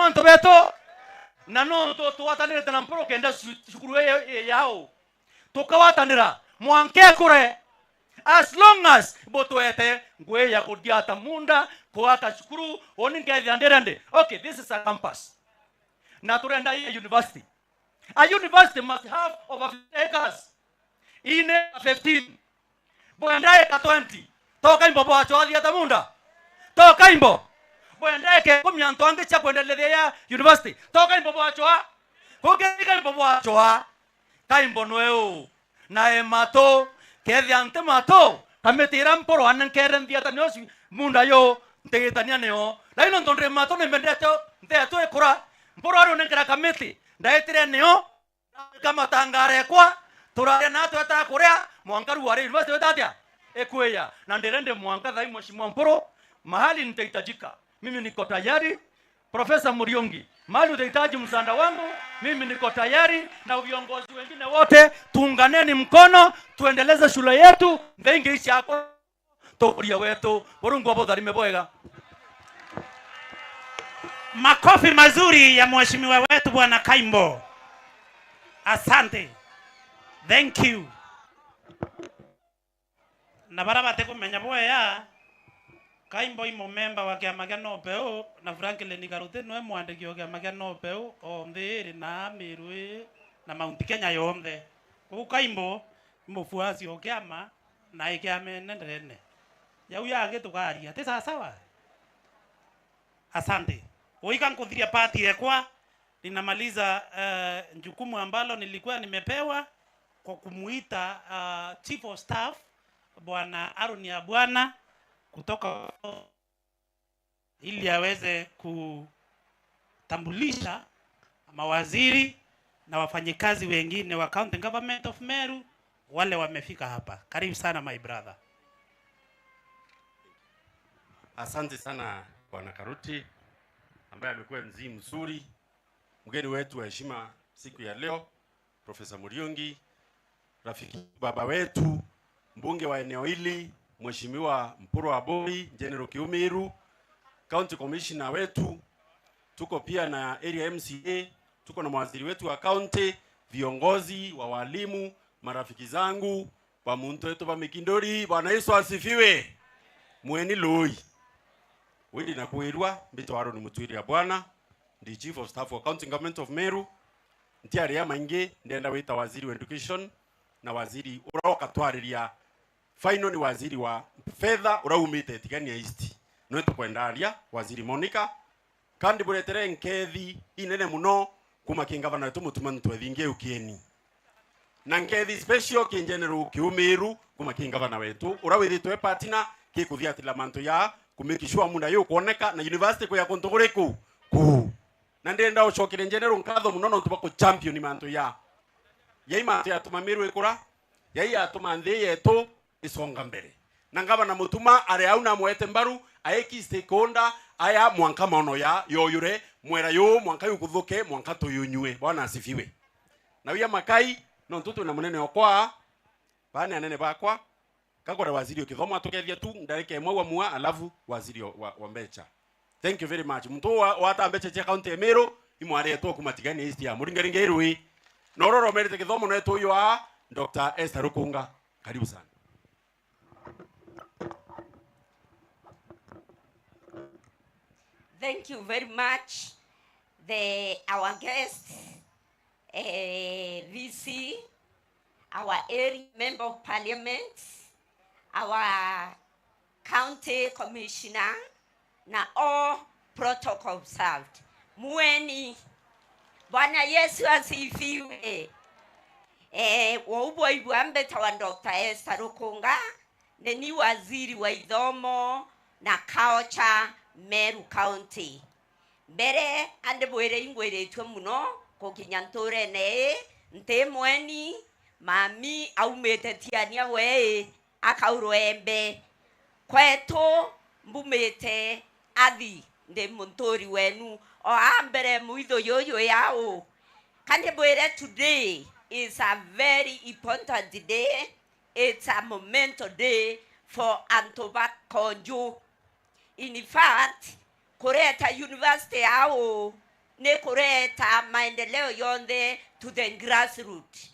Ntobeto na no to tuwatanire tena mporo kenda shukuru yao tukawatanira mwanke kure as long as botoete ngwe ya kudiata munda kwa kashukuru oni ngethia ndirende. Okay, this is a campus. Na turenda hii university. A university must have over 50 acres. Ine 15. Boendae ka 20. Toka imbo bwa chodi ya tamunda. Toka imbo. Boendae ke kumyanto ange cha kuendelea university. Toka imbo bwa choa. Kugeka imbo bwa choa. Kaimbo nweo. Na emato kethia ante mato. Kametira mporo anan keren dia tanyosi munda yo ntegetania neo. Laino ndonre mato ne mendeto nteto ekora. Mporo aro nengera kameti. Ndaetire neo kama tangare kwa turare na tweta kuria mwankaru wale university wetatia ekweya na ndirende mwanka thai mheshimiwa Mporo mahali nitahitajika mimi niko tayari. Profesa Muriungi mahali utahitaji msaada wangu mimi niko tayari, na viongozi wengine wote tuunganeni mkono tuendeleze shule yetu ndengi chako tokuria wetu burungu abo dharime boega. Makofi mazuri ya mheshimiwa wetu Bwana Kaimbo. Asante. Thank you. Na baraba te kumenya boya Kaimbo imo member wa kiama kia Nobel na Franklin Garute no mwandiki wa kiama kia Nobel ombe na Meru na Mount Kenya yombe. Ku Kaimbo mufuasi wa kiama na ikiame nendene. Yau yange tukaria te sawa. Asante. Oika nkudhiria party ekwa ninamaliza jukumu ambalo nilikuwa nimepewa kwa kumuita Chief of Staff Bwana Aaron ya Bwana kutoka ili aweze kutambulisha mawaziri na wafanyikazi wengine wa County Government of Meru wale wamefika hapa. Karibu sana my brother. Asante sana Bwana Karuti ambaye amekuwa mzee mzuri. Mgeni wetu wa heshima siku ya leo Profesa Muriungi, rafiki baba wetu, mbunge wa eneo hili Mheshimiwa Mporo Aboi, General Kiumiru, County Commissioner wetu, tuko pia na area MCA, tuko na mawaziri wetu wa county, viongozi wa walimu, marafiki zangu, wa muntu wetu wa Mikindori. Bwana Yesu asifiwe. Mweni loi. Wili na kuirwa mbito waro ni mtuiri ya Bwana, ndi Chief of Staff wa County Government of Meru. Ntiari ya maingi ndienda wita waziri wa education na waziri urauka twariria final ni waziri wa fedha uraumite tigani ya East. Nwetu kwendaria waziri Monica kandi buretere nkethi inene muno kuma kingavana wetu mutuma ntwethinge ukieni. Na nkethi special ki General Kiumiru kuma kingavana wetu urawithitwe partner kikuthia atila manto ya kumikishwa munda yo kuoneka na university ko ya kontogoreko ku. Na ndenda ucokire General nkatho muno no tubako champion manto ya. Yai manto ya tumamiru ekura yai atuma nthi yetu isonga mbere. Na ngavana mutuma ari auna mwete mbaru aeki stakeholder aya mwanka maono ya yoyure mwera yo mwanka yukuthuke mwanka tuyunywe. Bwana asifiwe. Na wia makai no ntutu na munene okwa bana nene bakwa kakora waziri okithoma tukethia tu ndareke mwa mua alafu waziri wa Mbecha. Thank you very much. Mtu wa Mbecha cha county Meru imware to kumatigani East ya muringeringirwi nororo merite kithomo no eto yo a Dr. Esther Rukunga. Karibu sana. Thank you very much. Our guests, VC, our area member of parliament, our county commissioner, na all protocol observed. Mweni, Bwana Yesu asifiwe. Waubwa ibuambe tawa Dr. Esther Rukunga, ni waziri wa idhomo na culture Meru County. Mbere ande bwere ingwere twa muno kukinyantore ne nte mweni mami aumete tiania we akaurwembe kweto mbumete athi nde muntori wenu o ambere muitho yoyo yao kande bwere. Today is a very important day. It's a momentous day for Antoba Konjo. In fact, kureta university ao ne kureta maendeleo yonde to the grassroots.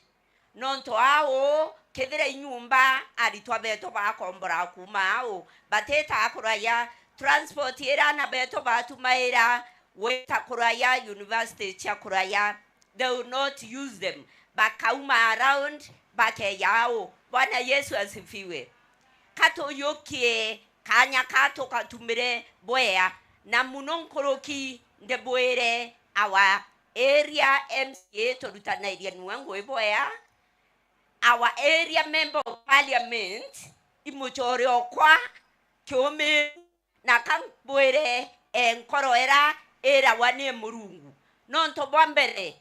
Nonto ao kedere nyumba alitwa beto ba kombora kuma ao bateta akuraya transport era na beto batu maera weta kuraya university cha kuraya, they will not use them. Bakauma around bake yao. Bwana Yesu asifiwe. Kato yokie kanya kato katumire boya na munonkoroki nde boere our area MCA to lutana area nuango boya, our area member of parliament imuchore okwa kiome na kan boere enkoro era wane murungu non to bombere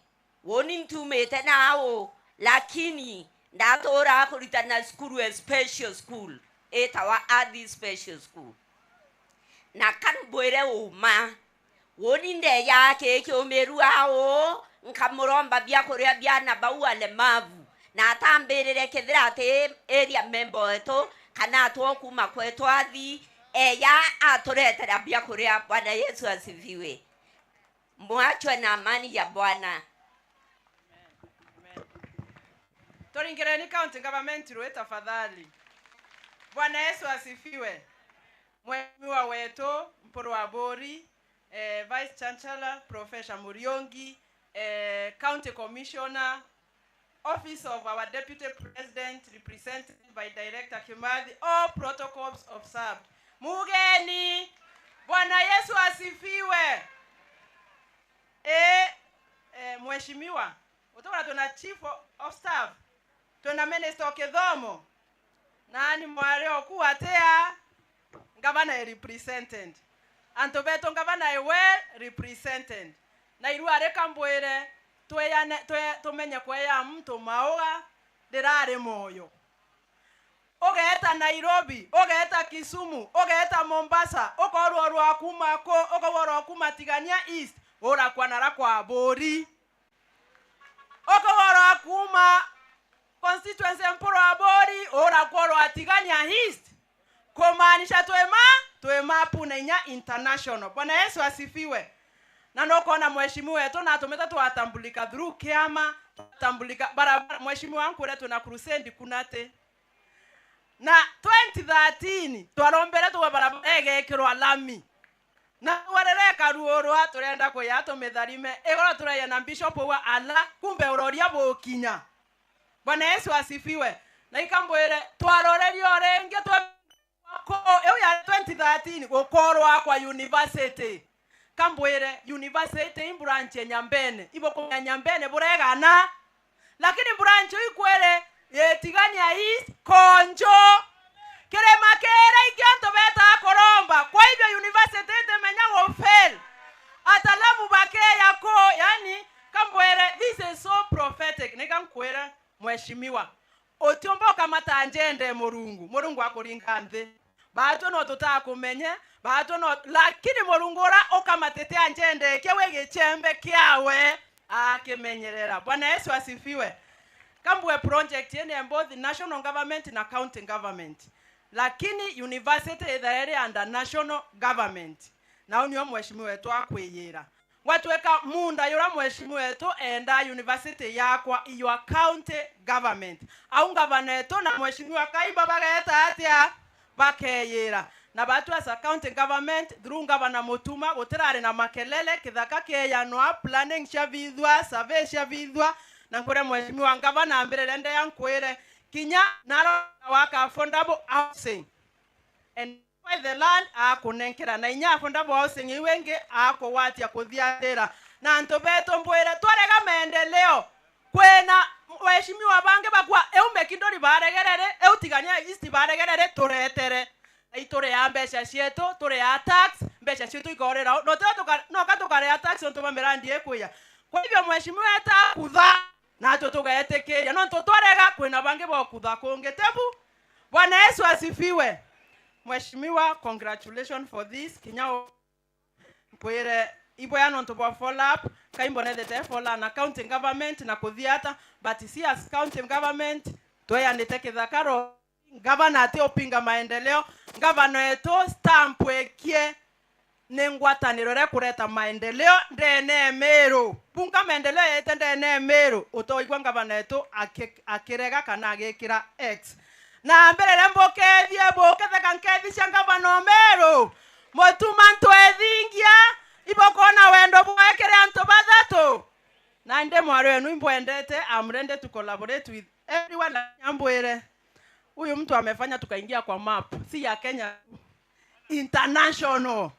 woni ntumete nao, lakini ndatora kulitana school a special school etawa adi special school na kan boere uma woni nde yake kiomeru ao nkamuromba bya korea bya na baua le mavu na tamberere kethira te area member eto kana to kuma kwetu athi eya atoretera bya korea. Bwana Yesu asifiwe. Mwachwe na amani ya Bwana. Toringereni county government rwe tafadhali. Bwana Yesu asifiwe. Mheshimiwa wetu Mporo wa Bori, Vice Chancellor Professor Muriongi, County Commissioner, Office of our Deputy President represented by Director Kimathi, all protocols observed. Mugeni, Bwana Yesu asifiwe. Mheshimiwa, utoka tuna Chief of Staff, tuna Minister Kedhomo, nani mware okuatea Governor represented. Antobeto Governor well represented. Na iruare kambwere tumenye kweya mtu maoga derare moyo. Ogeeta Nairobi, ogeeta Kisumu, ogeeta Mombasa, okororo akuma ko, okoro akuma Tigania East, ora kwa nara kwa Bori. Okoro akuma constituency Mporo wa Bori, ora kwa Tigania East. Kumaanisha tuema punenya international. Bwana Yesu asifiwe. Na nokona mheshimiwa wetu na tumeta tuatambulika through kiama, tambulika barabara mheshimiwa wangu wetu na crusade kunate. Na 2013 twarombere tuwa barabara egekirwa lami. Na warereka ruorwa turenda kuyato metharime egora turaya na bishop wa ala kumbe uroria bokinya. Bwana Yesu asifiwe. Na ikambwere twarorerio renge ko ya 2013 gokorwa kwa university. Kambwere university branch Nyambene ibo ko Nyambene buregana, lakini branch ikwere Tigania East konjo kerema kere ikianto beta koromba. Kwa hivyo university temenya wo fail atalamu bake yako, yani kambwere this is so prophetic. Nikamkwera mheshimiwa otiomba kama tanjende murungu akoringanthe bato no tutakumenye bato no, lakini murungura okamatete anjende kewe gechembe kiawe akimenyerera. Bwana Yesu asifiwe. Kambwe project yene both national government na county government, lakini university either under national government. Na unyo mheshimiwa wetu akweyera watweka munda yora mheshimiwa wetu enda university yakwa iyo county government au governor wetu na mheshimiwa Kaiba bageta atia bakeyera na batu asa county government through governor Mutuma goterare na makelele kithaka keyanwa planning shavithwa survey shavithwa na kure mheshimiwa governor ambere ndende yankwere kinya naro waka affordable housing and by the land akunenkera na inya affordable housing iwenge akowatia kuthiatira na ntobeto mbwere twarega maendeleo kwena mheshimiwa bange bakwa eume kindori baregerere eutigania East baregerere turetere itore ya mbeca cietu tore ya tax mbeca cietu igorera no katukare ya tax onto mamerandi ekuya. Kwa hivyo mheshimiwa eta kutha na tutugetekeria no tutwarega kwena bange bokutha kungetebu. Bwana Yesu asifiwe. Mheshimiwa, congratulations for this kinyao kwere ibo ya nonto bo follow up kaimbone the follow na county government na kuthiata but see as county government toya nitekeza karo governor ate opinga maendeleo governor eto stamp ekie nengwataniro re kureta maendeleo ndene Meru punga maendeleo yete ndene Meru utoigwa governor eto akirega kana agekira X na mbere remboke thie boke theka nkethi cia governor Meru motuma ntwethingia ibokona wendo bwekere anto bathatu na nde mwari wenu imbwendete. I'm ready to collaborate with everyone. Nyambwire huyu mtu amefanya tukaingia kwa map, si ya Kenya, international.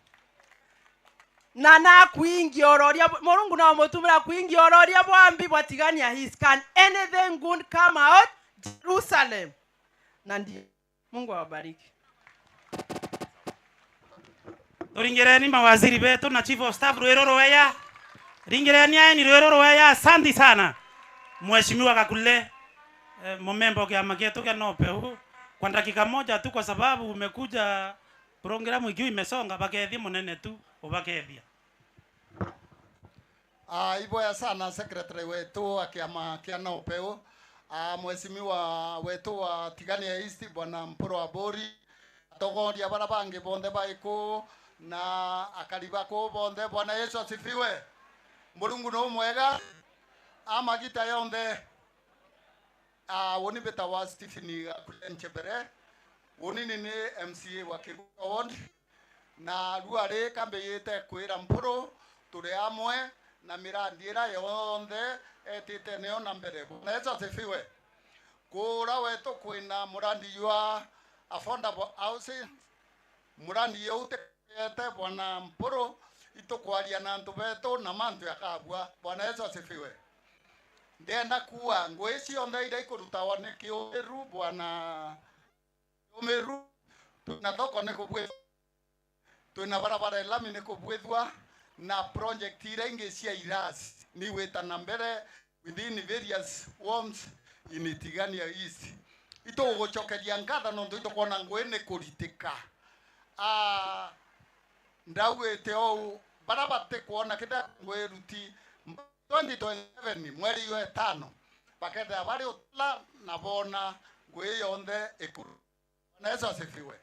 Na kuingia ororia Murungu na mutumira kuingia ororia bwambi bwatigania his. Can anything good come out Jerusalem? Na ndio Mungu awabariki. Turingereni mawaziri betu na chief of staff Rwero Rweya. Ringereni aeni Rwero Rweya, asante sana. Mheshimiwa Kakule, momembo kia mageto kia nope kwa dakika moja tu, kwa sababu umekuja programu ikiwa imesonga, bakethi munene tu ubakethia. Iboya sana secretary wetu akiama kia nope mheshimiwa wetu wa Tigania East bwana Mporo Abori togoria barabange bonde baiko na akaribako bonde. Bwana Yesu asifiwe. Mulungu no mwega amagita yonde. Woni beta wa Stephen Kulenchebere, woni ni MCA wa Kigond na ruare kambe yete kwira Mporo turi amwe na mirandira yonde etite neo na mbere. Bwana Yesu asifiwe. Kura wetu kwina murandi ywa affordable housing murandi yote ete bwana Mporo itokwalia na ntu betu na mantu yakabwa. Bwana Yesu asifiwe. Ndenda kuwa ngweci onde ida ikuruta wane kiomeru bwana kiomeru tunatoko ne kubwe tuna barabara lami ne kubwethwa na project ile ingecia iras ni weta na mbere within various wards in Tigania East. Ito gochokeria ngatha no ndo itokona ngwene kuritika ndawete o barabate kuona kida ngweruti 2027 mweri wa 5 bakenda bari utla na bona ngwe yonde ekuru. Na Yesu asifiwe.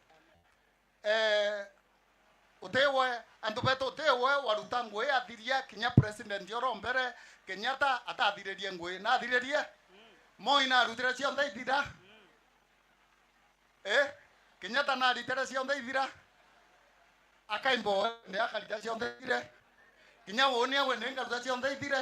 Utewe andubeto utewe waruta ngwe athiria kinya president yoro mbere Kenyatta atathirerie ngwe na athirerie moi na rutire cio ndeithira Kenyatta na rutire cio ndeithira akaimbo ne akalita cio ndeithire kinya woni awe nenga cio ndeithire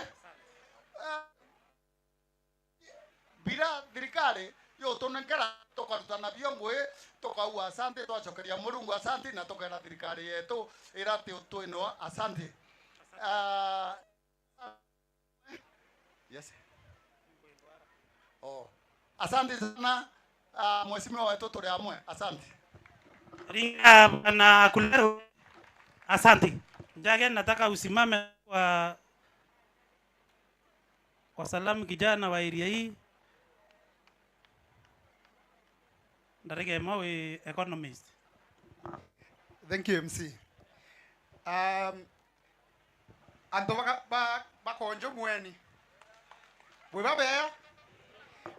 bila thirikari yo tonekera tokarutana bio ngwe tokaua asante twacokeria Mulungu asante na tokera thirikari yetu irate utwino asante. Yes. Asante sana mheshimiwa wetu tuli amwe. Asante. Ringa na Kulero. Asante. Njage nataka usimame kwa salamu kijana wa area hii. Ndarege mawe economist. Thank you MC. Anto bakonjo mweni. Webabe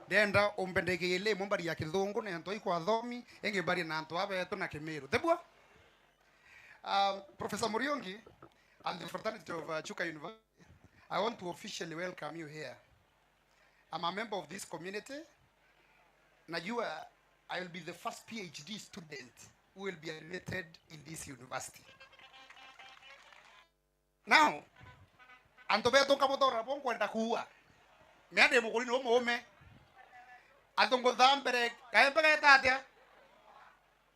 denda umbendegele mumbari ya kithungu ne anto ikwa thomi enge bari na anto abeto na Kimiru. Debwa Professor Muriongi and the fraternity of Chuka University, I want to officially welcome you here. I'm a member of this community. Najua I will be the first PhD student who will be admitted in this university. Now, antobeto kamotora bonkwenda kuwa. Meade muguri no mome. Atongo dhambere kaembere tatia.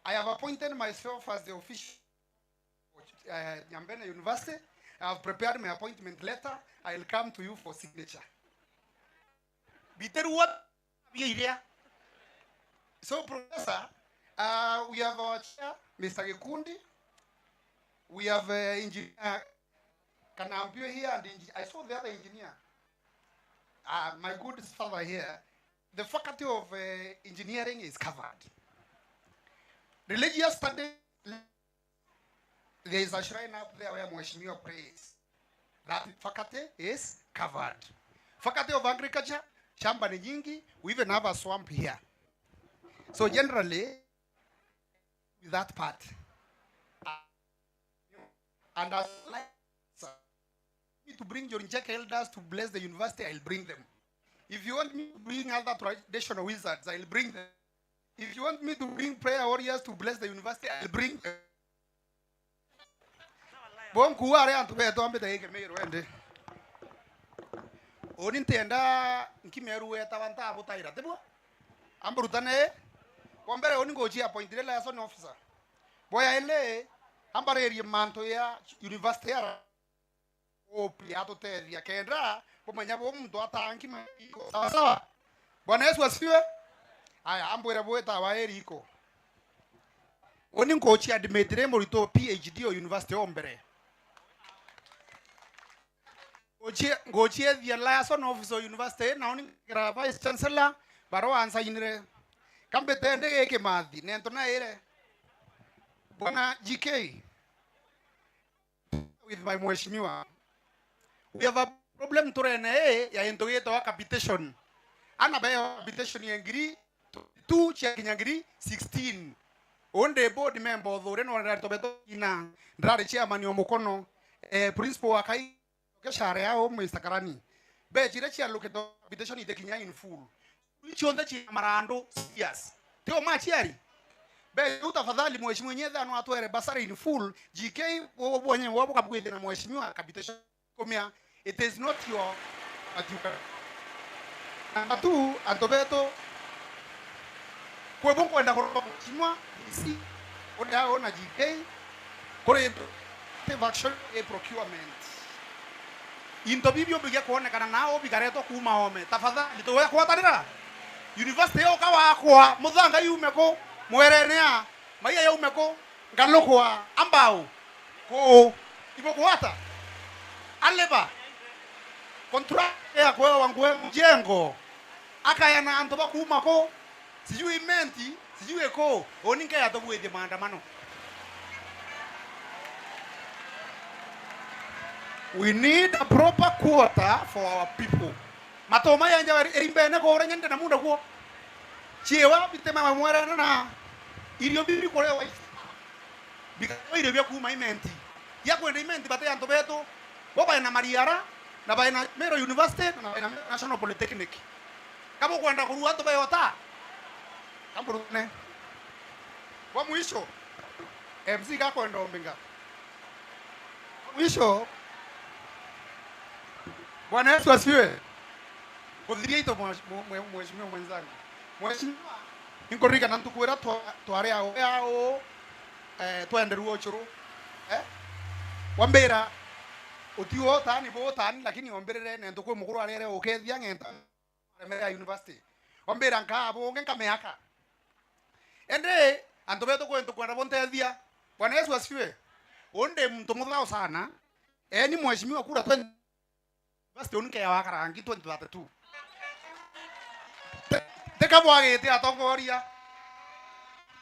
I have appointed myself as the official Nyambene University. I have prepared my appointment letter. I will come to you for signature. Biteru what? So, Professor, we have our chair, Mr. Gikundi. We have engineer Kanampio here, and I saw the other engineer. My good father here. The faculty of engineering is covered. Religious study, there is a shrine up there where Mheshimiwa prays. That faculty is covered. Faculty of agriculture, shamba ni nyingi, we even have a swamp here. So generally, with that part, and as like to bring your Njeke elders to bless the university, I'll bring them. If you want me to bring other traditional wizards, I'll bring them. If you want me to bring prayer warriors to bless the university, I'll bring them. bonku are antu beto ambete ike mero ende oni ntenda nkimeru eta banta abutaira tebwa ambrutane kombere oni ngochi appointed liaison officer boya ele ambareri manto ya university ya o piato teria kendra bomanya bo mtu atanki sawa sawa. Bwana Yesu asifiwe. Aya ambwera boeta wa eriko oni ngochi admitre morito PhD o university ombere ngochi the liaison officer university na oni gra vice chancellor baro ansa inire kambe tende eke madhi nento na ere Bwana GK with my mheshimiwa, we have a problem turene ya entogeto wa capitation ana bayo capitation yengiri 2 check nyangiri 16 onde board member dhore no ndato beto ina ndare chairman omukono principal akai keshare yao Mr. Karani be chire chia loketo capitation ide kinya in full ichonde chi marando yes teo machiari be utafadhali mheshimiwa nyedha no atwere basari in full GK wobonye wobo kabwede na mheshimiwa capitation komia it is not your atuka atu antobeto kwa bongo kwenda kwa mheshimiwa isi oda ona GK kore te action e procurement into bibio bigia kuone kana nao bigareto kuma home tafadhali to ya kwatanira university yo kawa kwa muthanga yumeko mwerenea maiya yumeko ngalokwa ambao ko ibo kwata aleba contract ya kwa wangu mjengo akaya na anto bakuma ko sijui menti sijui eko oninka ya tobu ede maandamano. We need a proper quota for our people. Matoma ya nja erimbene ko oranyende na munda ko chiewa bitema mwera na irio bibi ko lewa bikawa irio bya kuma imenti ya kwenda imenti bate anto beto boba na Mariara na ba na Mero University na National Polytechnic kabo kwenda kuruwa to bayota kamburune kwa mwisho MC ka kwenda ombinga mwisho. Bwana Yesu asifiwe. Kudhiria ito mheshimiwa mwenzangu. Mheshimiwa inkorika na ntukwera tware ao twende ruo churu wambera utiwo tani bo tani lakini omberere nento kwe mukuru arere okethia ngenta Mera University wambera nkabo ngenka meaka ende antobeto kwento kwenda bontethia. Bwana Yesu asifiwe. Onde mtu muthao sana ni mheshimiwa kura basi unike ya wakarangi 2032 teka bwagete atongoria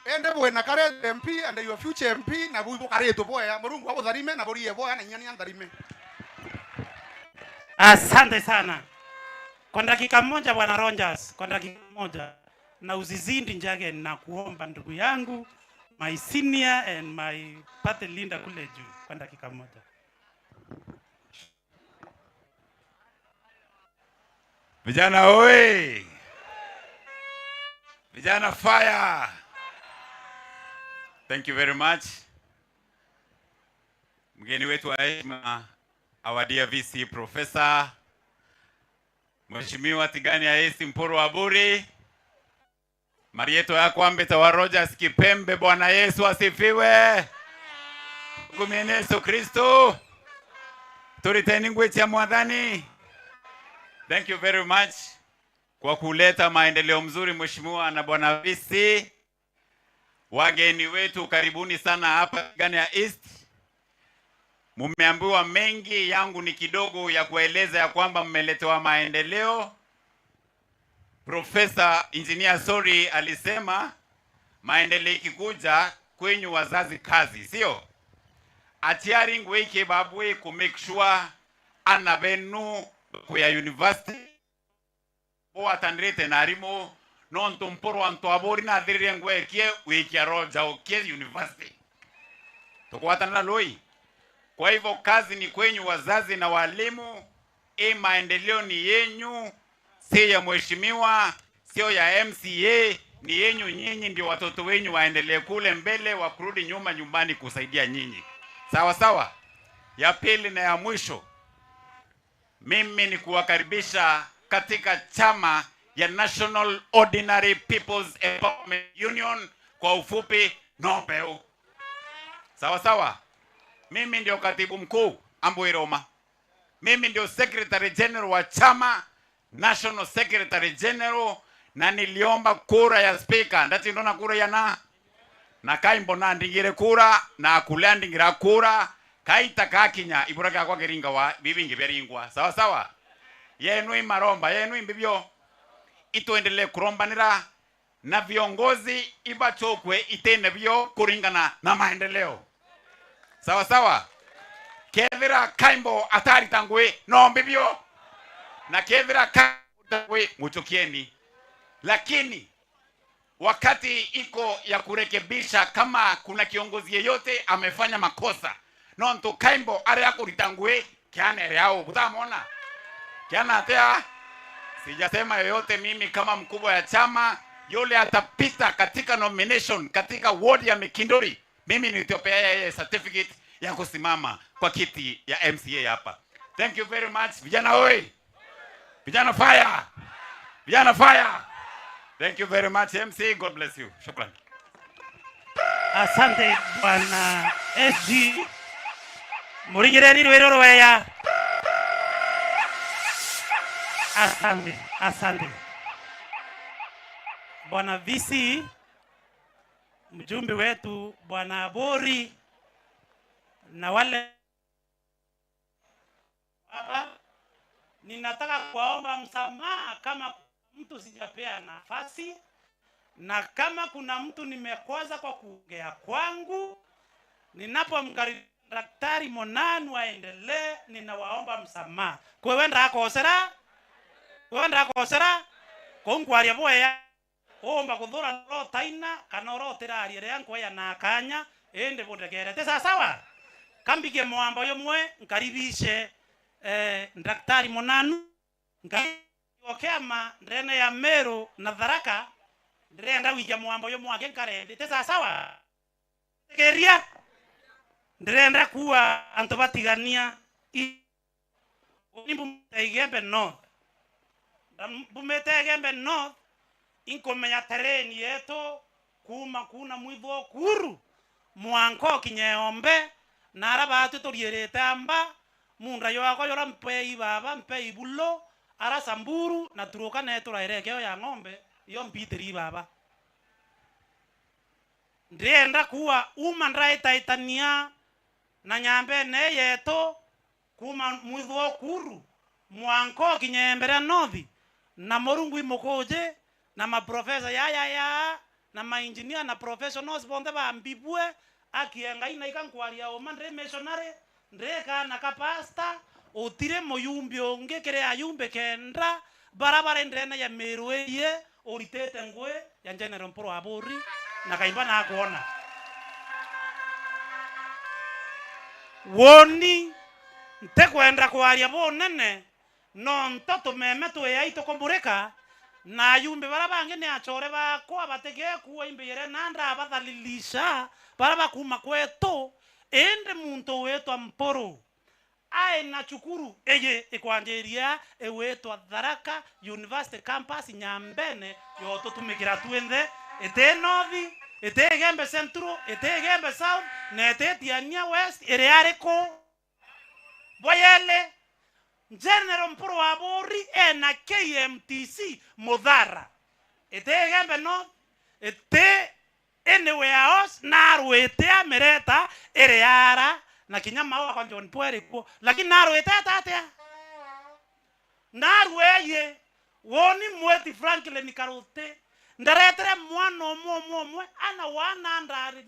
ende bwena kare MP and your future MP na buibo kare to boya murungu abo dharime na boriye boya na nyani andharime. Asante sana. Kwa dakika moja Bwana Rogers, kwa dakika moja na uzizindi njage na kuomba ndugu yangu my senior and my party leader kule juu kwa dakika moja. Vijana oi! Vijana fire! Thank you very much. Mgeni wetu wa heshima our dear VC Professor Mheshimiwa Tigani Aesi Mporo wa Buri Marieto ya Kwambeta wa Rogers Kipembe. Bwana Yesu asifiwe. Kumene Yesu Kristo turiteni ngweti ya mwadhani. Thank you very much kwa kuleta maendeleo mzuri mheshimiwa na bwana VC. Wageni wetu karibuni sana hapa Tigania East. Mumeambiwa mengi, yangu ni kidogo ya kueleza ya kwamba mmeletewa maendeleo. Professor Engineer Sori alisema maendeleo ikikuja kwenyu wazazi kazi, sio? Atiari ngweke babwe ku make sure anabenu kwa university o atandrete narimo non tomporo anto abori na dhiri ngwekie wiki roja okie university tokwatana loi. Kwa hivyo kazi ni kwenyu wazazi na walimu. Maendeleo ni yenyu, si ya mheshimiwa, sio ya MCA, ni yenyu nyinyi, ndio watoto wenyu waendelee kule mbele, wakurudi nyuma nyumbani kusaidia nyinyi. Sawa sawa. Ya pili na ya mwisho, mimi ni kuwakaribisha katika chama ya National Ordinary People's Empowerment Union, kwa ufupi NOPEU. Sawa sawa. Mimi ndio katibu mkuu Ambui Roma. Mimi ndio secretary general wa chama, national secretary general, na niliomba kura ya speaker. Ndati ndona kura ya na kaimbo na ndingire kura na kulea ndingira kura kaita kakinya iburaka kwa kiringa wa bibingi beringwa. Sawa sawa. Yenu imaromba, yenu imbibyo. Ituendelee kurombanira na viongozi ibachokwe itene byo kuringana na maendeleo. Sawa sawa. Kevira kaimbo atari tangwe no mbibyo. Na kevira kaimbo muchokieni. Lakini wakati iko ya kurekebisha, kama kuna kiongozi yeyote amefanya makosa, nonto kaimbo are yako litangwe kiane yao butamona. Kiana atea, sijasema yoyote. Mimi kama mkubwa ya chama, yule atapita katika nomination katika ward ya Mikindori, mimi nitopea yeye certificate ya kusimama kwa kiti ya MCA hapa. Thank you very much. Vijana oi. Vijana fire. Vijana fire. Thank you very much MC. God bless you. Shukran. Asante bwana SG. Murigireni rwero rweya. Asante, asante. Bwana VC, mjumbe wetu bwana Bori, na wale hapa, ninataka kuomba msamaha kama mtu sijapea nafasi, na kama kuna mtu nimekwaza kwa kuongea kwangu. Ninapomkaribisha Daktari Monanu waendelee, ninawaomba msamaha. Kwa wenda akosera, wenda akosera konkwaria boya omba kuthura ro taina kana ro tirari ria nkoya na kanya ende bondegerete. Sawa sawa. Kambige mwamba yomwe nkaribishe Daktari Monanu okema ndene ya Meru na Tharaka ndenda wija mwamba yomwe agenkarende. Sawa sawa. Geria ndenda kuwa antobatigania nimbumetegembe north. Mbumetegembe north inkomenya tereni yetu kuma kuna mwitho kuru mwanko kinyeombe nara batu torierete amba munda yako yora mpei baba mpei bulo ara samburu na turuka netura irekeo ya ng'ombe iyo mpitiri baba ndenda kuwa umandrai taitania na nyambe ne yeto kuma mwitho kuru mwanko kinyembere nothi na morungu imokoje na maprofesa ya na mainjinia na professionals bonde ba mbibwe akienga ina ikankwaria o mandre missionary ndreka na kapasta otire moyumbi onge kere ayumbe kendra barabara ndrena ya Merueye oritete ngwe ya General Mporo Abori na kaimba na kuona woni ntekwenda kwaria bonene no ntoto meme to yaito kombureka na yumbe barabange ne achore ba kwa batege kuwa imbere nanda abadhalilisha baraba kuma kweto ende muntu wetu Mporo ae na chukuru eye ekwanjeria ewetu Tharaka University Campus Nyambene yoto tumikira tuende ete nothi ete gembe central ete gembe south na ete tiania west ereareko boyele General Mporo Abori na KMTC Mudhara ete gembe no ete anywhere else naru ete amereta ereara na kinyama wa John Pwere ko lakini naru ete tatea naru eye woni mweti Franklin Karote ndaretere mwana mwe ana 150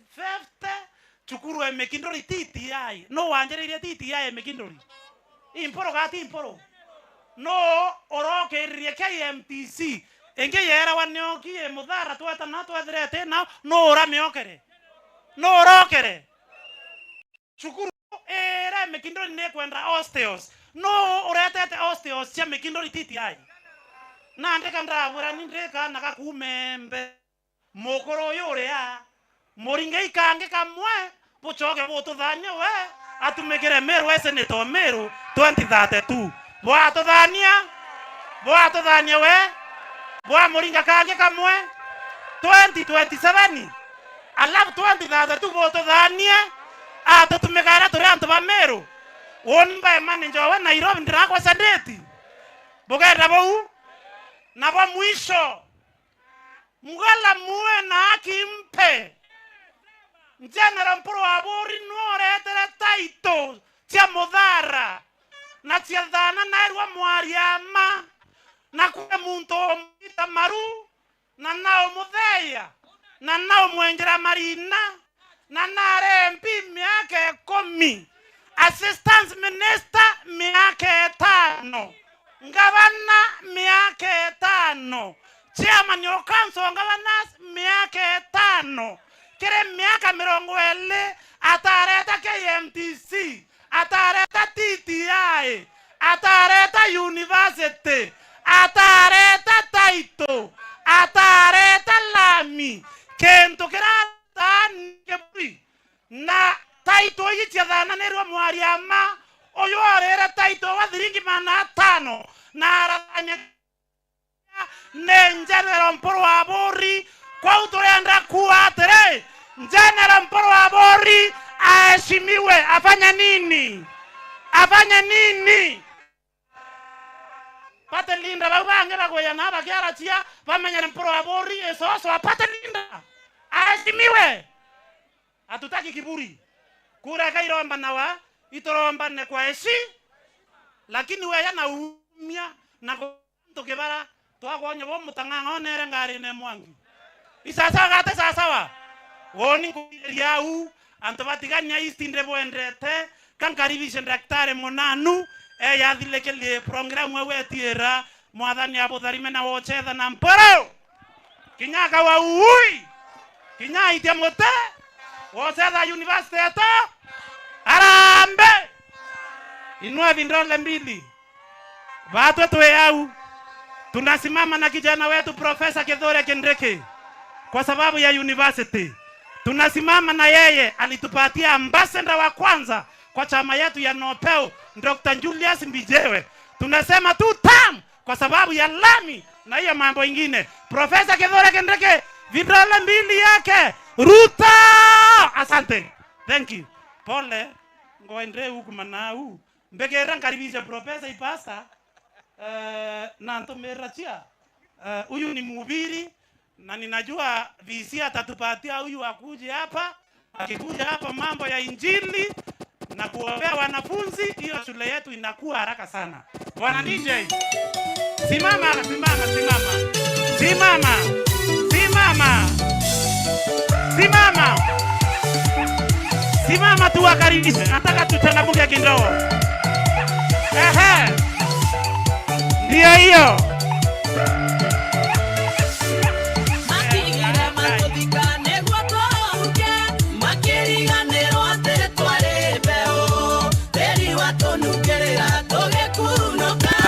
chukuru emekindori TTI no wanjereria TTI emekindori Imporo gati imporo no oroke rie KMTC enge yera wanyoki e Mudhara tweta na twetherete na no ora miokere no orokere chukuru era mekindori ne kwenda osteos no oretete osteos cia mekindori TTI na ndeka ndabura ndeka nakakumembe mokoro yore ya moringe ikange kamwe buchoke bututhanye we atumekere Meru Senator Meru 2032 bwa tudhania we bwa muringa kange kamwe 2027 alafu 2032 bwa tudhania atutumekara turi antu ba Meru wonba manager wa Nairobi ndirakwa sandeti bugera bau na bwa mwisho mugala muwe na akimpe General Mpuru wa Bori nuoretere taito cia muthara na cia thana na erwa mwariama na kwe muntu omita maru na nao mutheya na nao mwenjera marina na nare MP miaka 10 assistant minister miaka 5 gavana miaka 5 chairman of council governors miaka 5 kere miaka 20 atareta KMTC atareta TTI atareta university atareta taito atareta lami kento kirata kebri na taito yitia dhana nerwa mwariama oyo arera taito wa thiringi mana 5 na aranya General Mpuru wa Bori kwa utoenda kuatere General Mpuru wa Bori aheshimiwe. Afanya nini? Pate linda babange bagoya na bagiara chia bamenyere Mpuru wa Bori esoso apate linda aheshimiwe. Hatutaki kiburi. Kura kairomba nawa itoromba ne kwa eshi lakini weya na umia na tokebara twagonye bo mutanganga nere ngari ne mwangi isasa gate sasawa woni kuriau antobatiganya istinde boendete kankaribishe daktari monanu yathilekele program wetiera mwathani abutharime na wochetha na Mpuru kinyaga wa ui kinyaitia mote wochetha university eto arambe inua vindole mbili watu tuyau. Tunasimama na kijana wetu Profesa Kithure Kindiki kwa sababu ya university. Tunasimama na yeye, alitupatia ambassador wa kwanza kwa chama yetu ya Nopeo, Dr. Julius Mbijewe. Tunasema tu tam kwa sababu ya lami na hiyo mambo ingine. Profesa Kithure Kindiki vidole mbili yake Ruta. Asante. Thank you. Pole ngoende huku manau mbegera nkaribisha Profesa Ipasa na ntomerachia huyu ni mhubiri na ninajua VC atatupatia huyu akuje hapa. Akikuja hapa mambo ya injili na kuombea wanafunzi, hiyo shule yetu inakuwa haraka sana. Bwana DJ simama simama tu wakaribishe. Nataka tuchangamuke kidogo. Ndio hiyo.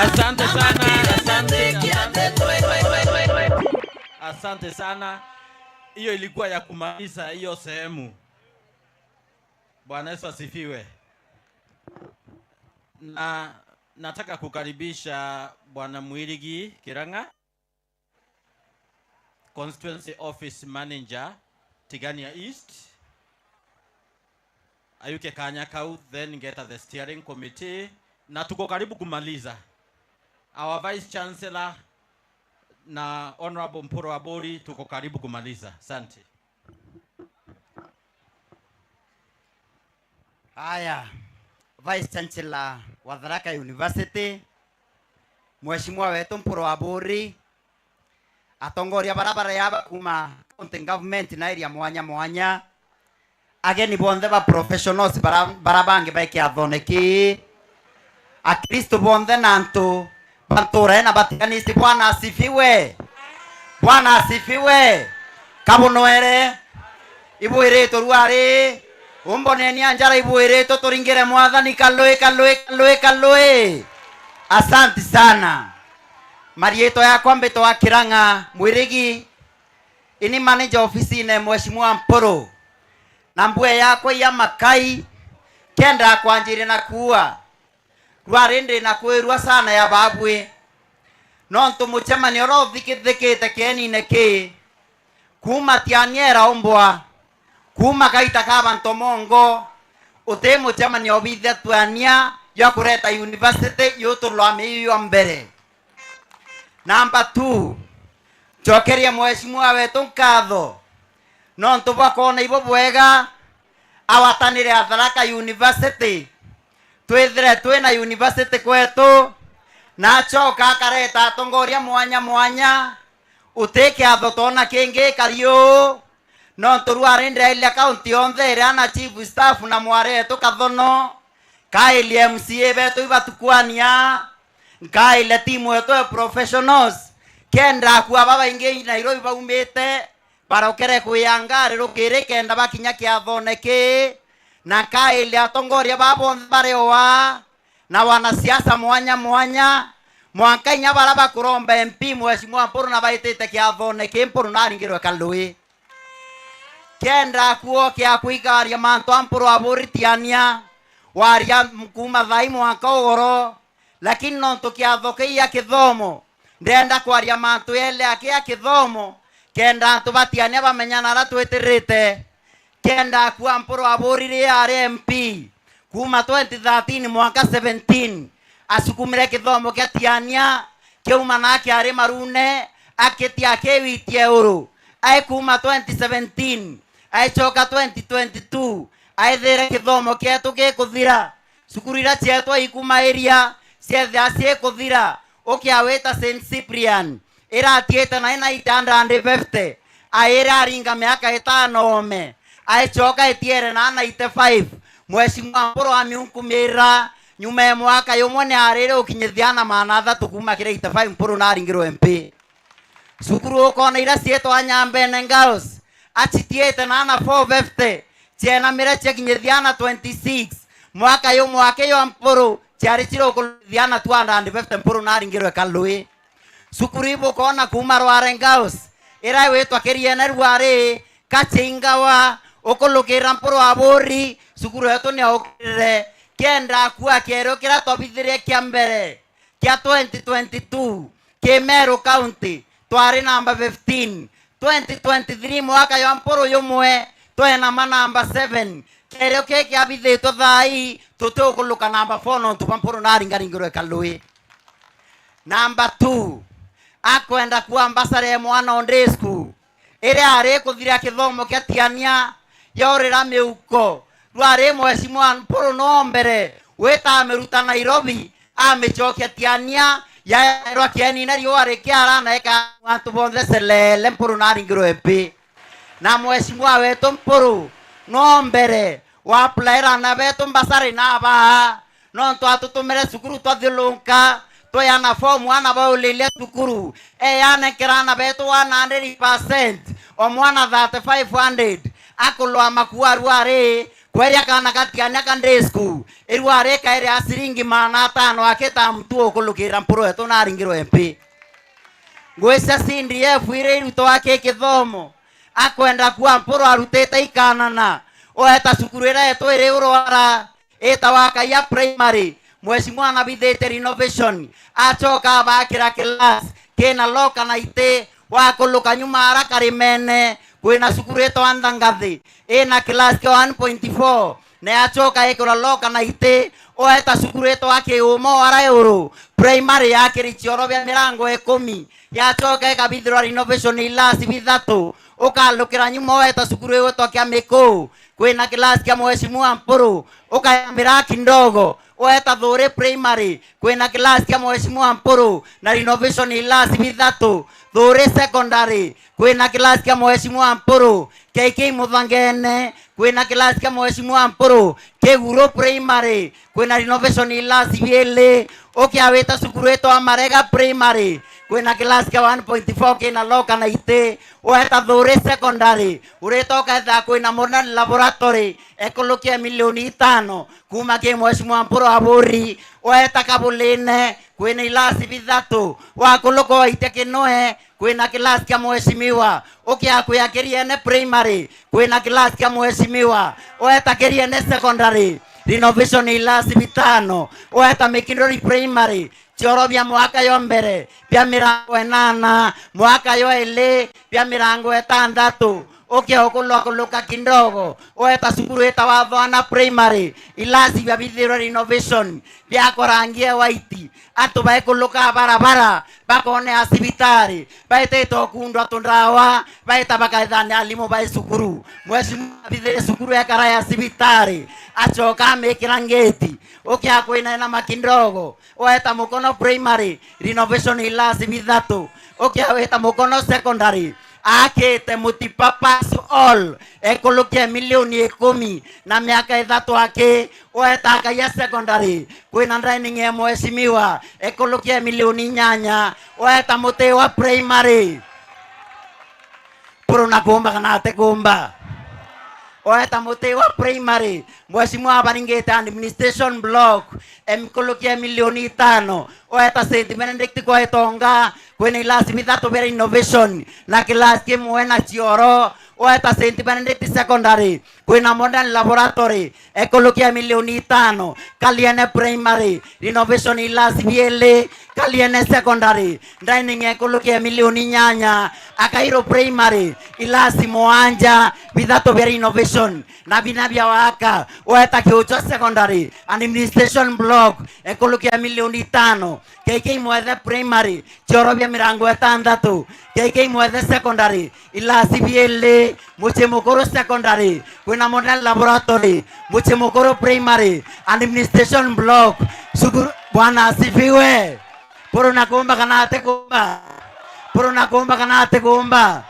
Asante sana. Asante sana. Hiyo ilikuwa ya kumaliza hiyo sehemu. Bwana Yesu asifiwe. Na nataka kukaribisha Bwana Mwirigi Kiranga, Constituency Office Manager Tigania East. Ayuke Kanyakau, then get the steering committee. Na tuko karibu kumaliza. Our Vice Chancellor na Honorable Mpuru wa Bori tuko karibu kumaliza. Asante. Haya, Vice Chancellor wa Tharaka University, Mheshimiwa wetu Mpuru wa Bori, atongoria barabara ya kuma county government na area mwanya, ageni bonde ba professionals barabange ba kiathoneki, akristo bonde nanto bantura na batikanisi. Bwana asifiwe. Bwana asifiwe. Kabunoere ibuireto ruare umboneni anjara ibuireto turingire mwathani kalue. Asante sana. Marieto yakwa mbeto wa Kiranga Mwirigi ini manager ofisi ne Mheshimiwa Mpuru na mbue yako ya Makai kenda kwanjire na kuwa rwarinde na kwirwa sana ya babwe no ntumuchema ni oro thikithikite kenine ki kuma tianiera ombwa kuma kaita kaba ntomongo utemuchema ni obithe twania ya kureta university yutulwamiyo mbere. Number 2, chokeria mheshimiwa wetu nkatho no ntubakona ibo bwega awatanire Tharaka University twithire twina university kwetu na choka akareta atongoria mwanya mwanya uteke athotona kingi kario no turwarinde ile county yonthe ria na chief staff na mwaretu kathono kaili MCA betu ibatukwania kaile timu yetu ya professionals kenda kwa baba ingi Nairobi baumite barokere kuyanga rukire kenda bakinya kiathoneke na kaile atongoria babo barewa na wanasiasa mwanya mwanya mwankanya baraba kuromba MP mheshimiwa Mpuru na baitete kiathoneke Mpuru na ringirwe kalui kenda kuo kia kuikaria manto Mpuru aburitiania waria mkuma thai mwaka ugoro lakini no tukiathokeia kithomo ndenda kwaria mantu ele akia kithomo kenda tubatiane bamenyana ra twetirite kenda kwa Mpuru aburire RMP kuma 2013 mwaka 17 asukumire kithomo kia tiania kiuma nake ari marune akitia kewitie uru ai kuma 2017 ai choka 2022 ai there kithomo kietu gikuthira sukurira cietu ikuma area ciethe acie kuthira ukiawita St Cyprian iratiete na ina 850 aira ringa miaka 5 ome ai choka etiere na 95 mheshimiwa Mpuru amiunkumira nyuma ya mwaka yomwe ni arire ukinyithiana manatha tukuma kire 85 Mpuru na ringiro MP sukuru ukona ira cietu anyambene girls achitiete na 450 chena mira chekinyithiana 26 mwaka yo mwaka yo Mpuru chari chiro kulithiana 250 Mpuru na ringiro kalui sukuru ibo kona kuma rware girls ira wetwa kiriene rware kachingawa okolokera Mpuru abori sukuru yetu ni okire kenda kwa kero kira tobithirie kia mbere kia 2022 Kemeru County twari number 15 2023 mwaka yo Mpuru yomwe twena number 7 kero keke abithitwo thai tutokuluka number 4 no Mpuru na ringaringirwe kalui. Number 2 akwenda kwa ambasare mwana ondesku ire ari kuthira kithomo kia tiania yorira miuko rwari mheshimiwa Mpuru no mbere weta ameruta Nairobi amechokia tiania ya rwa kiani na rio ari kiara na eka watu bonde selele Mpuru na ringirwe MP na mheshimiwa wetu Mpuru no mbere wa player na betu mbasari na ba no twatutumire sukuru twathilunka toyana form wana baulile sukuru yana kirana betu 100% o mwana 3500 akulwa makuaru are kweria kana katiania kandesku irware kaire asiringi mana 5 aketa mtu okulukira Mpuru eto na ringiro MP ngwesa sindi yefuire iruto wake kithomo akwenda kwa Mpuru arutete ikanana oeta sukuru ira eto ire urwara eta waka ya primary mheshimiwa na bithete renovation achoka bakira class kena loka na ite wakuluka nyuma haraka rimene kwina sukuru eto andangathi ina class ke 1.4 na achoka ekora loka na ite oeta sukuru eto ake umo ara euro primary yake richioro bya mirango 10 yachoka ekabithira renovation ilasi bithatu ukalukira nyuma oeta sukuru eto ake ameko kwina class kia mheshimiwa Mpuru ukayambira kindogo oeta Thore primary kwina class kia mheshimiwa Mpuru na renovation ilasi bithatu Thore secondary kwina class kia mheshimiwa Mpuru KK Muthangene kwina class kia mheshimiwa Mpuru Keguro primary kwina renovation ilasi biele ukiawita sukuru eto Amarega primary kwina class kia 1.4 kina loka na ite oeta Thore secondary uretoka etha kwina modern laboratory ekolokia milioni 5 kuma ke mheshimiwa Mpuru aburi oeta Kabulene kwina ilasi bithatu wakuloko iteke noe kwina class kia mheshimiwa ukiakuya kiriene primary kwina class kia mheshimiwa oeta kiriene secondary renovation ilasi bitano oeta Mikindori primary choro bya mwaka yo mbere bya mirango enana mwaka yo ele bya mirango etandatu okuluka kindogo oeta sukuru eta wa Vana primary ilasi bya bithiro renovation bya korangia waiti atu baekuluka barabara bakone asibitari baite tokundwa tundawa baita bakaithane alimu baisukuru mheshimiwa bithire sukuru ya kara ya sibitari achoka mekirangeti okiakwina na makindogo oeta Mukono primary renovation ilasi bithatu okiaweta Mukono secondary akete mutipapas all ekulukia milioni 10 na miaka 3 ake oeta ya secondary kwina training ya mheshimiwa ekulukia milioni 8 oeta Mutewa primary puruna kuomba kana te kuomba oeta Mutewa primary mheshimiwa Baringeti administration block ekulukia milioni 5 oeta St Benedict kwa etonga kwene ilasi mitatu bere innovation na kilasi kimwe na chioro oeta St Benedict secondary kwena modern laboratory ekolokia milioni 5 Kaliene primary renovation ilasi biele Kaliene secondary dining ekolokia milioni 8 Akairo primary ilasi moanja bitatu bere innovation na binabia waka oeta Kiocho secondary administration block ekolokia milioni 5 KK Mwethe primary choro bya mirango etandatu KK Mwethe secondary ilasi biele Muchemokoro secondary kwena modern laboratory Muchemokoro primary administration block sukuru bwana asifiwe puruna kuomba kana ate kuomba puruna kuomba kana ate kuomba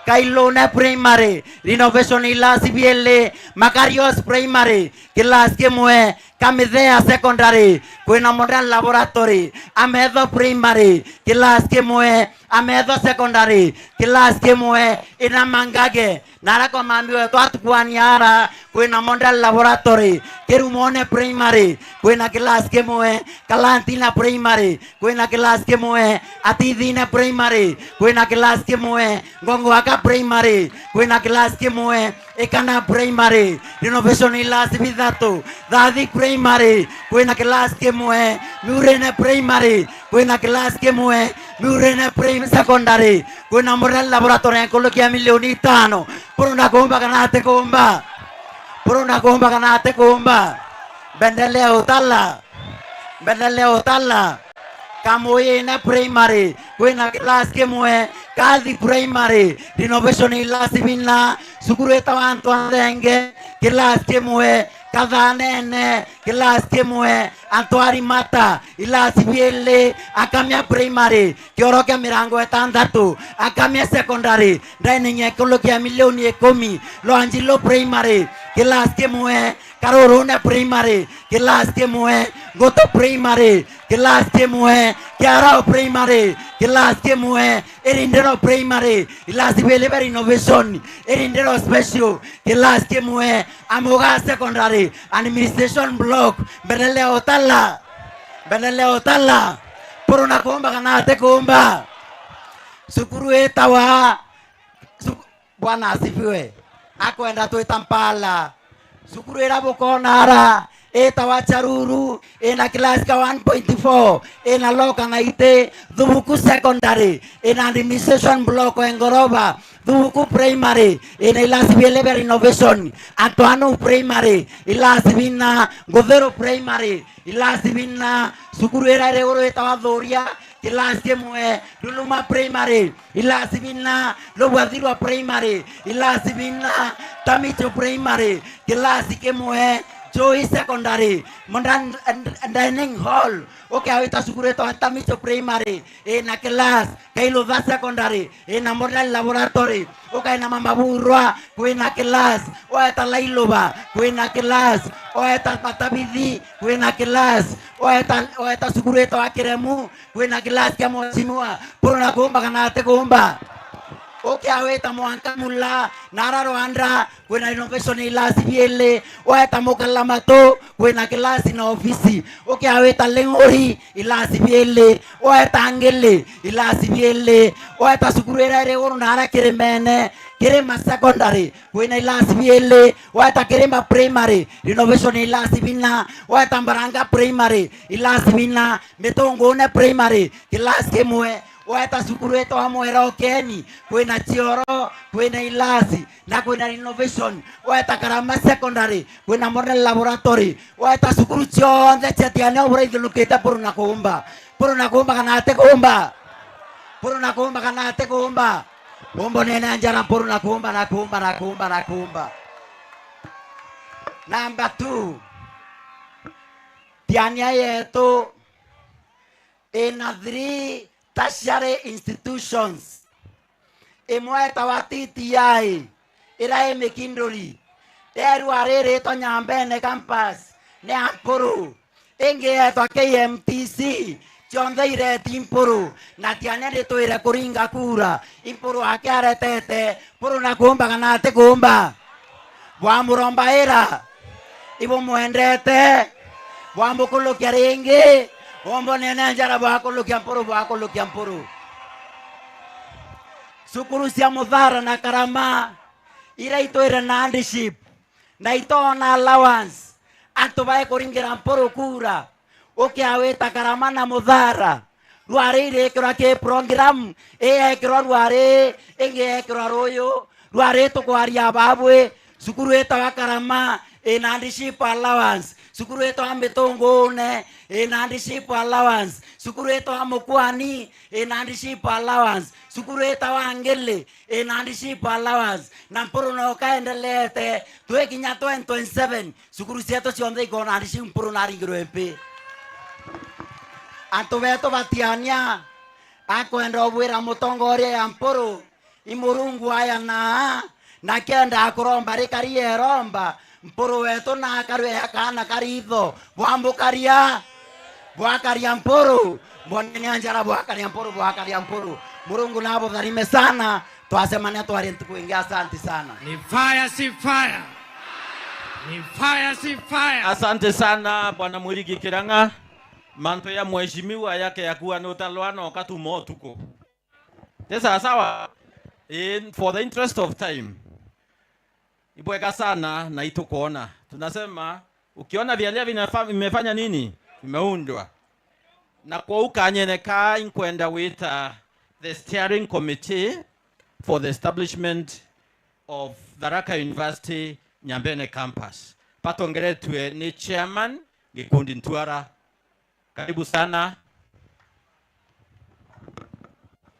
Kailone primary renovation ilasi biele Makarios primary kilasi kimwe Kamithea secondary kwena modern laboratory Amedho primary kilasi kimwe Amedho secondary kilasi kimwe ina Mangage narako mambiwe twatukwaniara kwena modern laboratory Kirumone primary kwena kilasi kimwe Kalantina primary kwena kilasi kimwe Atithine primary kwena kilasi kimwe Ngongwaka primary kwena kilasi kimwe Ekana primary renovation ilasi bithatu Dhathi primary kwena kilasi kimwe Murene primary kwena kilasi kimwe Murene primary secondary kwena modern laboratory ekolokia milioni 5 puruna kuomba kana ate kuomba puruna kuomba kana ate kuomba bendelea utala Kamoyene primary kwena kilasi kimwe Kathi primary renovation ilasi bina sukuru eta wantu andenge kilasi kimwe Kathanene kilasi kimwe Antwari Mata ilasi biele Akamia primary kiorokia mirango etandatu Akamia secondary dining ekolokia milioni 10 Loangilo primary kilasi kimwe Karorone primary kilasi kimwe Goto primary kilasi kimwe Kiarao primary kilasi kimwe Erindero primary ilasi biele bere innovation Erindero special kilasi kimwe Amoga secondary administration block bendelea utala puruna kuomba kana ate kuomba sukuru etawa bwana asifiwe akwenda twita Mpala sukuru era Bukonara etawa Charuru ina kilasi ka 1.4 ina loka naite Thubuku secondary ina administration block Engoroba Thubuku primary ina ilasi biele bere innovation Antoano primary ilasi bina Godero primary ilasi bina sukuru era reoro etawa Thoria kilasi kimwe Luluma primary ilasi bina Lobwathirwa primary ilasi bina Tamicho primary kilasi kimwe Joy secondary modern dining hall awita sukuru eta Tamicho primary ina class Kailova secondary ina modern laboratory ina Mamaburwa kwina class oeta Lailova kwina class oeta Patabithi kwina class oeta sukuru eta Kiremu kwina class kya mheshimiwa puruna kuomba kana ate kuomba aweta Mwanka Mula Nararo Andra kwena innovation ilasi biele oeta Mokalamato kwena kilasi na ofisi aweta Lengori ilasi biele oeta Angele ilasi biele oeta sukuru era reoro nara Kiremene Kirima secondary kwina ilasi biele weta Kirima primary renovation ilasi bina weta Mbaranga primary ilasi bina Mitungune primary kilasi kimwe weta sukuru yetu wa Mwera Okeni kwina Chioro kwina ilasi na kwina renovation weta Karama secondary kwina modern laboratory weta sukuru chonde chetiane obra idulukita puruna kuumba kanate kuumba kanate kuumba Bombo nena njara puru na kuumba. Number 2. Tiania yetu in 3 tertiary institutions. Imweta watitiai. Ira Mikindori. Deru arere to Nyambene campus. Ne Ampuru. Inge yetu KMTC. Chonde ire timpuru na tiane de to ire kuringa kura impuru akiare tete puru na kuumba kanate kuumba bwa muromba era ibo muendete bwa mukulu kiaringi bombo nene njara bwa kulu kiampuru sukuru sia Mudhara na Karama ire ito ire na handship na ito na allowance antubae kuringira mpuru kura Oke aweta Karama na Mudhara Ruare ire kira ke program kira ruare enge kira royo ruare to kwaria babwe sukuru eta wa Karama handship allowance sukuru eta Ambetongone handship allowance sukuru eta Mokwani handship allowance sukuru eta wa Ngele handship allowance na mpuru no kaendelete tuwe kinya 27 sukuru sieto sionde iko handship mpuru na ringiro MP Antoveto batiania akwenda obwira mutongoria ya mpuru imurungu aya na kenda akuromba rikarie romba mpuru wetu na akarwe akana karitho bwambukaria mpuru mboneni anjara bwakaria mpuru murungu nabo dharime sana twasemania twari ntukuingia asante sana Ni fire si fire. Asante sana Bwana Mwirigi Kiranga. Manto ya mheshimiwa yake ya kuwa notalwano katumo tuko. Tesa sawa. For the interest of time. Ibweka sana na itukuona. Tunasema ukiona vialia vimefanya nini? Vimeundwa. Na kwa ukanyeneka inkwenda with the steering committee for the establishment of Tharaka University Nyambene campus. Patongeretwe ni chairman Gikundi Ntwara. Karibu sana.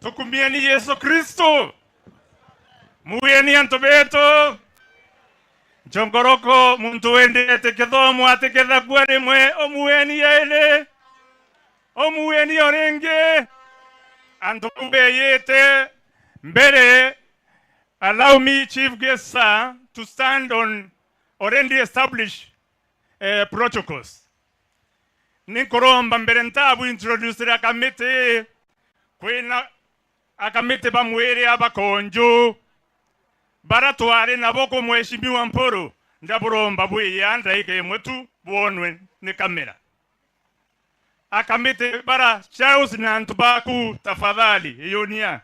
Tukumieni Yesu Kristo. Muweni antobeto. Jongoroko muntu wende tekedhomu ateketha kwani mwe omuweni yaele. Omuweni orenge. Antobube yete. Mbere. Allow me, Chief Guest Sir, to stand on already established protocols. Nikoromba mbere ntabu introduce akamete kwena akamete bamwere abakonjo baratware naboko mheshimiwa mporo ndaburomba bwiya ndaike mwetu bonwe ni kamera akamete bara Charles na ntubaku tafadhali yonia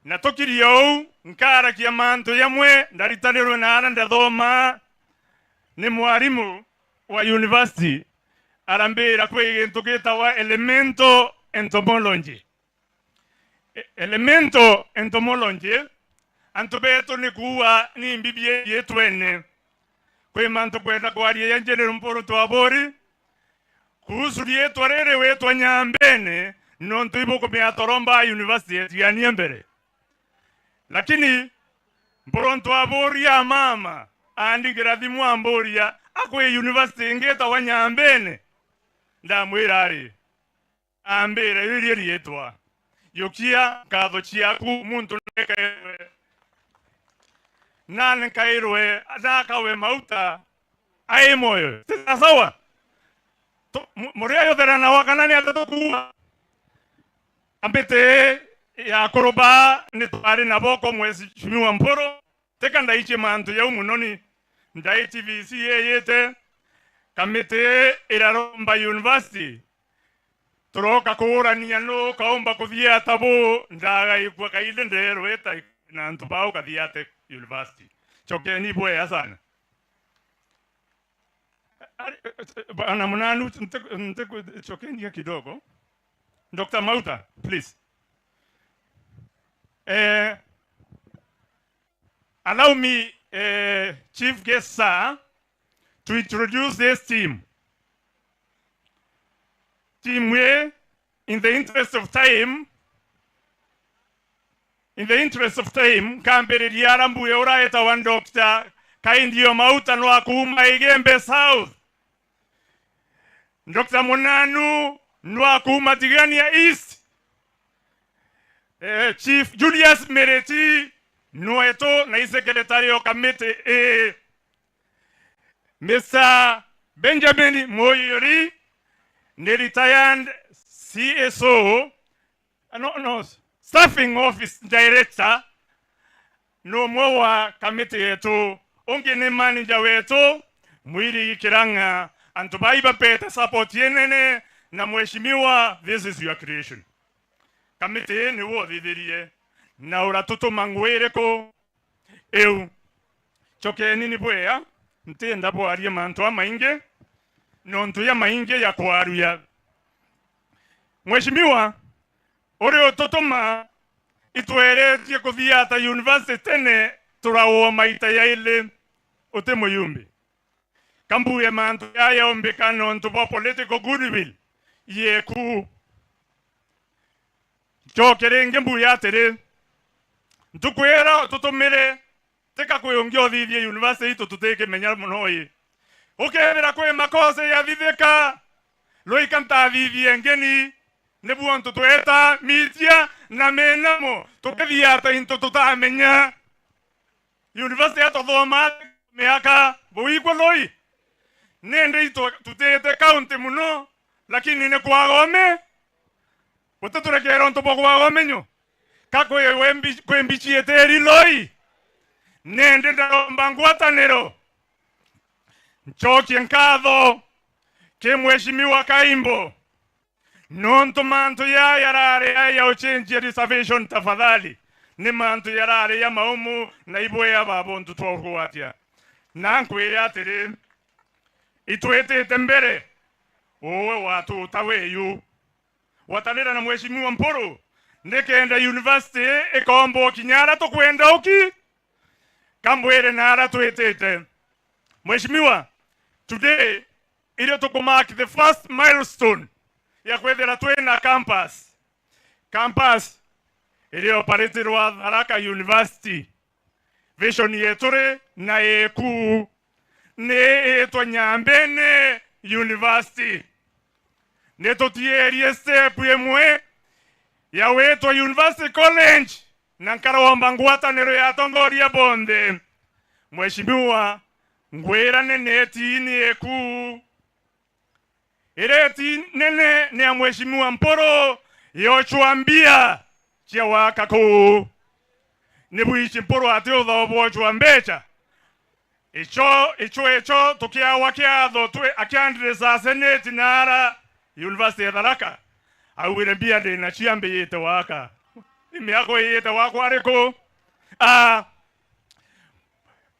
natokiriyo nkara kiamanto yamwe ndaritaniro na ndathoma ni mwarimu wa university arambira kwege ntoketa wa elemento entomology antobeto ni kuwa ni mbibie yetwene kwe manto kwenda kwari yanjere mporo twabori kusuri yetwarere wetwa Nyambene nonto iboko me atoromba university ya Niembere lakini mporo twabori ya mama andingira thimu amboria akwe university ngeta wa Nyambene ndamwirari ambere yiri rietwa yokia kadho chiaku muntu nekaewe nane kairwe adakawe mauta ai moyo sawa moria yo derana wakanani atatokuwa ambete ya koroba nitwari naboko mwezi chimiwa mporo teka ndaiche mantu ya umunoni ndai TVC yete kamete iraromba university turoka kurania no kaomba kuthia tabo ndaga ikwa kaile ndero eta na ntubao kathiate university chokeni bwe sana bana mnanu chokeni kidogo. Dr. Mauta, please. Allow me, Chief Guest Sir, to introduce this team. Team where, in the interest of time, kambere diarambu eura eta one doctor, kaindio Mauta no akuma igembe South. Dr. Monanu no akuma Tigania East. Chief Julius Mereti Noeto na secretary committee Mr. Benjamin Moyori, the retired CSO, staffing office director, no more committee to ongene manager weto Mwiri Kiranga and to buy peta support yenene na mheshimiwa. This is your creation. Kamite ni wo vivirie na uratoto mangwere ko eu choke nini bwea ntenda bo ari manto amainge nonto ya mainge ya kwaru ya mheshimiwa ore ototoma itwere tie kuthiata university tene turawo maita ya ile otemo yumbi kambu ya manto ya ombeka nonto bo political goodwill yeku chokerenge mbuya tere ntukwera tutumire teka kuyongyo thithie university tututeke menya munoi ukebera kwe makosa ya thitheka loikanta thithie ngeni nebu tutweta mitia na menamo tukethia ta into tutamenya university atothoma meaka boikwa loi nende ito tutete county muno lakini ne kwagome Watatura kero nto boko wa menyo. Kako ye wembichi eteri loi. Nende ndambangwata nero. Nchoki enkadho. Ke mheshimiwa Kaimbo. Nonto manto ya yarare ya ochenji reservation tafadhali. Ni manto yarare ya maumu na iboe ya babo ntutuwa kuwatia. Nankwe ya tere. Ituete tembere. Owe watu utawe yu. Watanera na mheshimiwa Mporo ndekenda university ekombo kinyara to kwenda uki kambwere nara tuetete mheshimiwa. Today ile to mark the first milestone ya kwethera twena campus ile operatorwa Tharaka University vision yetore na eku ne etwa Nyambene University neto tieri step yemwe ya weto University College nankara wambangwata nero ya tongoria bonde mheshimiwa ngwera neneti ni eku ireti nene ni ya mheshimiwa Mporo yochwambia chia wakako nebuichi Mporo ati udhobo chwambecha icho tukia wakiadho tue akiandre za seneti nara University ya Tharaka awire bia de na chiambe yete waka imiako yete wako areko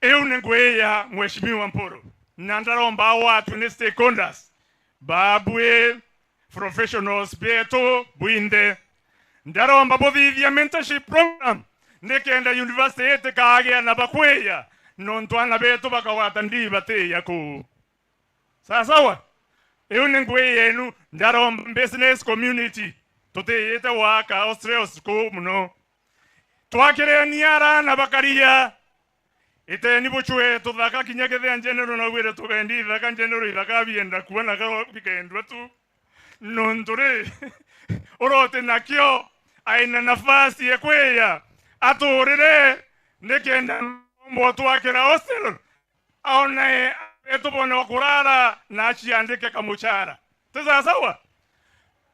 eunengwe ya mheshimiwa Mporo nandaromba watu ni stakeholders babwe professionals beto buinde ndaromba bodhivya mentorship program nekenda university yete kage na bakweya nontwana beto bakawata ndiba te yako sawa eunengwe yenu ndaromba business community tote yete waka Australia ko muno twakere niara na bakaria ite ni bochwe to thaka kinyake the general na wire to bendi thaka general thaka bienda kuona ka bikendwa tu nontore orote nakyo aina nafasi ya kweya atorere nekenda mboto wakera hostel aona eto bono kurara na chiandike kamuchara teza sawa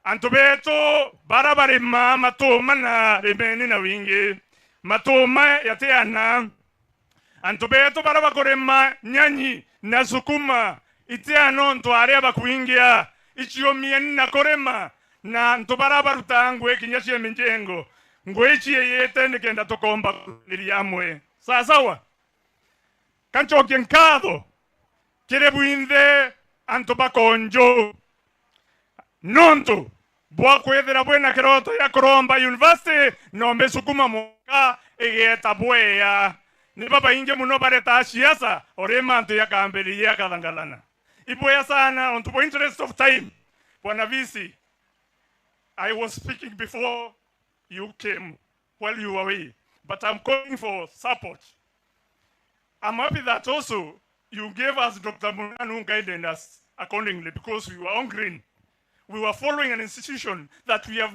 antobeto barabare mama to mana remeni na wingi matoma yateana antobeto baraba korema nyanyi na sukuma itiano ntware abakuingia ichio mieni na korema na ntubaraba rutangwe kinyashie minjengo ngwechie yete nikenda tokomba niliamwe sawa kanchoke nkado kirebuinde antubakonjo nonto bwa kwethera bwena kiroto ya Koromba University nombe sukuma moka egeta bweya ni baba inge muno bareta siasa orema antu ya kambeli ya kadangalana ibweya sana on to interest of time bwana visi. I was speaking before you came while you were away, but I'm calling for support. I'm happy that also you gave us Dr. Munanu guiding us accordingly because we were on green. We were following an institution that we have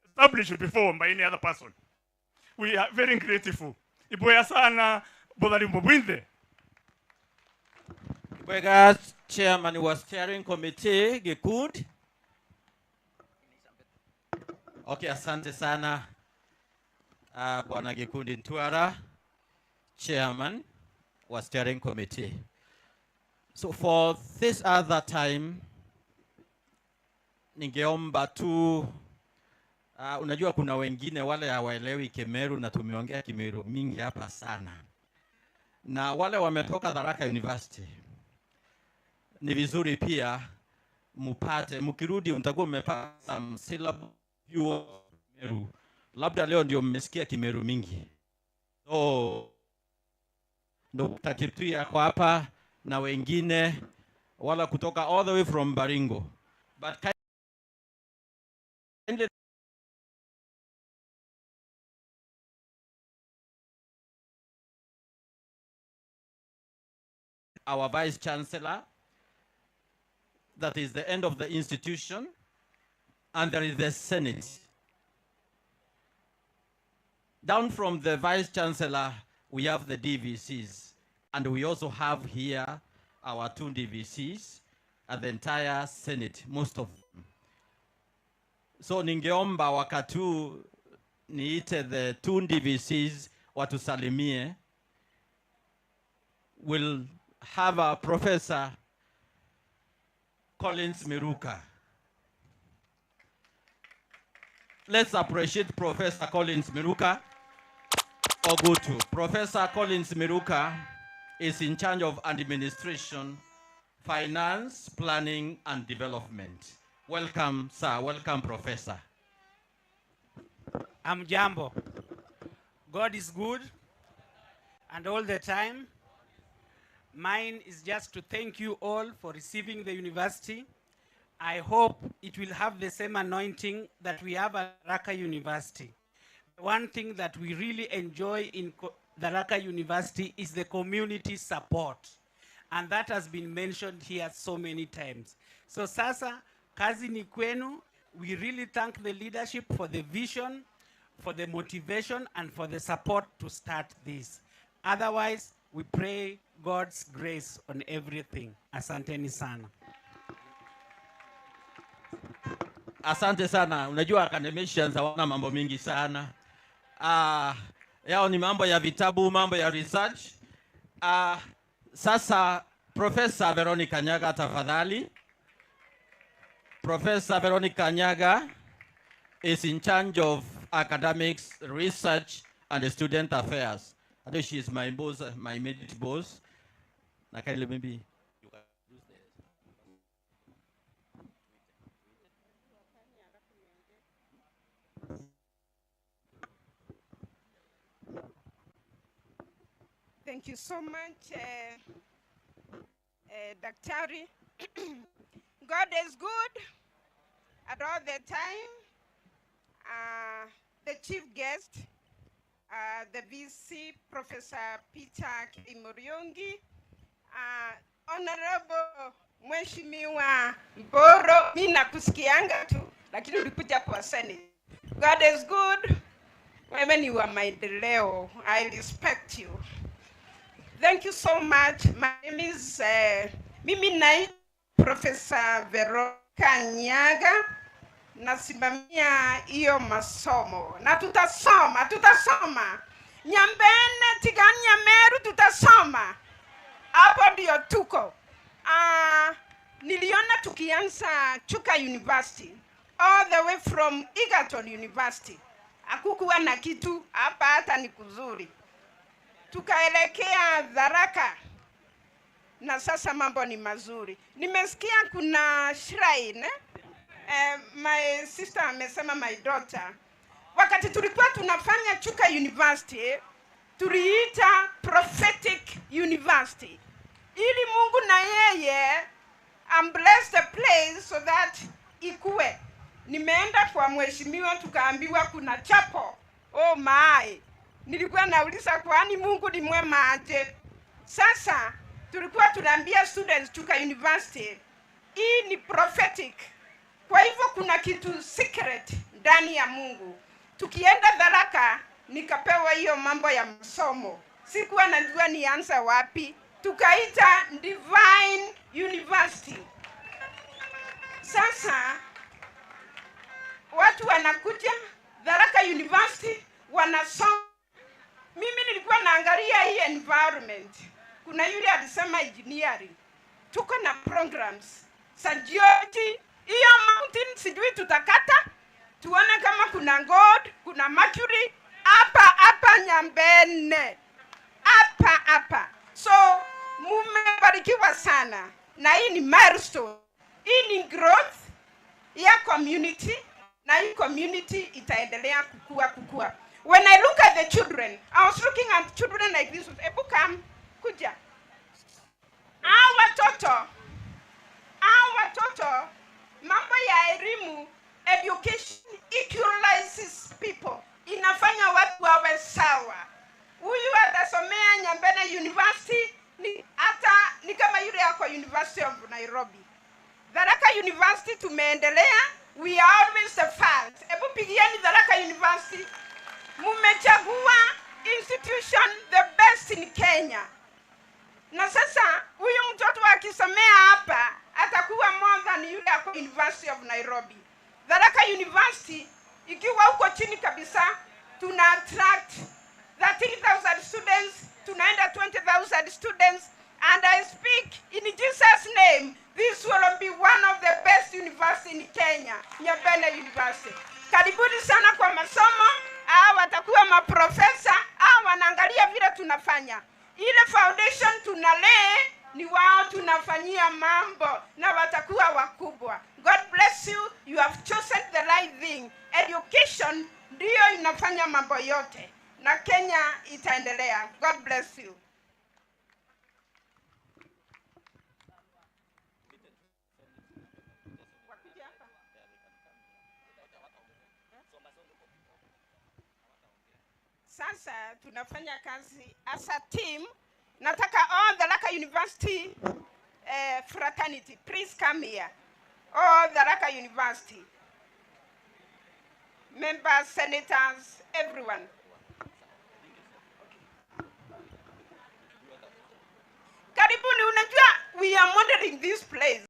established before by any other person. We are very grateful. Iboya sana bodari mbwinde. Ibwega chairman was steering committee Gikundi. Okay, asante sana Bwana Gikundi Ntwara, chairman wa steering committee. So for this other time, ningeomba tu unajua kuna wengine wale hawaelewi Kimeru na tumeongea Kimeru mingi hapa sana. Na wale wametoka Tharaka University, ni vizuri pia mupate, mkirudi mtakuwa mmepata some syllable Kimeru. Labda leo ndio mmesikia Kimeru mingi. So Dr. Kiptui ako hapa na wengine wala kutoka all the way from Baringo. But kindly our Vice Chancellor, that is the end of the institution, and there is the Senate. Down from the Vice Chancellor, we have the DVCs, and we also have here our 2 DVCs and the entire Senate, most of them. So ningeomba wakati niite the 2 DVCs watusalimie. We'll have a Professor Collins Miruka. Let's appreciate Professor Collins Miruka. Ogutu. Professor Collins Miruka is in charge of administration, finance, planning, and development. Welcome, sir. Welcome, Professor. Jambo. God is good, and all the time. Mine is just to thank you all for receiving the university. I hope it will have the same anointing that we have at Tharaka University. One thing that we really enjoy in Tharaka University is the community support. And that has been mentioned here so many times. So sasa, kazi ni kwenu. We really thank the leadership for the vision, for the motivation, and for the support to start this. Otherwise, we pray God's grace on everything. Asanteni sana. Asante sana. Unajua academicians hawana mambo mingi sana. Yao ni mambo ya vitabu, mambo ya research. Sasa Professor Veronica Nyaga tafadhali. Professor Veronica Nyaga is in charge of academics, research, and student affairs. I think she is my boss, my immediate boss. Maybe you can use this. Thank you so much, Daktari. God is good at all the time. The chief guest, the VC, Professor Peter Kimuriungi, Honorable Mheshimiwa Mboro, mimi nakusikianga tu, lakini ulikuja kwa Senate. God is good. Wewe ni wa maendeleo. I respect you. Thank you so much. My name is mimi naitwa Professor Veronica Nyaga. Nasimamia hiyo masomo. Na tutasoma. Nyambene, Tigania, Meru, tutasoma. Hapo ndio tuko. Niliona tukianza Chuka University. all the way from Egerton University. Hakukuwa na kitu hapa, hata ni kuzuri. Tukaelekea Tharaka na sasa mambo ni mazuri. Nimesikia kuna shrine my sister amesema, my daughter, wakati tulikuwa tunafanya Chuka University tuliita prophetic university, ili Mungu na yeye bless the place so that ikue. Nimeenda kwa mheshimiwa tukaambiwa kuna chapel. Oh my, nilikuwa nauliza kwani Mungu ni mwema aje? Sasa tulikuwa tunaambia students Chuka University hii ni prophetic, kwa hivyo kuna kitu secret ndani ya Mungu. Tukienda Tharaka nikapewa hiyo mambo ya masomo, sikuwa najua nianze wapi, tukaita Divine University. Sasa watu wanakuja Tharaka University wanasoma. Mimi nilikuwa naangalia hii environment, kuna yule alisema engineering, tuko na programs St. George, hiyo mountain sijui tutakata tuone kama kuna gold, kuna mercury hapa Nyambene hapa. So mumebarikiwa sana, na hii ni milestone, hii ni growth ya community, na hii community itaendelea kukua. When I look at the children, I was looking at children like this. Ebukam kuja, our watoto mambo ya elimu, education equalizes people, inafanya watu wawe sawa. Huyu atasomea Nyambene University ni kama yule yako University of Nairobi. Tharaka University tumeendelea, we are always the first. Ebu pigieni Tharaka University. Mumechagua institution the best in Kenya. Na sasa huyu mtoto akisomea hapa atakuwa more than yule yako University of Nairobi. Tharaka University ikiwa huko chini kabisa, tuna attract 13,000 students, tunaenda 20,000 students, and I speak in Jesus' name, this will be one of the best university in Kenya, Nyambene University. Karibuni sana kwa masomo. Watakuwa maprofesa, wanaangalia vile tunafanya. Ile foundation tunalea ni wao tunafanyia mambo, na watakuwa wakubwa. God bless you, you have chosen the right thing. Education ndio inafanya mambo yote, na Kenya itaendelea. God bless you. Sasa tunafanya kazi as a team. Nataka all Tharaka University fraternity, please come here. All Tharaka University members, senators, everyone. Karibuni, unajua we are modeling this place.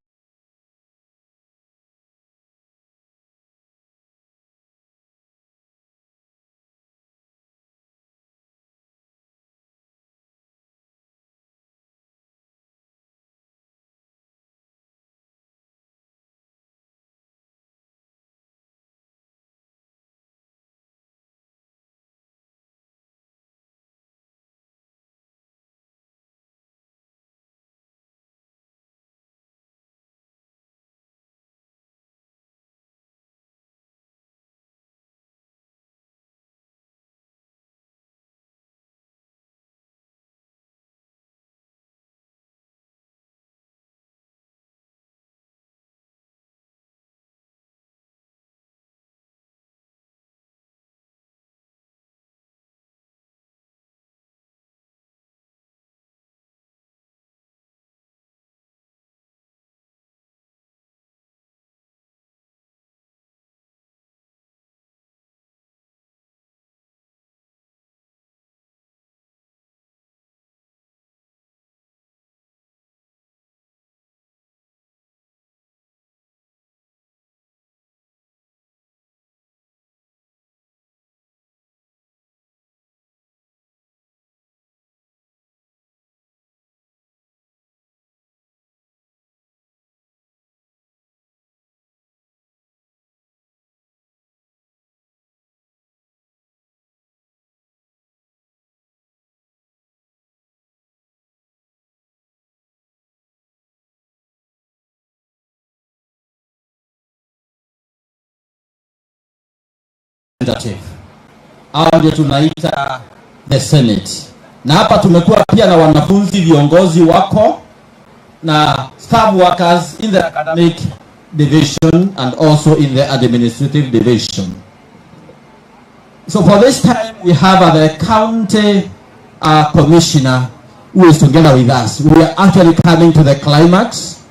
representative. Hao ndio tunaita the Senate. Na hapa tumekuwa pia na wanafunzi viongozi wako na staff workers in the academic division and also in the administrative division. So for this time we have the county commissioner who is together with us. We are actually coming to the climax.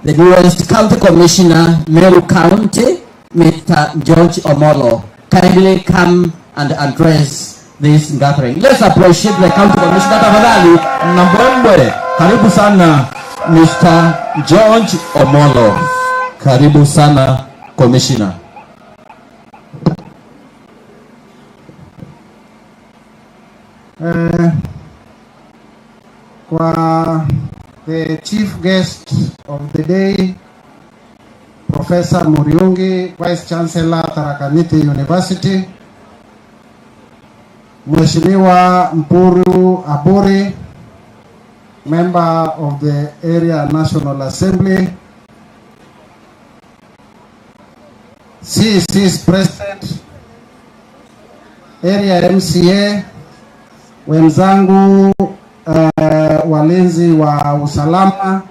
The newest county commissioner, Meru County, Mr. George Omolo, kindly come and address this gathering. Let's appreciate the county commissioner. Tafadhali Nambwembwe, karibu sana Mr. George Omolo. Karibu sana commissioner. Kwa the chief guest of the day, Professor Muriungi, Vice Chancellor Tharaka Nithi University, Mheshimiwa Mpuru Aburi, Member of the Area National Assembly, CEC's President, Area MCA, wenzangu walinzi wa usalama,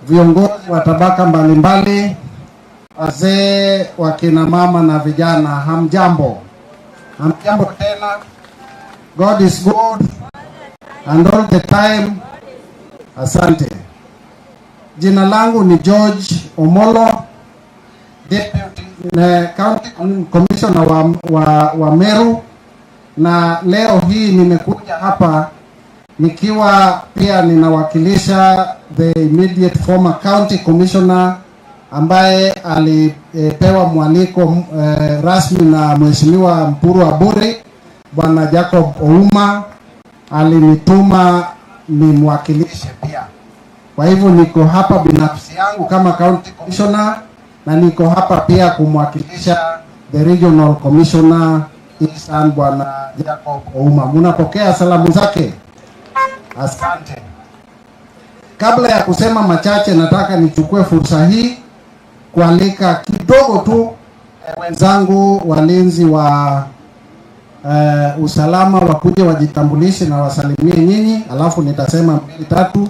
viongozi wa tabaka mbalimbali, wazee, wakina mama na vijana, hamjambo. Hamjambo tena. God is good and all the time. Asante. Jina langu ni George Omolo, Deputy County Commissioner wa Meru, na leo hii nimekuja hapa nikiwa pia ninawakilisha the immediate former county commissioner ambaye alipewa mwaliko rasmi na Mheshimiwa Mpuru Aburi. Bwana Jacob Ouma alinituma nimwakilishe pia. Kwa hivyo niko hapa binafsi yangu kama county commissioner na niko hapa pia kumwakilisha the regional commissioner Eastern, Bwana Jacob Ouma. Munapokea salamu zake? Asante. Kabla ya kusema machache, nataka nichukue fursa hii kualika kidogo tu wenzangu walinzi wa usalama wakuje wajitambulishe na wasalimie nyinyi, alafu nitasema 2-3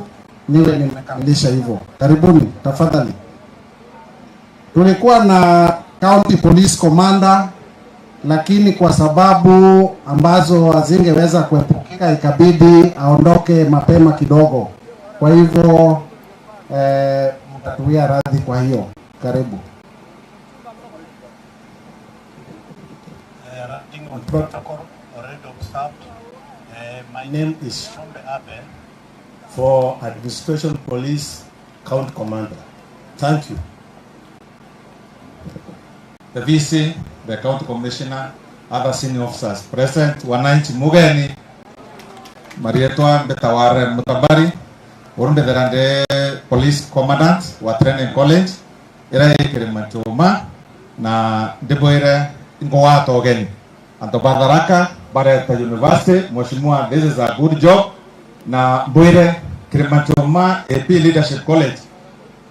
niwe nimekamilisha hivyo. Karibuni tafadhali. Tulikuwa na county police commander, lakini kwa sababu ambazo hazingeweza kuepukika ikabidi aondoke mapema kidogo. Kwa hivyo mtatuia radhi kwa hiyo. Karibu. Acting on protocol already observed. My name is Shombe Abe for Administration Police County Commander. Thank you. The VC, the county commissioner, other senior officers present, wananchi mugeni, Marietwa Betaware Mutabari, Urumbe police commandant wa training college, ira Kirimatuma, na Deboire Ngowato ogeni. Antobadaraka, Bareta University, Mheshimiwa, this is a good job. Na Boire Kirimatuma AP Leadership College,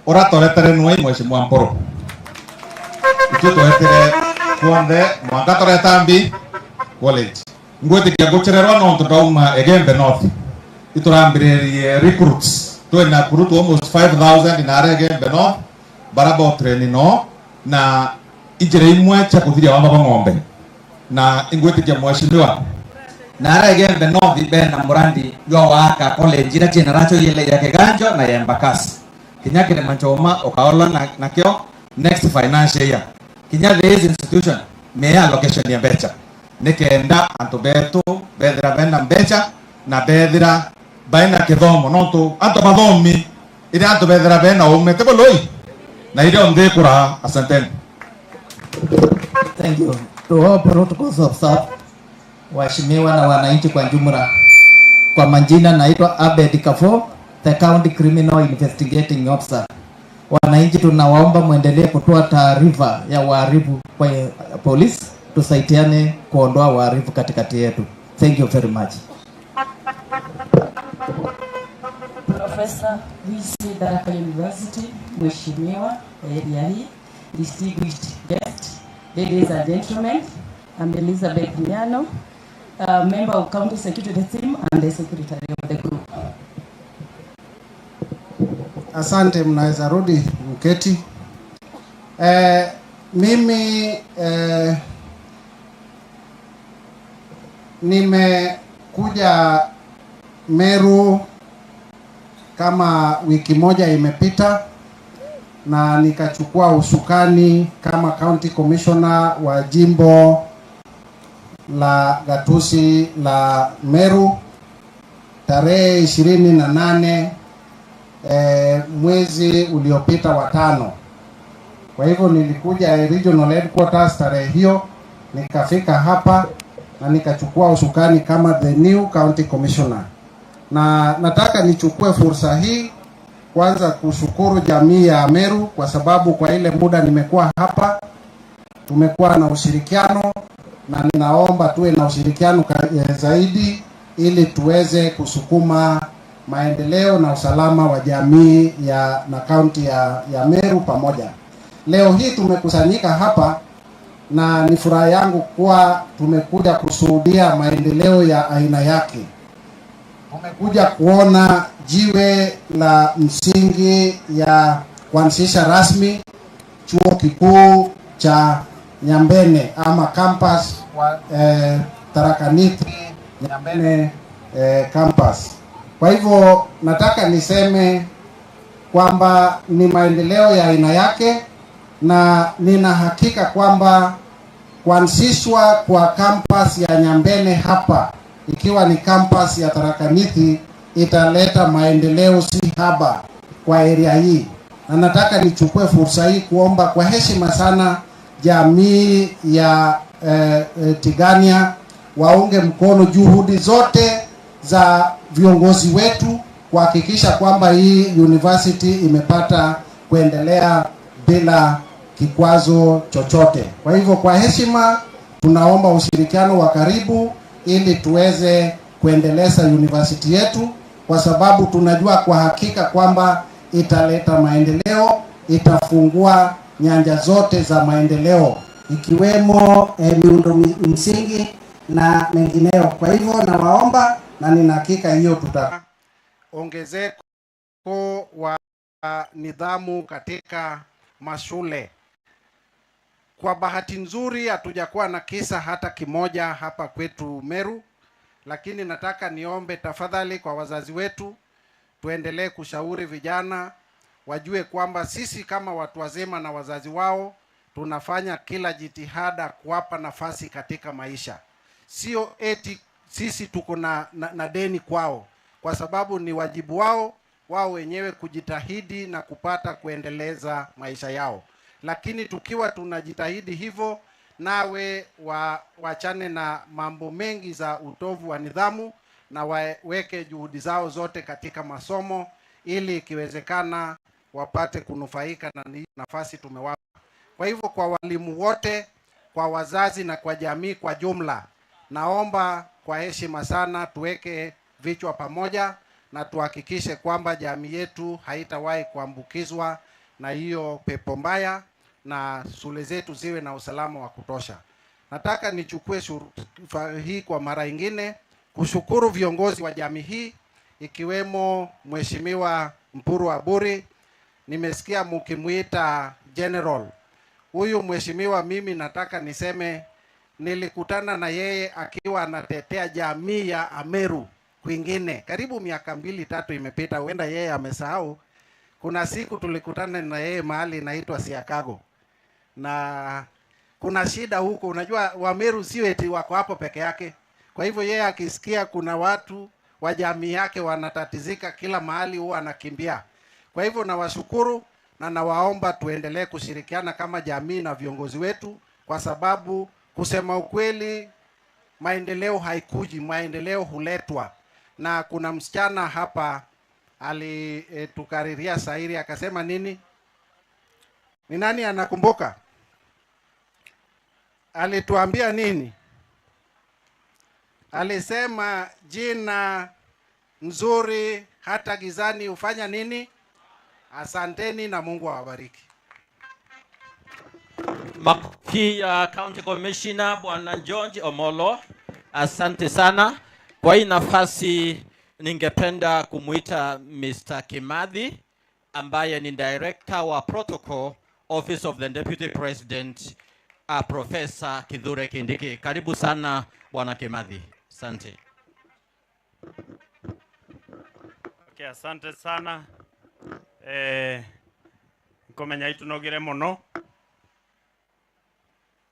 Oratoretere Nwai, Mheshimiwa Mporo. Ituto etere kuonde mwangatore tambi college ngwete kya gochererwa no ntodauma egembe north iturambire recruits to na recruit almost 5000 in are egembe north barabo training no na ijere imwe cha kuthiria wa ng'ombe na ingwete kya mwashindwa na are egembe north bena murandi yo waka college ira generacho yele yake ganjo na yembakasi kinyakire manchoma okaola na kyo next financial year. Kinya this institution mea location ya Mbecha. Nikenda antobeto bedra bena Mbecha na bedra baina kithomo nonto anto mathomi ira anto bedra bena umete boloi na ile onde kura. Asante. Thank you. To all protocols observed, waheshimiwa na wananchi kwa jumla, kwa majina naitwa Abed Kafo, the County Criminal Investigating Officer. Wananchi tunawaomba muendelee kutoa taarifa ya wahalifu kwa polisi, tusaidiane kuondoa wahalifu katikati yetu. Thank you very much. Professor VC Tharaka University, mheshimiwa area hii, distinguished guests, ladies and gentlemen, I'm Elizabeth Miano, member of County Security Team and the secretary of the group. Asante, mnaweza rudi mketi. Mimi nimekuja Meru kama wiki moja imepita na nikachukua usukani kama county commissioner wa jimbo la gatuzi la Meru tarehe 28 mwezi uliopita wa 5. Kwa hivyo nilikuja regional headquarters tarehe hiyo, nikafika hapa na nikachukua usukani kama the new county commissioner. Na nataka nichukue fursa hii kwanza kushukuru jamii ya Meru kwa sababu kwa ile muda nimekuwa hapa tumekuwa na ushirikiano, na ninaomba tuwe na ushirikiano zaidi ili tuweze kusukuma maendeleo na usalama wa jamii na kaunti ya Meru pamoja. Leo hii tumekusanyika hapa na ni furaha yangu kuwa tumekuja kushuhudia maendeleo ya aina yake. Tumekuja kuona jiwe la msingi ya kuanzisha rasmi chuo kikuu cha Nyambene ama campus Tharaka Nithi Nyambene campus. Kwa hivyo nataka niseme kwamba ni maendeleo ya aina yake, na nina hakika kwamba kuanzishwa kwa campus ya Nyambene hapa ikiwa ni campus ya Tharaka Nithi italeta maendeleo si haba kwa area hii. Na nataka nichukue fursa hii kuomba kwa heshima sana jamii ya Tigania waunge mkono juhudi zote za viongozi wetu kuhakikisha kwamba hii university imepata kuendelea bila kikwazo chochote. Kwa hivyo kwa heshima tunaomba ushirikiano wa karibu ili tuweze kuendeleza university yetu, kwa sababu tunajua kwa hakika kwamba italeta maendeleo, itafungua nyanja zote za maendeleo ikiwemo miundo msingi na mengineo. Kwa hivyo nawaomba, na nina hakika hiyo ongezeko wa nidhamu katika mashule. Kwa bahati nzuri hatujakuwa na kisa hata kimoja hapa kwetu Meru, lakini nataka niombe tafadhali kwa wazazi wetu tuendelee kushauri vijana wajue kwamba sisi kama watu wazima na wazazi wao tunafanya kila jitihada kuwapa nafasi katika maisha. Sio eti sisi tuko na deni kwao, kwa sababu ni wajibu wao wenyewe kujitahidi na kupata kuendeleza maisha yao. Lakini tukiwa tunajitahidi hivyo, nawe wachane na mambo mengi za utovu wa nidhamu na waweke juhudi zao zote katika masomo ili ikiwezekana wapate kunufaika na nafasi tumewapa. Kwa hivyo kwa walimu wote, kwa wazazi na kwa jamii kwa jumla, naomba kwa heshima sana tuweke vichwa pamoja na tuhakikishe kwamba jamii yetu haitawahi kuambukizwa na hiyo pepo mbaya na shule zetu ziwe na usalama wa kutosha. Nataka nichukue hii kwa mara nyingine kushukuru viongozi wa jamii hii ikiwemo Mheshimiwa Mpuru Aburi. Nimesikia mkimuita General. Huyu mheshimiwa, mimi nataka niseme nilikutana na yeye akiwa anatetea jamii ya Ameru kwingine. Karibu miaka 2-3 imepita, huenda yeye amesahau. Kuna siku tulikutana na yeye mahali inaitwa Siakago. Na kuna shida huko, unajua Wameru sio eti wako hapo peke yake. Kwa hivyo yeye akisikia kuna watu wa jamii yake wanatatizika kila mahali huwa anakimbia. Kwa hivyo nawashukuru na nawaomba tuendelee kushirikiana kama jamii na viongozi wetu, kwa sababu kusema ukweli maendeleo haikuji, maendeleo huletwa. Na kuna msichana hapa alitukariria shairi akasema nini? Ni nani anakumbuka? Alituambia nini? Alisema jina nzuri hata gizani hufanya nini? Asanteni na Mungu awabariki. Makofi ya County Commissioner Bwana George Omolo. Asante sana. Kwa hii nafasi ningependa kumuita Mr. Kimathi ambaye ni Director wa Protocol Office of the Deputy President, Professor Kithure Kindiki. Karibu sana Bwana Kimathi. Asante. Okay, asante sana. Nkomenya itunogire muno.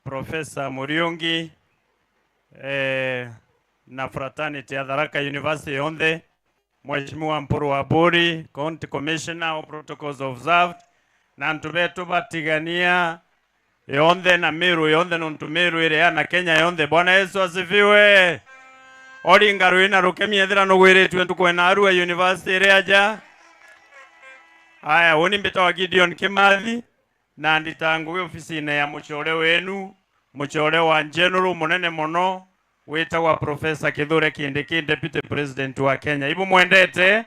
Professor Muriungi na fraternity ya Tharaka University yonde, Mheshimiwa Mpuru Waburi, County Commissioner of Protocols Observed, na ntubetu batigania yonde na Meru yonde nuntumeru ile na Kenya yonde. Bwana Yesu asifiwe. Ori ngaru ina rukemi ethira no gwiritwe tukwena Arua University ile aja. Aya, woni mbita wa Gideon Kimathi na nditangu ofisine ya muchore wenu, muchore wa general munene muno wetagwa Professor Kithure Kindiki, Deputy President wa Kenya. Ibu mwendete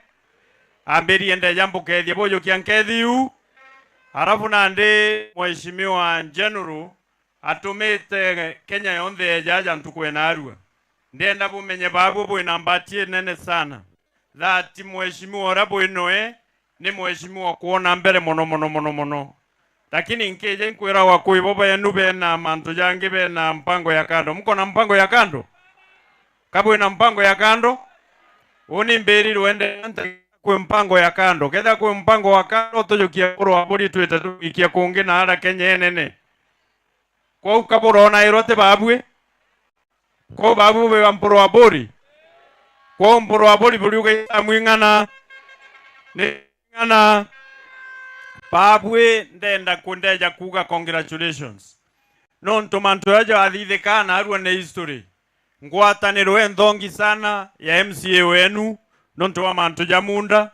ambiri ende jambo kethia bojo kiankethiu. Halafu nande Mheshimiwa General atumite Kenya yonde jaja ntukwena Arua. Ndienda bumenye babu bwina mbatie nene sana. That Mheshimiwa rabo inoe ni Mheshimiwa kuona mbele mono. Lakini nkeje nkwira wakui boba yenu bena mantu jangi bena mpango ya kando. Mko na mpango ya kando? Kabo ina mpango ya kando? Uni mberi ruende kwe mpango ya kando. Ketha kwe mpango wa kando tojo kia kuro waburi tuweta tu ikia kuungi na hara Kenya enene. Kwa ukaburo na irote babwe? Kwa babu bewa mpuro waburi? Kwa mpuro waburi buri uka mwingana ngana babwe ndenda kundeja kuga congratulations. Non tumantu yaja athithikana Arua ne history. Ngwataniro endongi sana ya MCA wenu nontu wa mantu jamunda.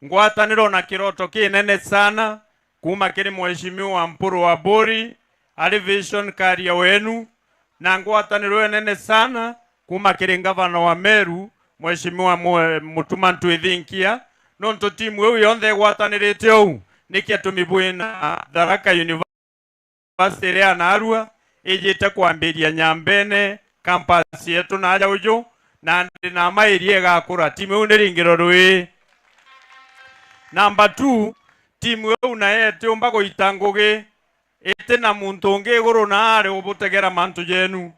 Ngwataniro na kiroto kinene sana kuma kiri Mheshimiwa Mpuru Waburi ali vision career wenu, na ngwataniro nene sana kuma kiri gavana wa Meru Mheshimiwa Mutumantu Ithinkia. Nonto timu wewe yonde gwatanirite ou nikia tumibwina Tharaka University ya Arua ijite kwambiria Nyambene campus yetu na aja ujo na na mairie gakura timu wewe niringiro rwi. Number 2, timu wewe na yete umbago itangoge ete na muntu unge iguru na ari ubutegera mantu jenu.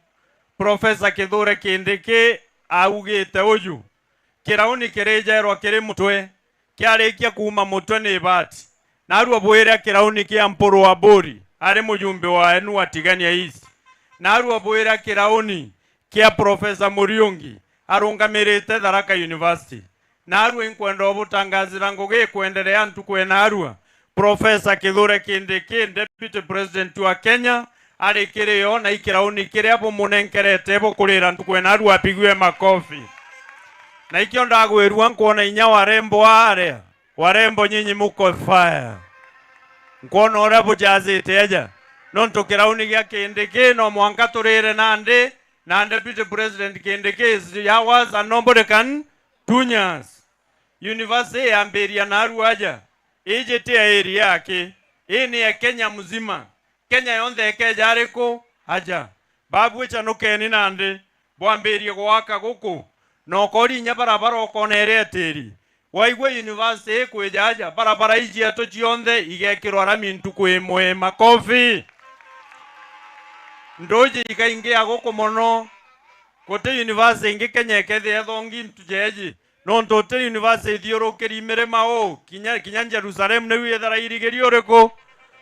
Professor Kithure Kindiki augite uju kirauni kirejerwa kiri mutwe kiarikia kuuma mutwe ni bati na Arua bwira kirauni kia Mpuru Waburi ari mujumbe wa enu watigania hizi na Arua bwira kirauni kia Professor Muriungi arungamirite Tharaka University na Arua inkwenda obutangazira ngoge kuendelea ntukwena Arua. Professor Kithure Kindiki, Deputy President wa Kenya, ari kirio na ikirauni kiri hapo munenkerete bo kurira ntukwena Arua apigwe makofi. Na ikio ndagwirwa nkuona inya warembo are. Warembo nyinyi muko fire. Nkuona orabu jazite aja. Nonto kirauni gya Kindiki no mwanka turire nande na Deputy President Kindiki is yawas and nobody can tunyas. University ya Mberia na Arua aja. Ijete area yake. Hii ni ya Kenya mzima. Kenya yonde ekeja ariko aja. Babu wecha nukeni nande. Bwa Mberia gwaka guku. No kori nya barabara okonere teri. Waigwe University kwejaja barabara iji ato chionde igekirwa arami ntuku imwe makofi. Ndoje ikaingia goko mono. Kote University ingi Kenya ekethe ethongi ntujeji. No ntote University thiorokeri mirema o kinya Jerusalem ne wiyethara irigerio reko.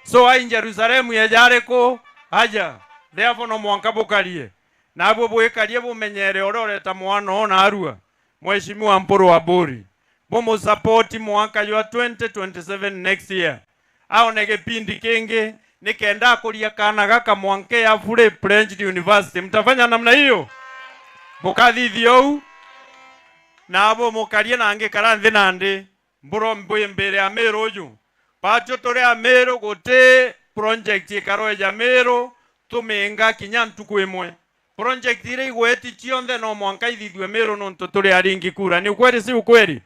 So ai Jerusalem yejareko aja. Therefore no mwanka bukarie. Na abo bwekarie bumenyere ororeta mwana ona Arua. Mheshimiwa Mpuru Waburi. Bomo support mwaka wa 2027 next year. Aonege pindi kenge nikenda kulia kana gaka mwanke ya fure Pledged University. Mtafanya namna hiyo? Bukadithio na abo mukarie nange karanthi nande mburo mbuye mbere ya Meru uju. Pacho tore a Meru gote project ikaroja Meru tumenga kinya ntuku imwe. Project ile igweti chionde no mwanka ithithwe Meru no ntotore aringi kura. Ni ukweli si ukweli?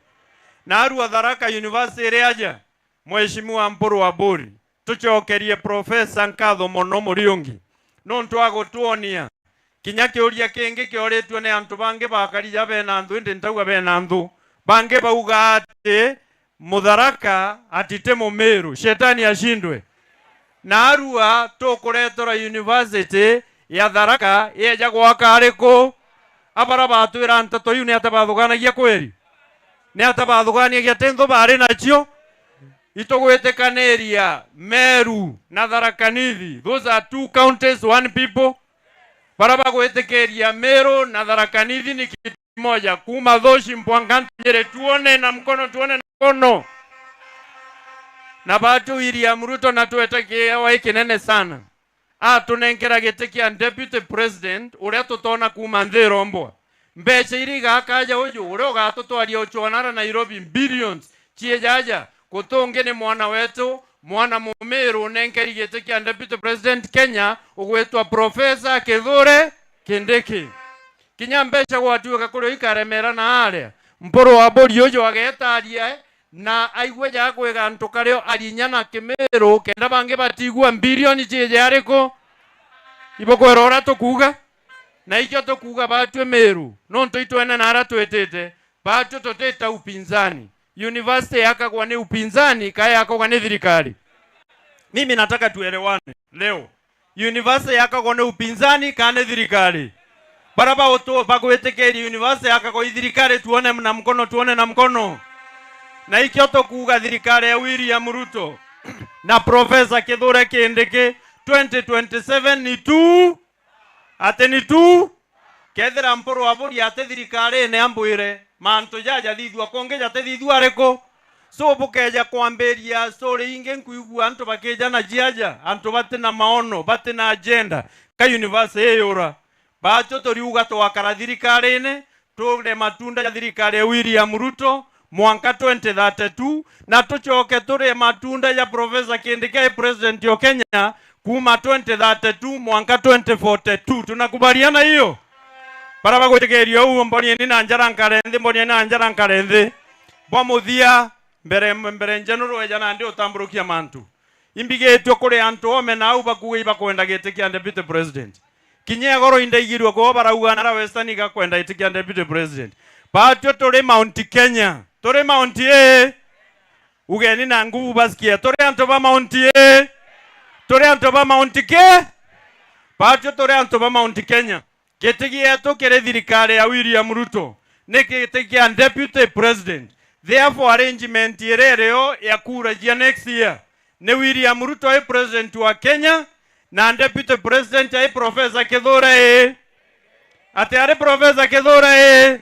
Na Arua Tharaka University ile aja Mheshimiwa Mpuru Waburi tucokerie Professor Nkatho mono Muriungi nontu agutuonia kinya kiuria kingi kioritwe ni antu bangi bakarija bena nthu indi ntauga bena nthu bangi bauga ati Mutharaka atite Mumiru, shetani ashindwe. Na Arua tukuretora university ya Tharaka yeja gwaka ariku abara batwira ntato yu ni atabathuganagia kweri ni atabathuganagia tendo bari nacio itugwitikaneria Meru na Tharaka Nithi. Those are two counties, one people. Bara bagwitikeria Meru na Tharaka Nithi ni kitu moja. Kuma Thoshi Mpwang'anto Nyeri tuone na mkono, tuone na mkono. Na batu William Ruto na tuetekia wa ikinene sana. Tunenkera giti kia deputy president uria tutona kuma Nthiro Mbwa. Mbeca iri gakaja uju uria ugatutwaria uchuanara Nairobi billions chiejaja kutungi ni mwana wetu mwana Mumiru nenkeri giti kia deputy president Kenya ugwetwa Professor Kithure Kindiki. Kinya mbeca gwatuika kurio ikaremera na aria mporo wa bori uju agetaria na aigwe ja kwega ntu kareo alinyana Kimiru kenda bange batigwa bilioni chije ariko ibokwerora tukuga na ikyo tukuga batwe Meru nonto itwene na ara twetete batu toteta upinzani university yakagwa ni upinzani kaya yakagwa ni thirikari. Mimi nataka tuelewane leo, university yakagwa ni upinzani kana thirikari. Baraba oto bagwetekeri university yakagwa thirikari, tuone na mkono, tuone na mkono. Na ikyo tukuga thirikari ya William Ruto na Professor Kithure Kindiki 2027 ni tu ate ni tu kethera mporo waburi ate thirikari ne ambwire manto jaja thithwa kongeja te thithwa reko so bukeja kwamberia story inge nkuigua antu bakeja na jiaja antu bate na maono bate na agenda ka university yora bacho toriuga to wakara thirikari ne tugre matunda ya thirikari ya William Ruto mwaka 2032 na tuchoke turi matunda ya Professor Kindiki president wa Kenya kuma 2032 mwaka 2042. Tunakubaliana hiyo? Para bagwetegeria uwo mboni ni na njara nkarenthi, mboni na njara nkarenthi bomuthia mbere general ejana ndio tamburukia mantu imbigetwe kuri antu ome na au bakuwe bakwenda gitikia deputy president kinye goro indaigirwe ko barauga na Western ga kwenda gitikia deputy president batyo turi Mount Kenya, turi Mount ugeni na nguvu basikia turi antu ba Mount turi antu ba Mount batyo turi antu ba Mount Kenya. Gitigia to kere thirikari ya William Ruto nikitikia deputy president. Therefore arrangement yerereo ya kura jia next year ne William Ruto ai president wa Kenya na deputy president ai Professor Kithure ate are Professor Kithure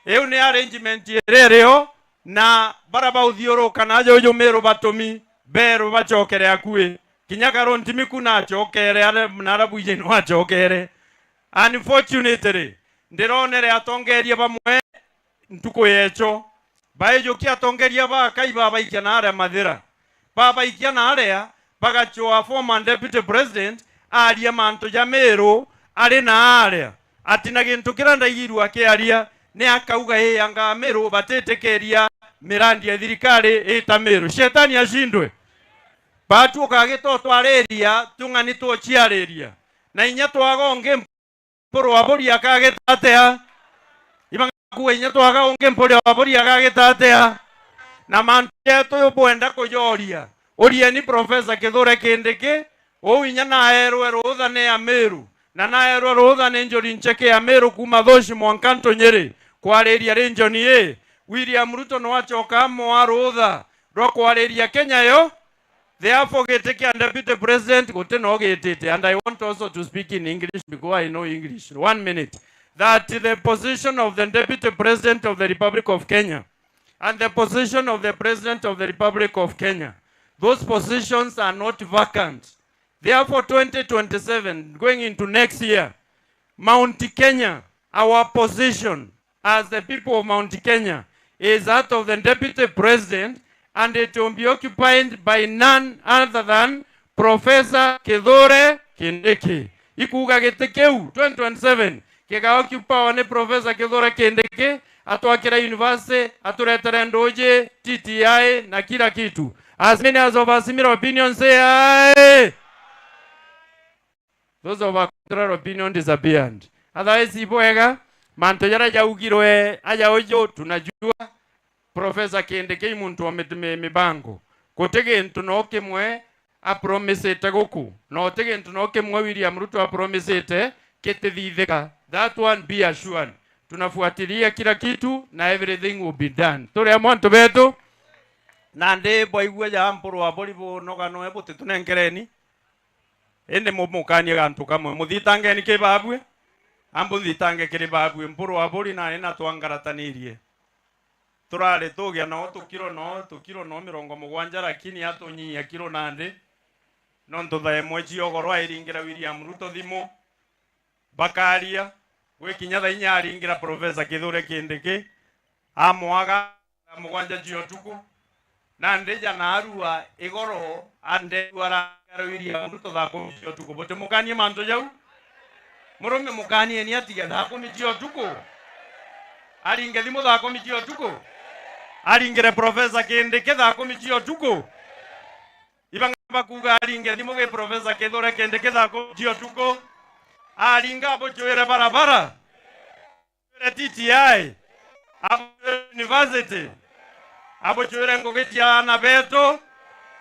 eu ne arrangement yerereo na baraba uthioro kana jo Meru batomi beru bachokere akue kinyakaro ntimiku na chokere ale narabu ije no achokere. Unfortunately ndironere atongeria bamwe ntuko yecho baejo kia tongeria ba kaiba baikia na aria mathira baba ikia na aria bagachoa former deputy president aria manto ya Meru ari na aria atina gintu kiranda igiru akiaria ne akauga yanga Meru batetekeria mirandi ya thirikari eta Meru. Shetani ashindwe. Batu kagito twareria tungani to chiareria na inya twagonge mporo wabori akagetatea ibanga kuenya twagonge mporo wabori akagetatea na manteto yobwenda koyoria oria ni Professor Kithure Kindiki o inya na erwe rotha ne ya Meru na erwe rotha ne njori ncheke ya Meru kuma Thoshi Mwankanto Nyeri kwareria region ye William Ruto no achoka mo arotha ro kwareria Kenya yo. Therefore getikia deputy president gote no getete, and I want also to speak in English because I know English. 1 minute. That the position of the deputy president of the Republic of Kenya and the position of the president of the Republic of Kenya, those positions are not vacant. Therefore 2027 going into next year, Mount Kenya, our position as the people of Mount Kenya is that of the deputy president, and it will be occupied by none other than Professor Kithure Kindiki. Ikuga getekeu 2027 kega occupy ne Professor Kithure Kindiki atwakira university aturetere ndoje TTI na kila kitu As many as of a similar opinion say aye. Those of a contrary opinion disappeared. Otherwise, iboega manto yara jaugirwe aja ojo tunajua Professor Kindiki muntu ametume mibango. Kotege ntunoke mwe a promisete goku. No tege ntunoke mwe William Ruto a promisete ketethitheka. That one be assured. Tunafuatilia kila kitu na everything will be done. Tore amonto betu. Nande boigwe ya mpuru wa bolibo noga no ebote tunenkereni. Ende mumukanie gantu kamwe muthitange ni kibabwe. Ambu thitange kibabwe mpuru wa boli na ena twangarataniriye. Turare tugia no tukiro no 70 lakini atonyia kilo nande. Nonto thae mweji ogoro airingira William Ruto thimo. Bakaria we kinyatha inya aringira Professor Kithure Kindiki amwaga mugwanja jiotuku na ndeja na arua igoro ande wara William Ruto thako jiotuku bote mukanie manto jau murume mukanie ni atiga thako mi jiotuku aringe thimo thako mi jiotuku aringire Professor Kindiki thako mi jiotuku ibanga bakuga aringe thimo ge Professor Kithure Kindiki thako jiotuku aringa abochoere barabara TTI university abochoere ngogetia na beto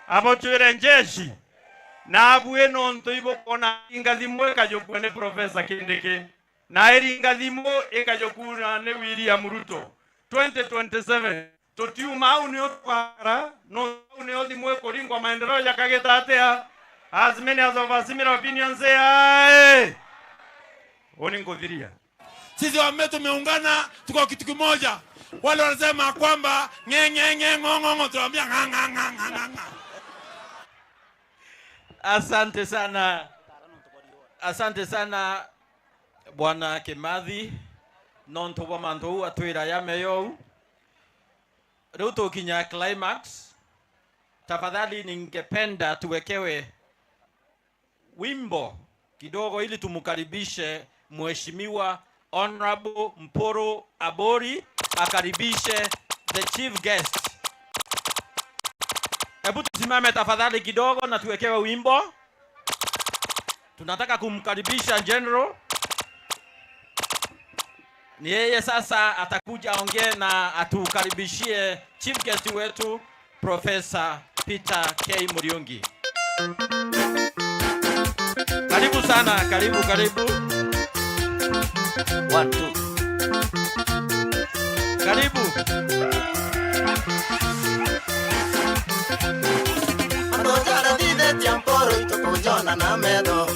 abochoere njeshi na abueno ntoibo kona ingadhimo ekajokune Professor Kindiki na eringadhimo ekajokuna ne William Ruto 2027 totiuma uniotwara no uniodhimo ekoringwa maendeleo yakagetatea as many as of us similar opinions say aye. Oni ngodhiria. Sisi wame tumeungana tuko kitu kimoja. Wale wanasema kwamba nge ngongo tuambia nga. Asante sana Bwana Kimathi nonto wa manto atwira ya meyo. Ruto kinya climax. Tafadhali ningependa tuwekewe wimbo kidogo ili tumukaribishe Mheshimiwa Honorable Mpuru Abori akaribishe the chief guest. Hebu tusimame tafadhali kidogo na tuwekewe wimbo. Tunataka kumkaribisha General. Ni yeye sasa atakuja ongee na atukaribishie chief guest wetu Professor Peter K. Muriungi. Karibu sana, karibu. 1 2. Karibu. Cuando ya la di de tiempo y tu cuyona na medo.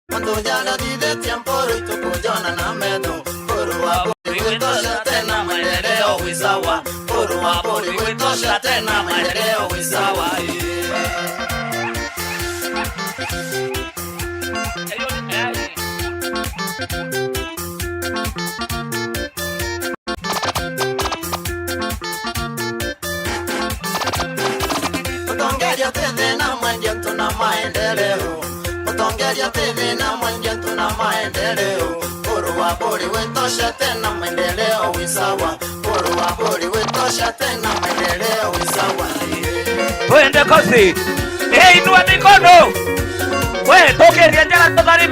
Cuando ya la di de tiempo y tu cuyona na medo. Porua bori wetosha tena maendeleo wisawa. Porua bori wetosha tena maendeleo wisawa. Utongeria tena na mwenye tuna maendeleo. Utongeria tena na mwenye tuna maendeleo. Porua bori wetosha tena maendeleo wisawa. Porua bori wetosha tena maendeleo wisawa. Twende kosi. Inua mikono. We tokeria jana tafadhali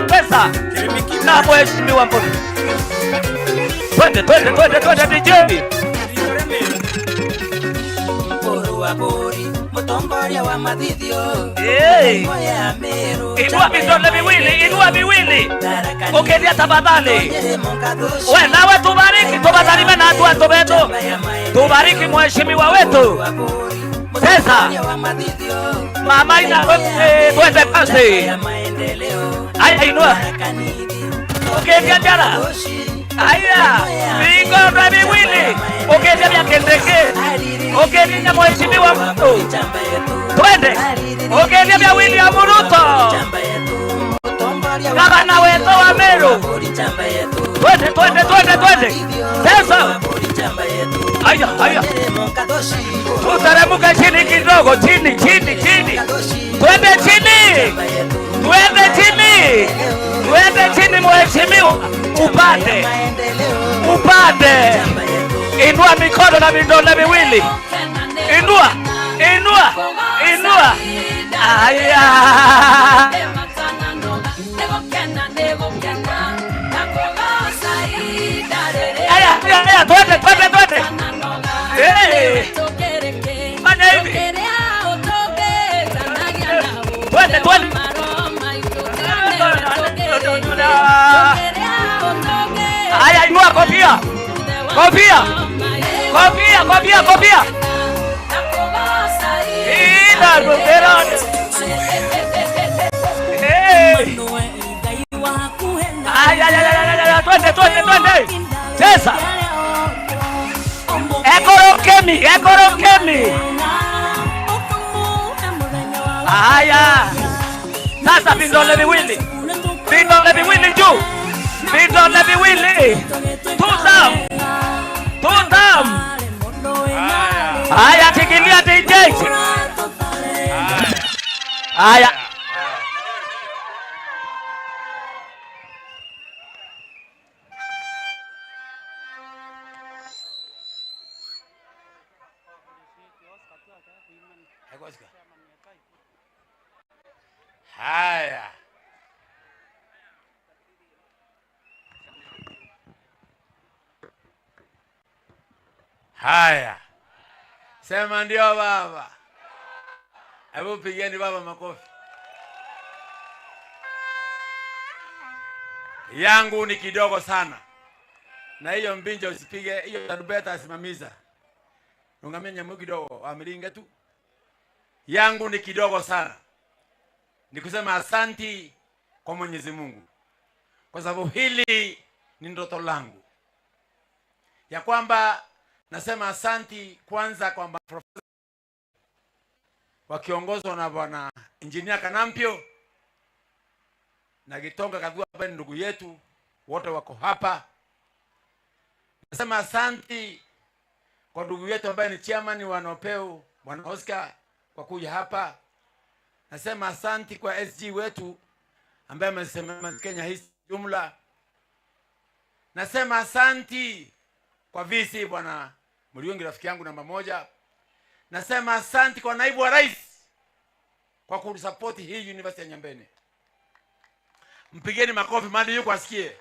pesa. Na mheshimiwa Mpuru. Twende DJ. Porua bori mutongoria wa mathithio. Inua miwili. Ukedia tafadhali. We nawe tubariki na watu wetu. Tubariki mheshimiwa wetu. Sasa mama ina twende kasi. Aya inua. Ukedia jana. Aya, vingo miwili. Ukedia vya Kindiki. Ukedia mheshimiwa Ruto. Twende. Ukedia vya William Ruto. Gavana wetu wa Meru. Twende. Sasa. Aya. Tutaremuka chini kidogo, chini. Twende chini mheshimiwa. Upande. Inua mikono na vidole viwili. Inua Inua. Inua. Aya. Aya, twende. Hey. Fanya hivi. Twende. Aya, inua kofia. Ila gobera. Hey. Aya, twende. Cheza. Ekorokemi. Aya. Sasa vidole viwili juu. Vidole viwili. Tutam. Aya, tikilia DJ. Aya. Haya. Sema ndio baba. Hebu pigeni baba makofi. Yangu ni kidogo sana. Na hiyo mbinja usipige, hiyo tarumbeta asimamiza. Ungamia nyamu kidogo, amiringa tu. Yangu ni kidogo sana. Ni kusema asanti kwa Mwenyezi Mungu. Kwa sababu hili ni ndoto langu. Ya kwamba nasema asanti kwanza kwa maprofesa wakiongozwa na bwana Engineer Kanampio na Gitonga Kadhua ambaye ni ndugu yetu, wote wako hapa. Nasema asanti kwa ndugu yetu ambaye ni chairman wa Nopeu bwana Oscar kwa kuja hapa. Nasema asanti kwa SG wetu ambaye amesema Kenya hii jumla. Nasema asanti kwa VC bwana Muriungi rafiki yangu namba 1. Nasema asanti kwa naibu wa rais kwa kusupport hii University ya Nyambene. Mpigeni makofi mali yuko asikie.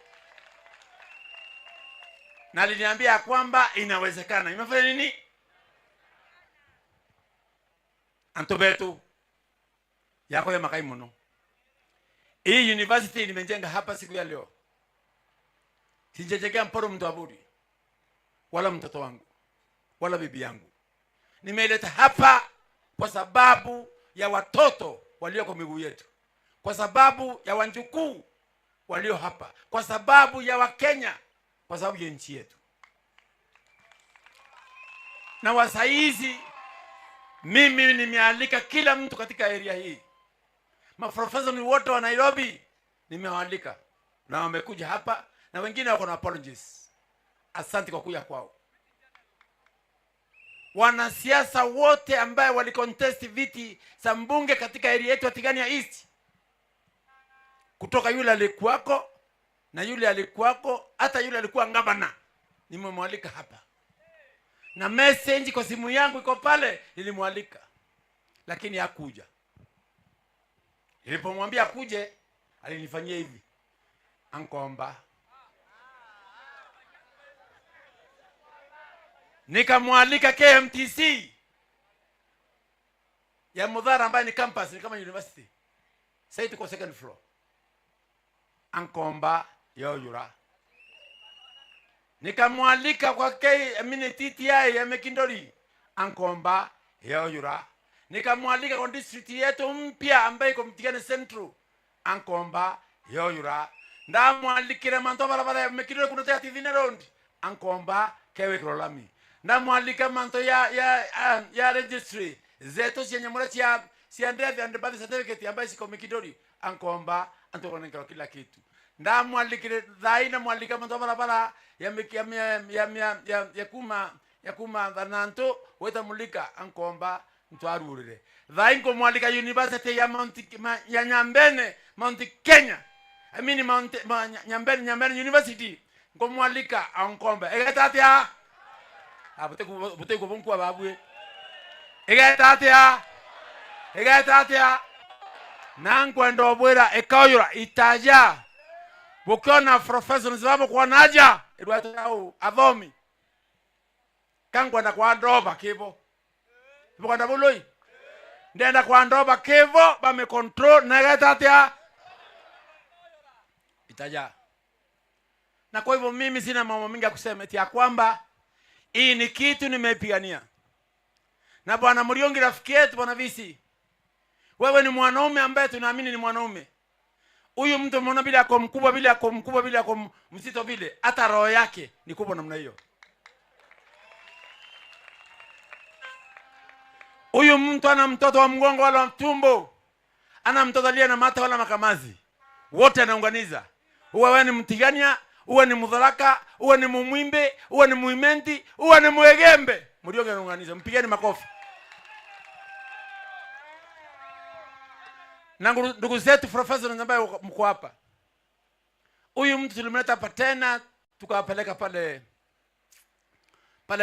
Na aliniambia kwamba inawezekana. Imefanya nini? Antobetu yako ya makai muno. Hii university nimejenga hapa siku ya leo. Sijajengea mporo mtu abudi. Wala mtoto wangu. Wala bibi yangu. Nimeleta hapa kwa sababu ya watoto walio kwa miguu yetu. Kwa sababu ya wanjukuu walio hapa. Kwa sababu ya Wakenya. Kwa sababu ya nchi yetu. Na wasaizi mimi nimealika kila mtu katika area hii. Maprofesa ni wote wa Nairobi nimewaalika. Na wamekuja hapa na wengine wako na apologies. Asante kwa kuja kwao. Wanasiasa wote ambaye walicontest viti za mbunge katika area yetu ya Tigania East. Kutoka yule alikuwako na yule alikuwako hata yule alikuwa ngabana. Nimemwalika hapa. Na message kwa simu yangu iko pale nilimwalika. Lakini hakuja. Nilipomwambia kuje alinifanyia hivi. Ankomba. Nikamwalika KMTC ya Mudhara ambaye ni campus ni kama university. Sasa tuko second floor. Ankomba yoyura. Nikamwalika kwa TTI ya Mekindori. Ankomba yoyura. Nikamwalika kwa district yetu mpya ambaye iko Mtigane Central. Ankomba yoyura. Ndamwalikira manto barabara ya Mekindori kunatea Tivine Road. Ankomba kewe krolami. Ndamwalika manto ya registry zetu si nyamura si Andrea and birth certificate ambaye siko Mekindori. Ankomba antokoneka kila kitu. Ndamwalikira dhaina mwalika manto barabara ya kuma dhananto weta mulika ankomba ntwarurire. Dhainko mwalika university ya Nyambene Mount Kenya. I mean Nyambene University. Ngo mwalika ankomba. Egatatia. Bute ko bonku ababwe. Igetatia. Nankwenda bwera ekaoyora itaja. Bukiona professor nzibamo kwa naja. Edwatau adhomi. Kankwenda kwa ndoba kibo. Bukwenda buloi. Ndenda kwa ndoba kibo bame control na igetatia. Itaja. Na kwa hivyo mimi sina mambo mengi ya kusema eti ya kwamba hii ni kitu nimepigania. Na bwana Muriongi rafiki yetu bwana visi. Wewe ni mwanaume ambaye tunaamini ni mwanaume. Huyu mtu umeona bila kwa mkubwa bila kwa mzito vile, hata roho yake ni kubwa namna hiyo. Huyu mtu ana mtoto wa mgongo wala tumbo. Ana mtoto aliye na mata wala makamazi. Wote anaunganiza. Wewe ni Mtigania, uwe ni Mudharaka, uwe ni Mumwimbe, uwe ni Muimenti, uwe ni Muegembe. Muriongi anaunganiza. Mpigeni makofi. Na ndugu zetu professor ambaye mko hapa. Huyu mtu tulimleta hapa tena tukawapeleka pale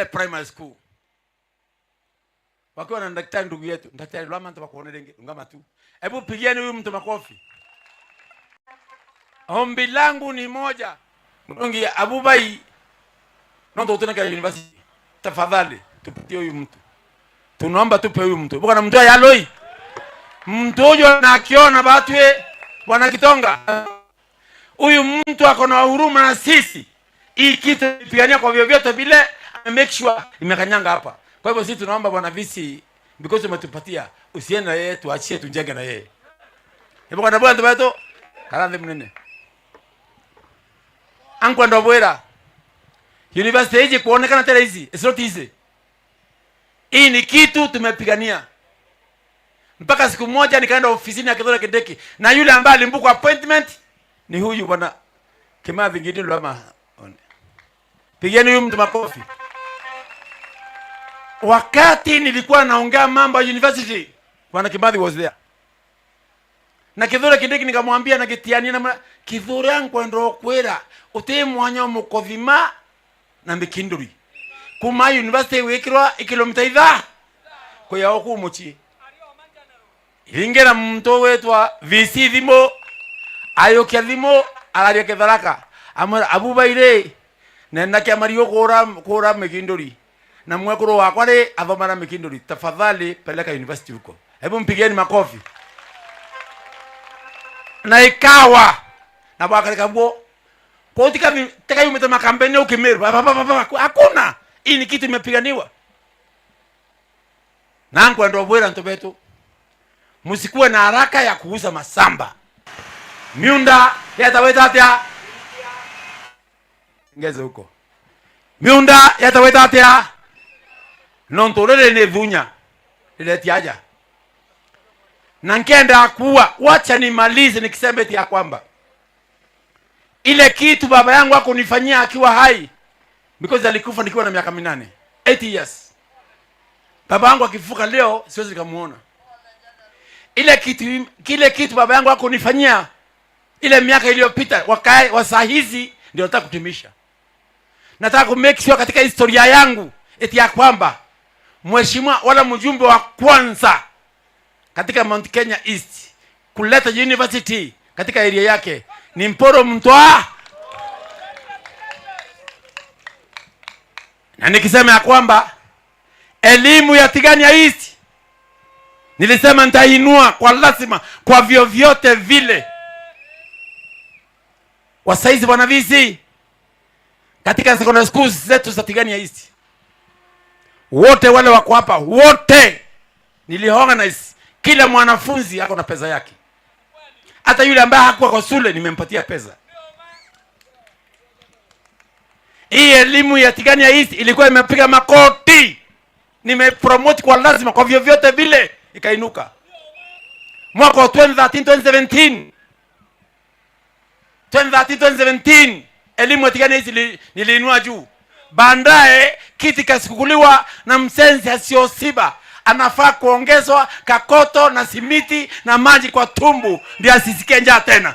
primary school. Wakiwa na daktari ndugu yetu, daktari Lwama ntabakuone denge ngama tu. Hebu pigieni huyu mtu makofi. Ombi langu ni moja. Mtongi Abubai Nondo tunaka university. Tafadhali tupitie huyu mtu. Tunaomba tupe huyu mtu. Bwana mtu ya loi. Mtu huyo na akiona batwe bwana Kitonga. Huyu mtu ako na huruma na sisi. Hii kitu pigania kwa vyovyote vile make sure imekanyanga hapa. Kwa hivyo sisi tunaomba bwana visi because umetupatia usiende na yeye tuachie tujenge na yeye. Hebu kwa bwana ndio karande mnene. Anko ndo bwera. University hii kuonekana tena hizi. It's not easy. Hii ni kitu tumepigania. Mpaka siku moja nikaenda ofisini ya Kithure Kindiki na yule ambaye alimbuka appointment ni huyu bwana Kimathi Ngidi Lwama. Pigeni huyu mtu makofi. Wakati nilikuwa naongea mambo ya university, bwana Kimathi was there. Na Kithure Kindiki nikamwambia na kitiania na Kithure yangu ndo kwera utemwanya mukothima na Mikinduri. Kuma university wekirwa kilomita itha kwa yao kumuchi. Ingera mto wetwa VC thimo ayo kya thimo araria Kitharaka amara Abubaire nenda kya mario kora Mikinduri na mwekuru wakwa ri athomara Mikinduri. Tafadhali peleka university huko. Hebu mpigeni makofi. Na ikawa na baka kabwo politika teka yumeta makampeni ukimeru hakuna. Hii ni kitu imepiganiwa. Nangu ndo bwera ntobetu. Musikuwe na haraka ya kuuza masamba. Miunda yataweta atia. Ngeze huko. Miunda yataweta atia. Nontolele ne vunya. Ile tiaja. Na nkenda kuwa wacha nimalize nikisema eti ya kwamba ile kitu baba yangu akunifanyia akiwa hai because alikufa nikiwa na miaka 8 years. Baba yangu akifuka leo siwezi kumuona. Kile kitu baba yangu akunifanyia ile miaka iliyopita wa saa hizi ndio nataka kutimisha. Nataka ku make sure katika historia yangu eti ya kwamba mheshimiwa wala mjumbe wa kwanza katika Mount Kenya East kuleta university katika area yake ni Mporo Mtwa. Na nikisema ya kwamba elimu ya Tigania East nilisema nitainua kwa lazima kwa vyovyote vile. Wasaizi bwana visi katika secondary schools zetu za Tigania East wote wale wako hapa wote niliorganize kila mwanafunzi ako na pesa yake. Hata yule ambaye hakuwa kwa shule nimempatia pesa. Hii elimu ya Tigania East ilikuwa imepiga makoti. Nimepromote kwa lazima kwa vyovyote vile ikainuka. Mwaka wa 2013-2017 elimu ya Tigania East niliinua juu. Baadaye kiti kasikukuliwa na msenzi asiosiba. Anafaa kuongezwa kakoto na simiti na maji kwa tumbu ndio asisikie njaa tena.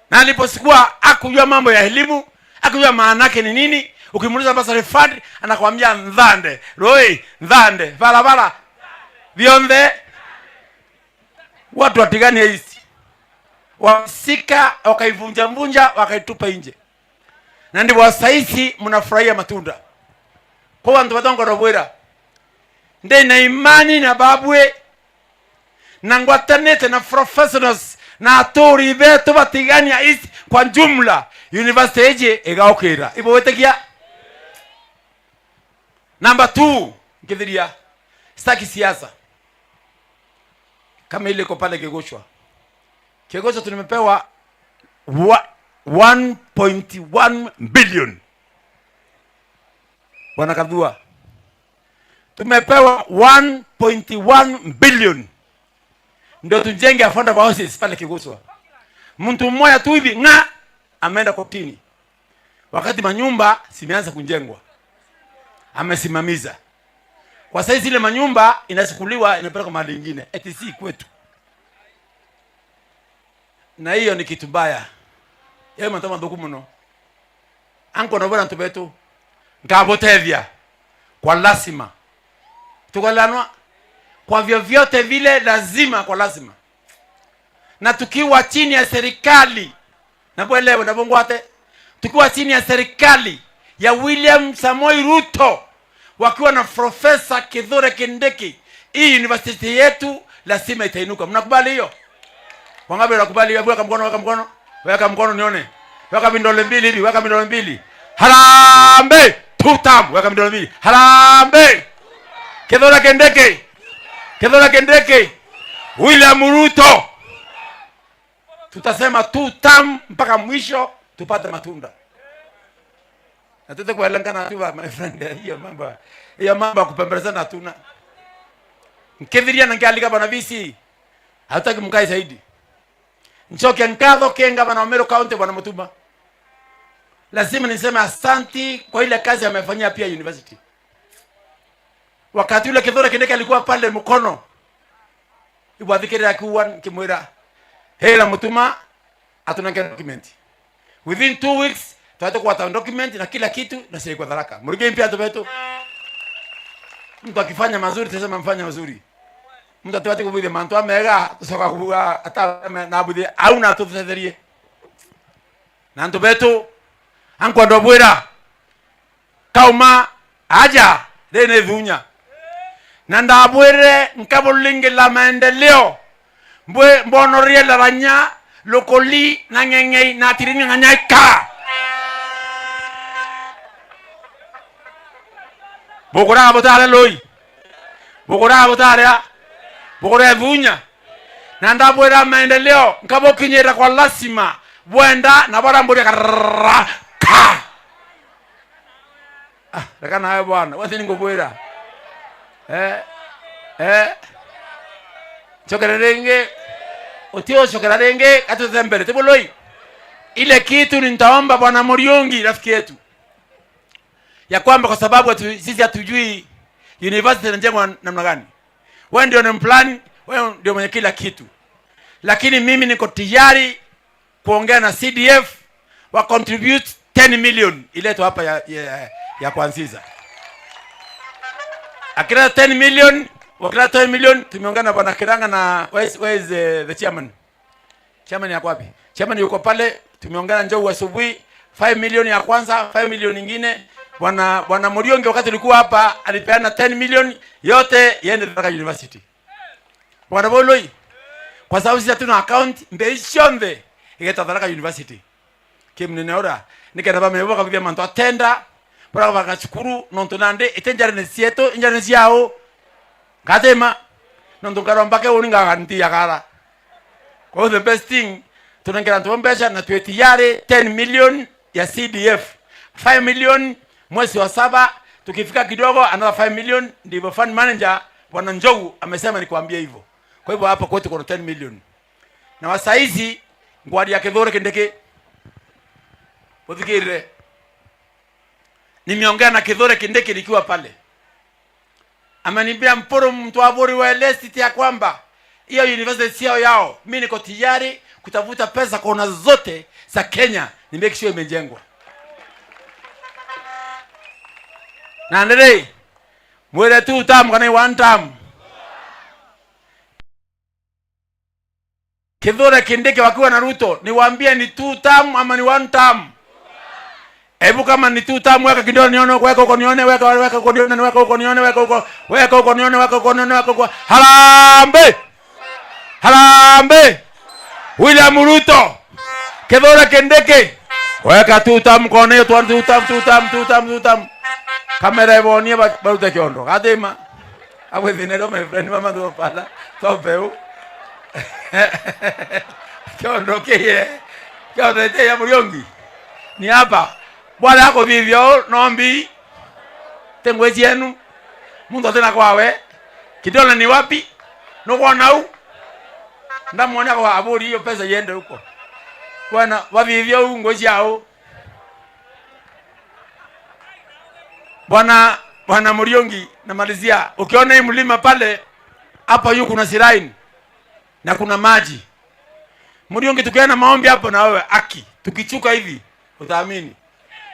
Na aliposikuwa akujua mambo ya elimu, akujua maana yake ni nini, Ukimuuliza basari fund anakuambia ndhande. Roi, ndhande, vala. Vionde watu watigani hizi. Wasika wakaivunja wakaitupa nje. Na ndipo wasaisi mnafurahia matunda. Kwa wantu watongo robwera. Nde na imani na babwe na ngwatanete na professionals na atori betu batigani ya isi kwa jumla university eje egaokera ibo wetekia. Number 2 ngithiria sitaki siasa kama ile iko pale Kegoshwa. Kegoshwa tumepewa 1.1 billion. Bwana Kadua, tumepewa 1.1 billion ndio tujenge affordable houses pale Kegoshwa. Mtu mmoja tu hivi ameenda kotini wakati manyumba simeanza kujengwa, amesimamiza. Kwa sasa ile manyumba inasukuliwa inapelekwa mahali nyingine ETC kwetu, na hiyo ni kitu mbaya. Yeye mtama ndugu mno anko na bwana ntubetu ngabotevya kwa lazima tukolanwa kwa vyovyote vile, lazima kwa lazima. Na tukiwa chini ya serikali na bwelewe na bongwate, tukiwa chini ya serikali ya William Samoei Ruto wakiwa na Profesa Kithure Kindiki, hii university yetu lazima itainuka. Mnakubali hiyo? Wangapi wanakubali? Weka mkono, weka mkono nione. Weka vidole mbili hivi, weka vidole mbili. Harambe tutam, weka vidole mbili. Harambe Kithure Kindiki, Kithure Kindiki, William Ruto. Tutasema tutam mpaka mwisho tupate matunda. Na tute kuelekana tu my friend, hiyo mambo kupembelezana hatuna. Nkithiria na ngalika bana visi hataki mkai zaidi. Nchoke nkadho kenga bana Meru County bwana Mutuma. Lazima niseme asanti kwa ile kazi amefanyia pia university. Wakati ule Kithure Kindiki alikuwa pale mkono, ibwadhikira kuwa kimwira hela Mutuma atunanga document. Within 2 weeks tuata kwa document na kila kitu na sasa kwa dharaka. Murige mpya tubetu. Mtu akifanya mazuri tuseme mfanya mazuri. Mtu atawati kubide manto amega soka kubuga ata na bude au na tuthetherie. Na ntubetu anko ndobwira kauma aja dene dhunya. Na ndabwire nkabulingi la maendeleo. Mbono riela ranya lokoli na ngengei na tirini nganyaka. Bokora botare loi. Bokora botare ya. Bokora vunya. Na ndabwira maendeleo nkabo kinyera kwa lazima. Bwenda na bara mburi ka. Rekana hayo bwana. Wati ngobwira. Chokerenge otio chokerenge atuzembele tebuloi. Ile kitu nitaomba bwana Muriungi rafiki yetu ya kwamba kwa sababu sisi hatujui university inajengwa namna gani. Wewe ndio ni plan, wewe ndio mwenye kila kitu. Lakini mimi niko tayari kuongea na CDF wa contribute 10 million ileto hapa ya kuanziza. Akira 10 million, wakira 10 million tumeongea na bwana Kiranga na where is the chairman? Chairman yako wapi? Chairman yuko pale, tumeongea na Njoo asubuhi 5 million ya kwanza, 5 million nyingine. Bwana Muriungi wakati alikuwa hapa alipeana 10 million yote yende Tharaka University. Bwana Boloi, kwa sababu sisi hatuna account mbeshonde igeta Tharaka University. Kimnene ora nikenda meboka kubia manto atenda para bakachukuru nontonande itenjare nesieto injare nesiao katema nontongaro mpake uninga ganti yakara. Kwa the best thing tunangera ntombesha na tuetiyare 10 million ya CDF, 5 million mwezi wa 7, tukifika kidogo another 5 million. Ndivyo fund manager bwana Njogu amesema nikwambie hivyo. Kwa hivyo hapa kwetu kuna 10 million. Na wasaizi ngwadi ya Kithure Kindiki udhikire. Nimeongea na Kithure Kindiki nikiwa pale. Ameniambia mporo mtu abori wa LST ya kwamba hiyo university sio yao. Mimi niko tayari kutafuta pesa kona zote za Kenya ni make sure imejengwa. Na ndere mwele 2 term kana 1 term. Kithure Kindiki wakiwa na Ruto niwaambie ni 2 term ama ni 1 term? Hebu kama ni 2 term weka kidogo nione, weka huko nione, weka huko nione, weka huko nione, weka huko nione, weka huko nione, weka huko. Harambe! Harambe! William Ruto. Kithure Kindiki. Weka 2 term kone hiyo 2 term. Kamera ibonie barute kiondo. Kadema. Awe dinero my friend mama ndo pala. Topeu. Kiondo kie. Kiondo ya Muriongi. Ni hapa. Bwana yako vivyo nombi. Tengwezi yenu. Mungu tena kwawe. Kidole ni wapi? Nuko nau. Ndamwona kwa aburi hiyo pesa yende huko. Bwana wavivyo ngozi yao. Bwana Muriongi namalizia. Ukiona hii mlima pale hapa yuko kuna siraini na kuna maji. Muriongi tukiana maombi hapo na wewe aki. Tukichuka hivi utaamini.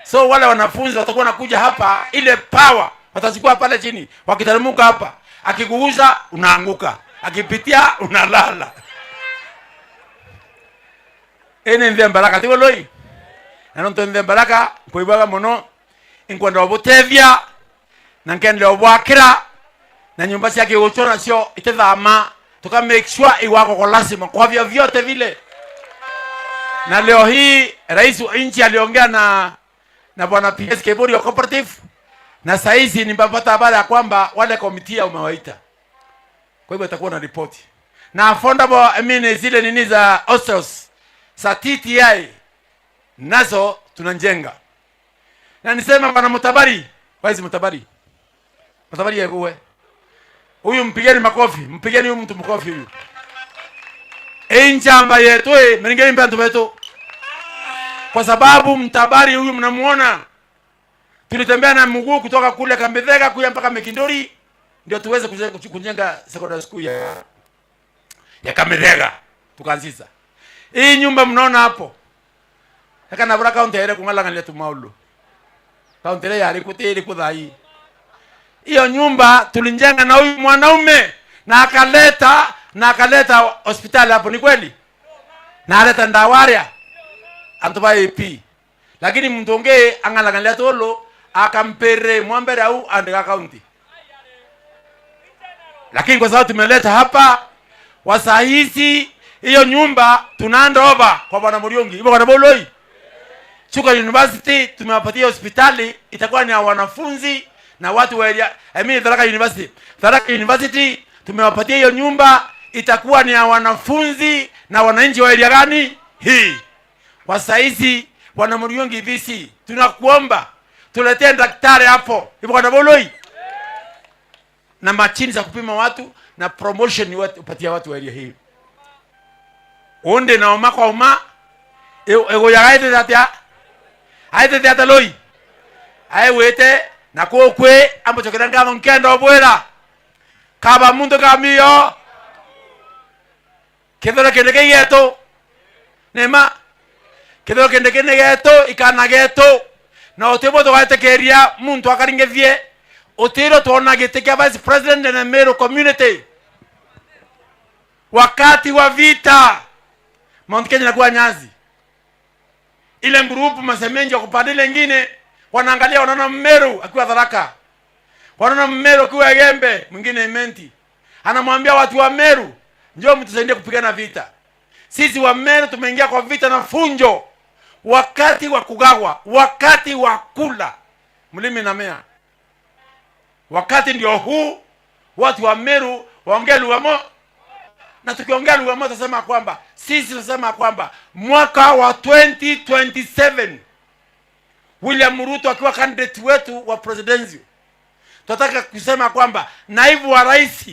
So wale wanafunzi watakuwa nakuja hapa ile power watachukua pale chini. Wakiteremka hapa akikuguza unaanguka. Akipitia unalala. Ene ndio baraka tiwo loi. Na nto ndio baraka kuibaga mono inkwenda obutevya na nkende obwakira na nyumba yake uchoona sio itethama tuka make sure iwako kwa lazima kwa vyote vile. Na leo hii rais wa nchi aliongea na bwana PS Kebori wa cooperative na saizi nimepata habari ya kwamba wale komiti umewaita. Kwa hivyo itakuwa na report. Na affordable zile nini za hostels sa TTI nazo tunanjenga. Na nisema bwana Mutabari, waizi Mutabari. Mutabari yewe. Huyu mpigeni makofi, mpigeni huyu mtu makofi huyu. Enjamba yetu mningeni mbantu wetu. Kwa sababu Mutabari huyu mnamuona. Tulitembea na mguu kutoka kule Kambethega kuja mpaka Mekindori ndio tuweze kujenga secondary school ya Kambethega. Tukaanzisha. Hii nyumba mnaona hapo. Haka na baraka kaunti ile kungala ngale tu maulu. Kaunti ile yari kutiri kudai. Hiyo nyumba tulinjenga na huyu mwanaume na akaleta hospitali hapo, ni kweli? Na aleta Ndawaria. Antoba EP. Lakini mtonge angala ngale tolo akampere mwambere au andika kaunti. Lakini kwa sababu tumeleta hapa wasahisi hiyo nyumba tunaenda over kwa bwana Muriongi. Ibo kwa Boloi. Chuka University tumewapatia hospitali itakuwa ni ya wanafunzi na watu wa area. Tharaka University. Tharaka University tumewapatia hiyo nyumba itakuwa ni ya wanafunzi na wananchi wa area gani? Hii. Kwa saizi bwana Muriongi VC tunakuomba tuletee daktari hapo. Ibo kwa Boloi. Na machini za kupima watu na promotion upatia watu wa area hii. Onde na oma kwa oma ego ya gaite datia aite datia loi ai wete na ko kwe ambo chokera nkendo bwera kaba mundo kamio kedora kendeke yeto nema kedora kendeke yeto ikana geto na otebo to gaite keria muntu akaringevie otero tona gete vice president na Meru community wakati wa vita Mount Kenya inakuwa nyazi. Ile group masemenja kupande lingine wanaangalia wanaona Meru akiwa Tharaka. Wanaona Meru akiwa Gembe, mwingine Menti. Anamwambia watu wa Meru, njoo mtusaidie kupigana vita. Sisi wa Meru tumeingia kwa vita na funjo. Wakati wa kugagwa, wakati wa kula. Mlimi na mea. Wakati ndio huu watu wa Meru waongee lugha moja. Na tukiongea lugha moja tunasema kwamba sisi tunasema kwamba mwaka wa 2027 William Ruto akiwa candidate wetu wa presidency, tunataka kusema kwamba naibu wa rais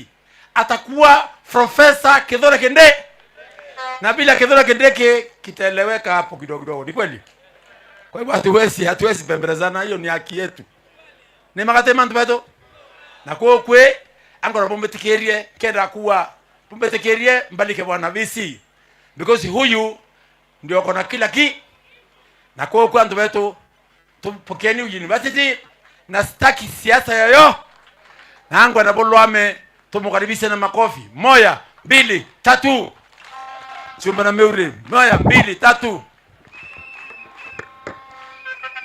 atakuwa Profesa Kithure Kindiki. Na bila Kithure Kindiki kitaeleweka hapo kidogo kidogo, ni kweli? Kwa hivyo hatuwezi pembelezana, hiyo ni haki yetu. Ni makatema ntubeto na kwa kwe angora bombe tikerie kenda kuwa tumbetekerie mbalike bwana VC because huyu ndio kona kila ki na kwa ndu wetu tumpokeni university na sitaki siasa yoyo. Nangu anabolwame tumukaribishe na makofi. 1, 2, 3. Chumba na Meure. 1, 2, 3.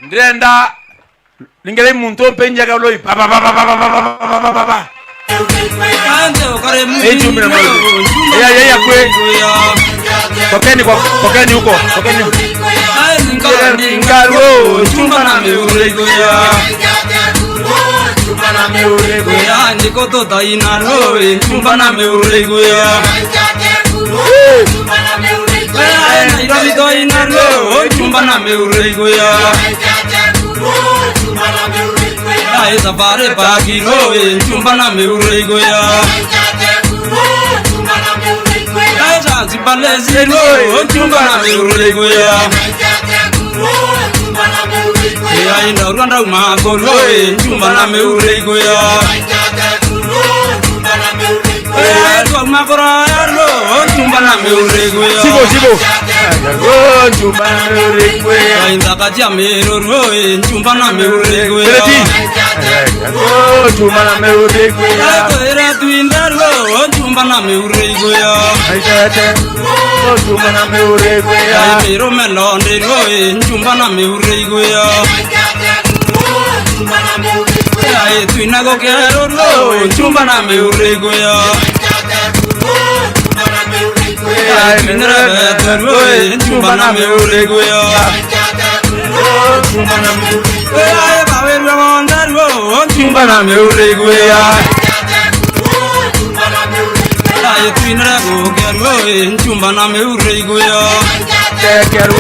Ndenda ningere muntu mpenja kablo baba baba baba baba baba. Chumba na Meure. Ya kwe. Tokeni huko. Tokeni. Ngalo chumba na Meure goya. Chumba na Meure goya. Ndiko to taina roe chumba na Meure goya. Chumba na Meure goya. Nairobi taina roe chumba na Meure goya. Chumba na Meure goya. Ai safari pagi roe chumba na Meure goya. Chumba na Meure goya. Ai janzi balezi roe chumba na Meure goya. Chumba na Meure goya. Ai ndo Rwanda umagoro chumba na Meure goya. Chumba na Meure goya. Ai ndo magoro yaro chumba na Meure goya. Sibo. Chumba na Meure goya. Ai ndaka jamero roe chumba na Meure goya. Chumba na Meure goya. Ai toera tuindaro chumba na Meure goya. Ai chumba na Meure goya. Ai mero melonde roe chumba na Meure goya. Chumba na Meure goya. Ai tuinago kero roe chumba na Meure goya. Chumba na Meure goya. Ai minera roe chumba na Meure goya. Chumba na Meure goya. Ai baweru mondaro chumba na Meure goya. Chumba na Meure goya. Ai tuinago kero chumba na Meure goya. Kero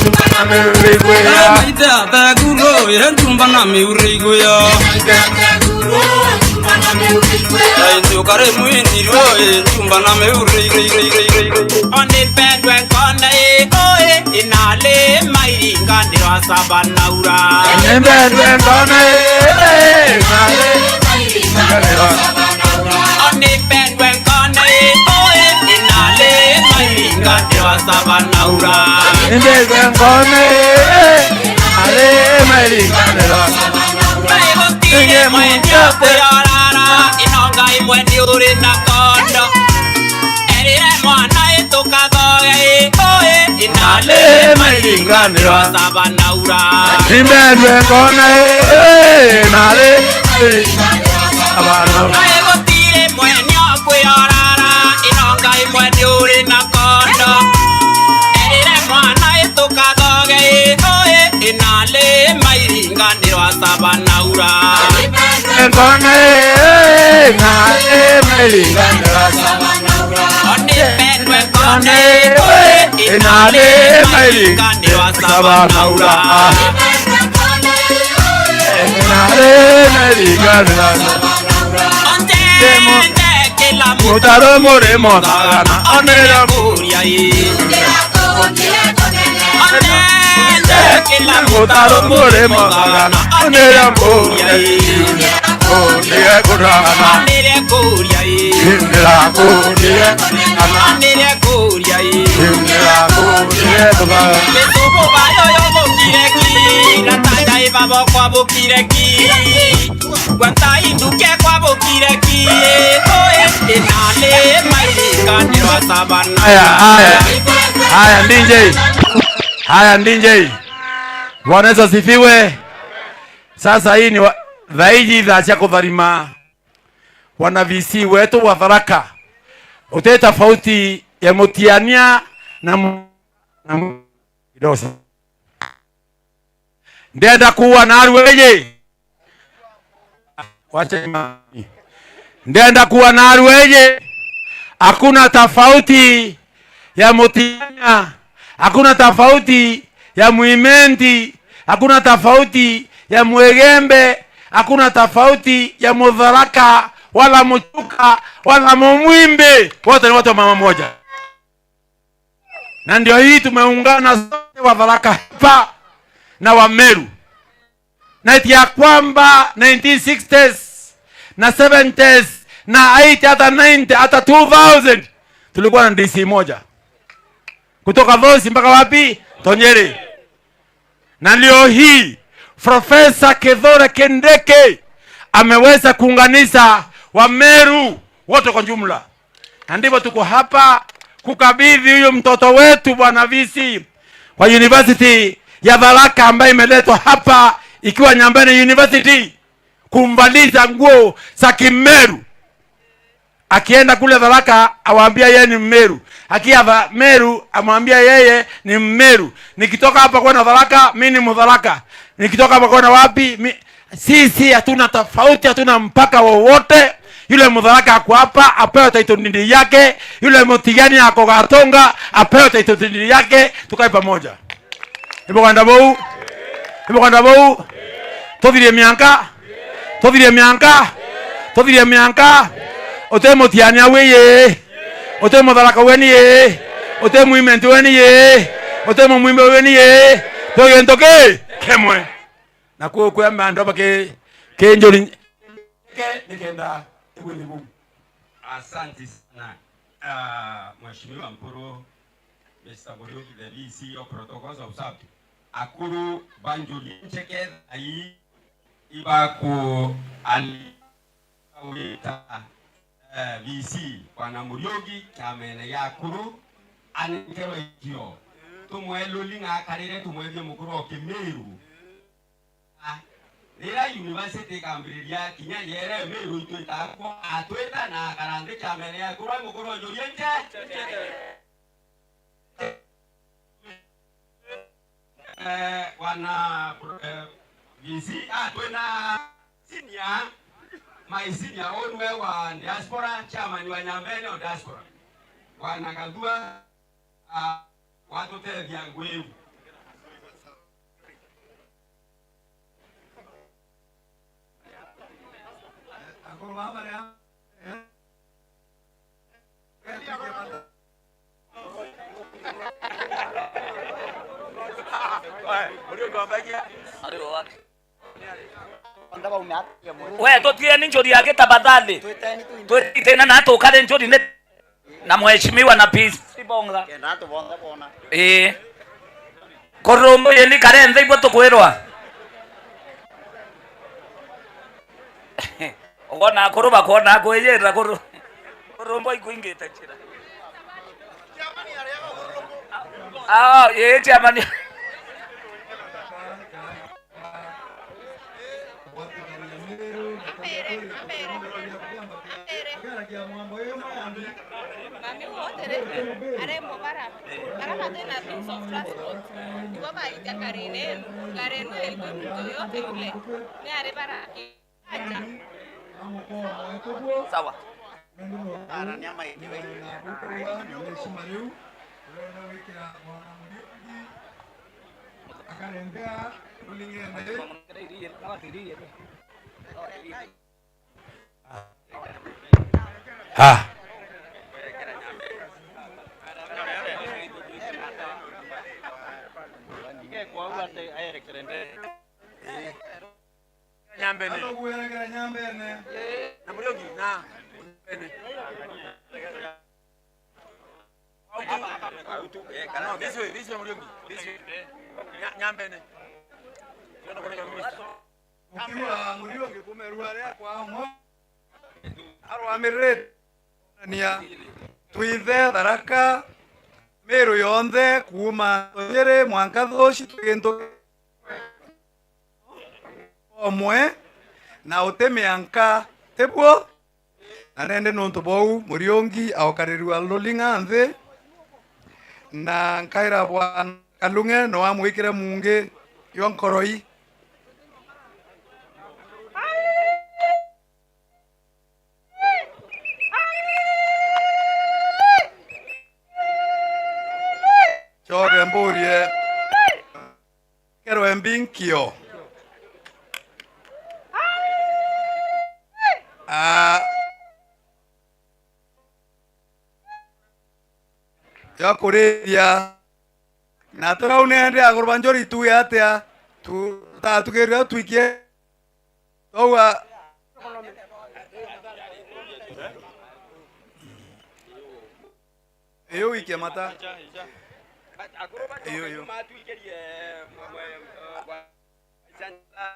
chumba na Meure goya. Ai maita ta guro chumba na Meure goya. Chumba na Meure goya. Ai ndokare muindi roe chumba na Meure goya. Onde pendwe kona oe inale mairinga ndirwa sabanaura. Onde pendwe kona inale mairinga ndirwa sabanaura. Onde pendwe kona oe inale mairinga ndirwa sabanaura. Onde pendwe kona inale mairinga ndirwa sabanaura. Inge mwenye kuyarara inonga imwendi uri na kondo. Erire mwana etukathoge oe inale mairinga ndirwa sabanaura. Imbendwe kona inale mairinga ndirwa sabanaura. Gutire mwenye kuyarara inonga imwendi uri na kondo. Erire mwana etukathoge oe inale mairinga ndirwa sabanaura. Kona inale mairinga ndirwa sabanaura. Pendwe kona inale mairinga ndirwa sabanaura. Inale mairinga ndirwa sabanaura. Mutaro more motagana onera buria yi. Mutaro more motagana onera buria yi. Onera kurana. Onera kuria yi. Onera kuria. Onera kuria yi. Onera kuria baba. Besubo bayo yo bokireki. Natanda ibabo kwa bokireki. Kwanta induke kwa bokireki. Oe inale mairinga ndirwa sabana. Haya DJ. Haya DJ. Bwana Yesu asifiwe. Sasa hii ni dhaiji za chako dharima. Wana VC wetu wa Tharaka. Ute tofauti ya Mutiania na Idosa. Ndenda kuwa na Arweje. Wacha imani. Ndenda kuwa na Arweje. Hakuna tofauti ya Mutiania. Hakuna tofauti ya Muimenti. Hakuna tofauti ya Mwegembe. Hakuna tofauti ya Mutharaka wala Muchuka wala Mumwimbe. Wote ni watu wa mama moja. Na ndio hii tumeungana sote wa Tharaka hapa na wa Meru. Na eti ya kwamba 1960s na 70s na 80 hata 90 hata 2000 tulikuwa na DC moja. Kutoka Vosi mpaka wapi? Tonyere. Na leo hii Profesa Kithure Kindiki ameweza kuunganisha Wameru wote kwa jumla, na ndivyo tuko hapa kukabidhi huyo mtoto wetu Bwana VC kwa University ya Tharaka ambaye imeletwa hapa ikiwa Nyambene University, kumvalisha nguo za Kimeru. Akienda kule Tharaka awaambia yeye ni Mmeru, akiwa Meru amwambia yeye ni Mmeru. Nikitoka hapa kwenda Tharaka mimi ni Mtharaka, nikitoka hapa kwenda wapi sisi hatuna tofauti, hatuna mpaka wowote. Yule Mtharaka ako hapa apewe title deed yake, yule Mutigani ako Gatonga apewe title deed yake, tukae pamoja. Ibo kwanda bou tothirie mianka ote Mutiani aweye, ote Mutharaka weni ye, ote Muimenti weni ye, ote Mumwimbe weni ye, togentoke kemwe na kwa mando bake kenjoli nikenda kulibu. Asante sana Mheshimiwa Mpuru, Mr. Muriuki, the VC of Protocols of South. Akuru Banjuli Cheke ai ibaku alita VC Bwana Muriuki kamene ya Akuru anikero ikio tumwelo linga karire tumwebye mukuru Kimeru Nira University kambiria kinya yere Meru itwita ko atweta na karande kamene ya Akuru mukuru Jorienje wana VC atwena senior my senior onwe wa diaspora chairman wa Nyambene wa diaspora wana kadua watu te vyangwevu akoro habari we totie ni njori yake tabadhali tena na to kale njori ne na mheshimiwa na peace sibonga korombo yeni kare nze ibo to kwirwa ogona koroba kona kweyera korombo ikuingeta chira ye jamani sawa ha Nyambene na Muriuki na no this way Muriuki this way Nyambene ukiwa Muriuki kumerware kwa mo arwamirire nia tuithe Tharaka Meru yonthe kuma nyere mwanka thoshi tugento omwe na utemianka tebuo na nende nonto bou Muriungi aokarirwa lolinga nthi na nkaira bwa Kalunge no amwikire mungi yonkoroi choke mburie kero embinkio yakuriria na turaunende agorba njori tu yatia tu ta tugeria tuikie towa eyo wiki mata eyo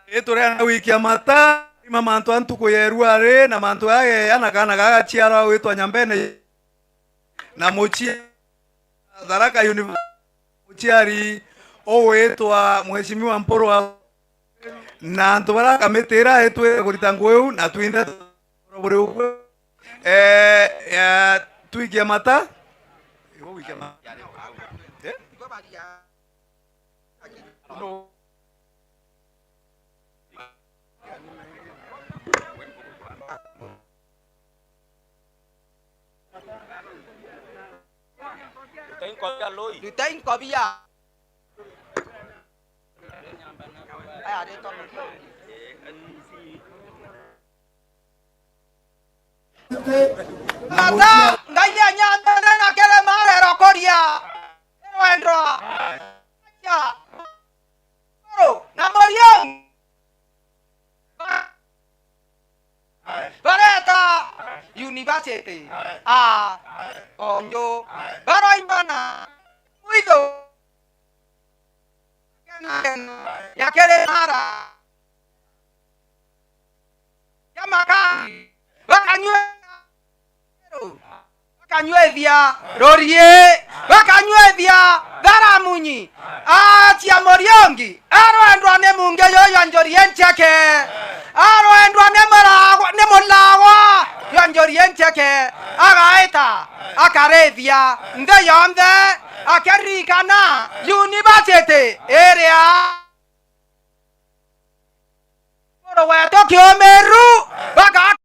Etore na wiki ya mata ima mantu antu kuyerua re na mantu yake yana kana gaga chiara wetu Nyambene na mochi Tharaka University mochiari o wetu wa mheshimiwa Mporo na antu baraka metera etwe kuritangweu na tuinda bure uko ya tuikia mata iwo wiki ya mata Lutain Kobia. Mata ngaya nyanda na kele mare rokoria. Endro. Ya. Oro, namorion. Bareta University. Onjo. Baroy mana. Uido. Ya kele mara. Ya makani. Wakanyuethia rorie wakanyuethia garamunyi atia moriongi aroendwa ne munge yoyo njorien cheke aroendwa ne mulagwa yo njorien cheke agaeta akarethia nde yonde akerikana university area oro weto kiomeru baka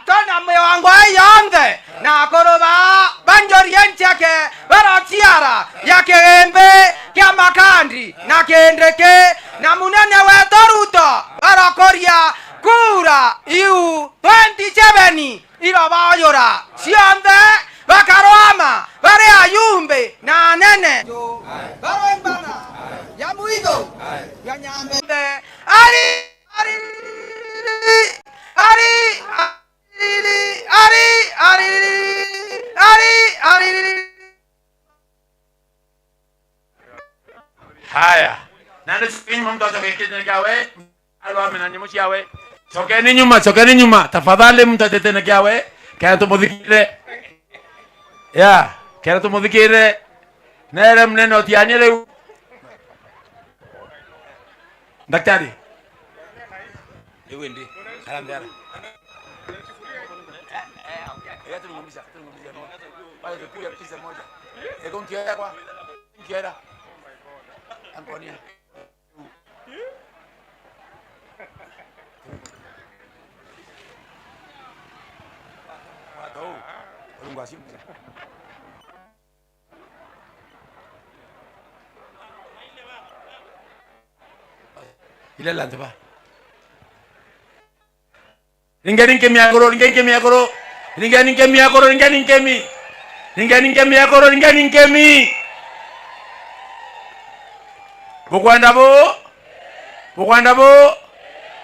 tona mwangu ayonde na koroba banjorien cheke barotiara ya kembe kya makandi na kendeke na munene weto Ruto barokoria kura iu 27 ilo bayora sionde bakaroama bare ayumbe na nene baro imbana ya muido ya nyambe ari haya nani sikinyuma mtu atakayeketi gawe alwa mnani mochi yawe chokeni nyuma tafadhali mtu atetene gawe kaya tumudhikire ya kaya tumudhikire nere mneno tianyele daktari ewendi kalandera tungumbisha pale tupiga pizza moja eko nkiera kwa nkiera Antonia Waduh, belum sih. Ile lanza ba. Ringani kemi agoro. Bukwanda bo.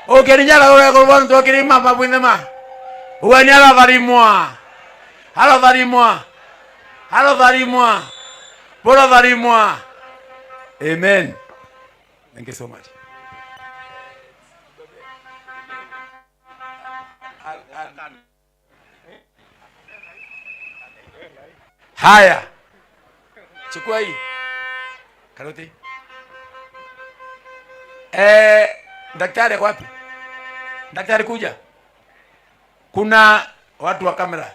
Okeri nyala go agoro wanto okeri mama bwinde ma. Uanyala varimwa. Bora varimwa. Amen. Thank you so much. Haya. Chukua hii. Karoti. Daktari wapi? Daktari kuja. Kuna watu wa kamera.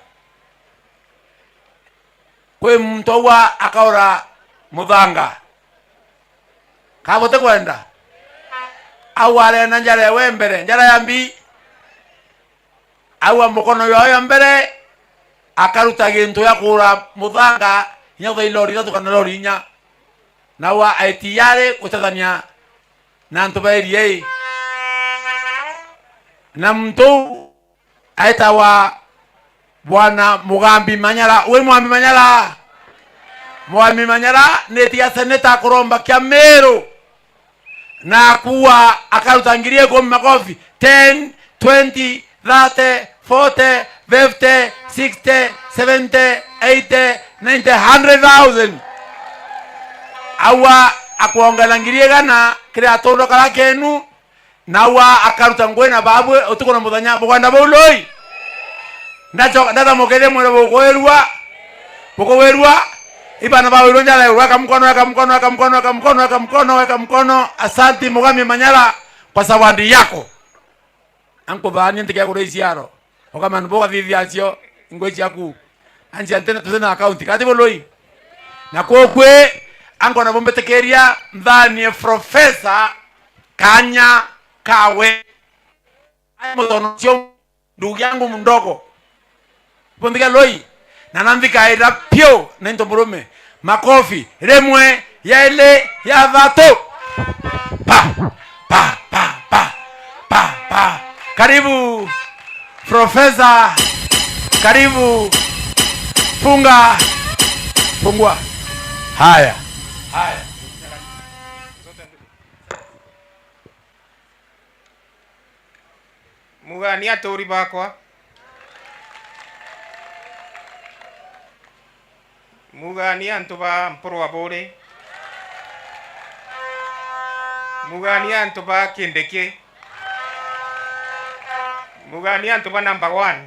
Kwe mtowa akaora mudhanga. Kabote kwenda. Awale na njala ya wembere, njala ya mbi. Awa mkono ya mbere. Akaruta gintu ya kura mudhanga. Nyatho ilori tatu kana lori nya. Na wa aitiyare kutadhania na ntubairi yei. Na mtu aitawa Bwana Mugambi Manyala. Uwe Mugambi Manyala. Mugambi Manyala netia seneta kuromba kia Meru. Na kuwa akarutangirie kwa makofi 10, 20, 30, 40, 50, 60, 70, 80, 90, 100,000. Awa akuongelangirie gana kire atondo kala kenu nawa akaruta ngwe na babwe utuko na muthanya buganda buloi ndata mukere mwere bukowerwa ibana bawe ronjala weka mkono. Asante Mugami Manyala kwa zawadi yako anko bani ndike ko reisiaro okama nboga vivi acio ngwechi yaku anje antena tuzena account kati boloi na kokwe anko na bombe tekeria ndani profesa Kanya Kawe aimotono ndugu yangu mdogo pondika loi na nandika ira pio na ntomburume makofi remwe yaele ya vato pa karibu profesa, karibu fungua haya mugani atori bakwa mugani antu ba mporo abore mugani antu ba kindeke mugani antu ba number 1.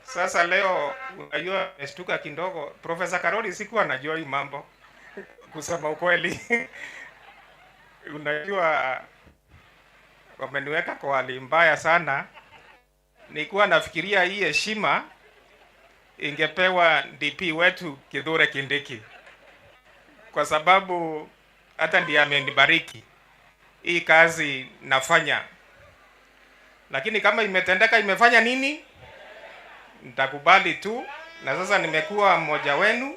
Sasa leo unajua mestuka kidogo. Profesa Karoli sikuwa najua hii mambo kusema ukweli. Unajua wameniweka kwa hali mbaya sana. Nilikuwa nafikiria hii heshima ingepewa DP wetu Kithure Kindiki, kwa sababu hata ndiye amenibariki hii kazi nafanya. Lakini kama imetendeka, imefanya nini, nitakubali tu, na sasa nimekuwa mmoja wenu.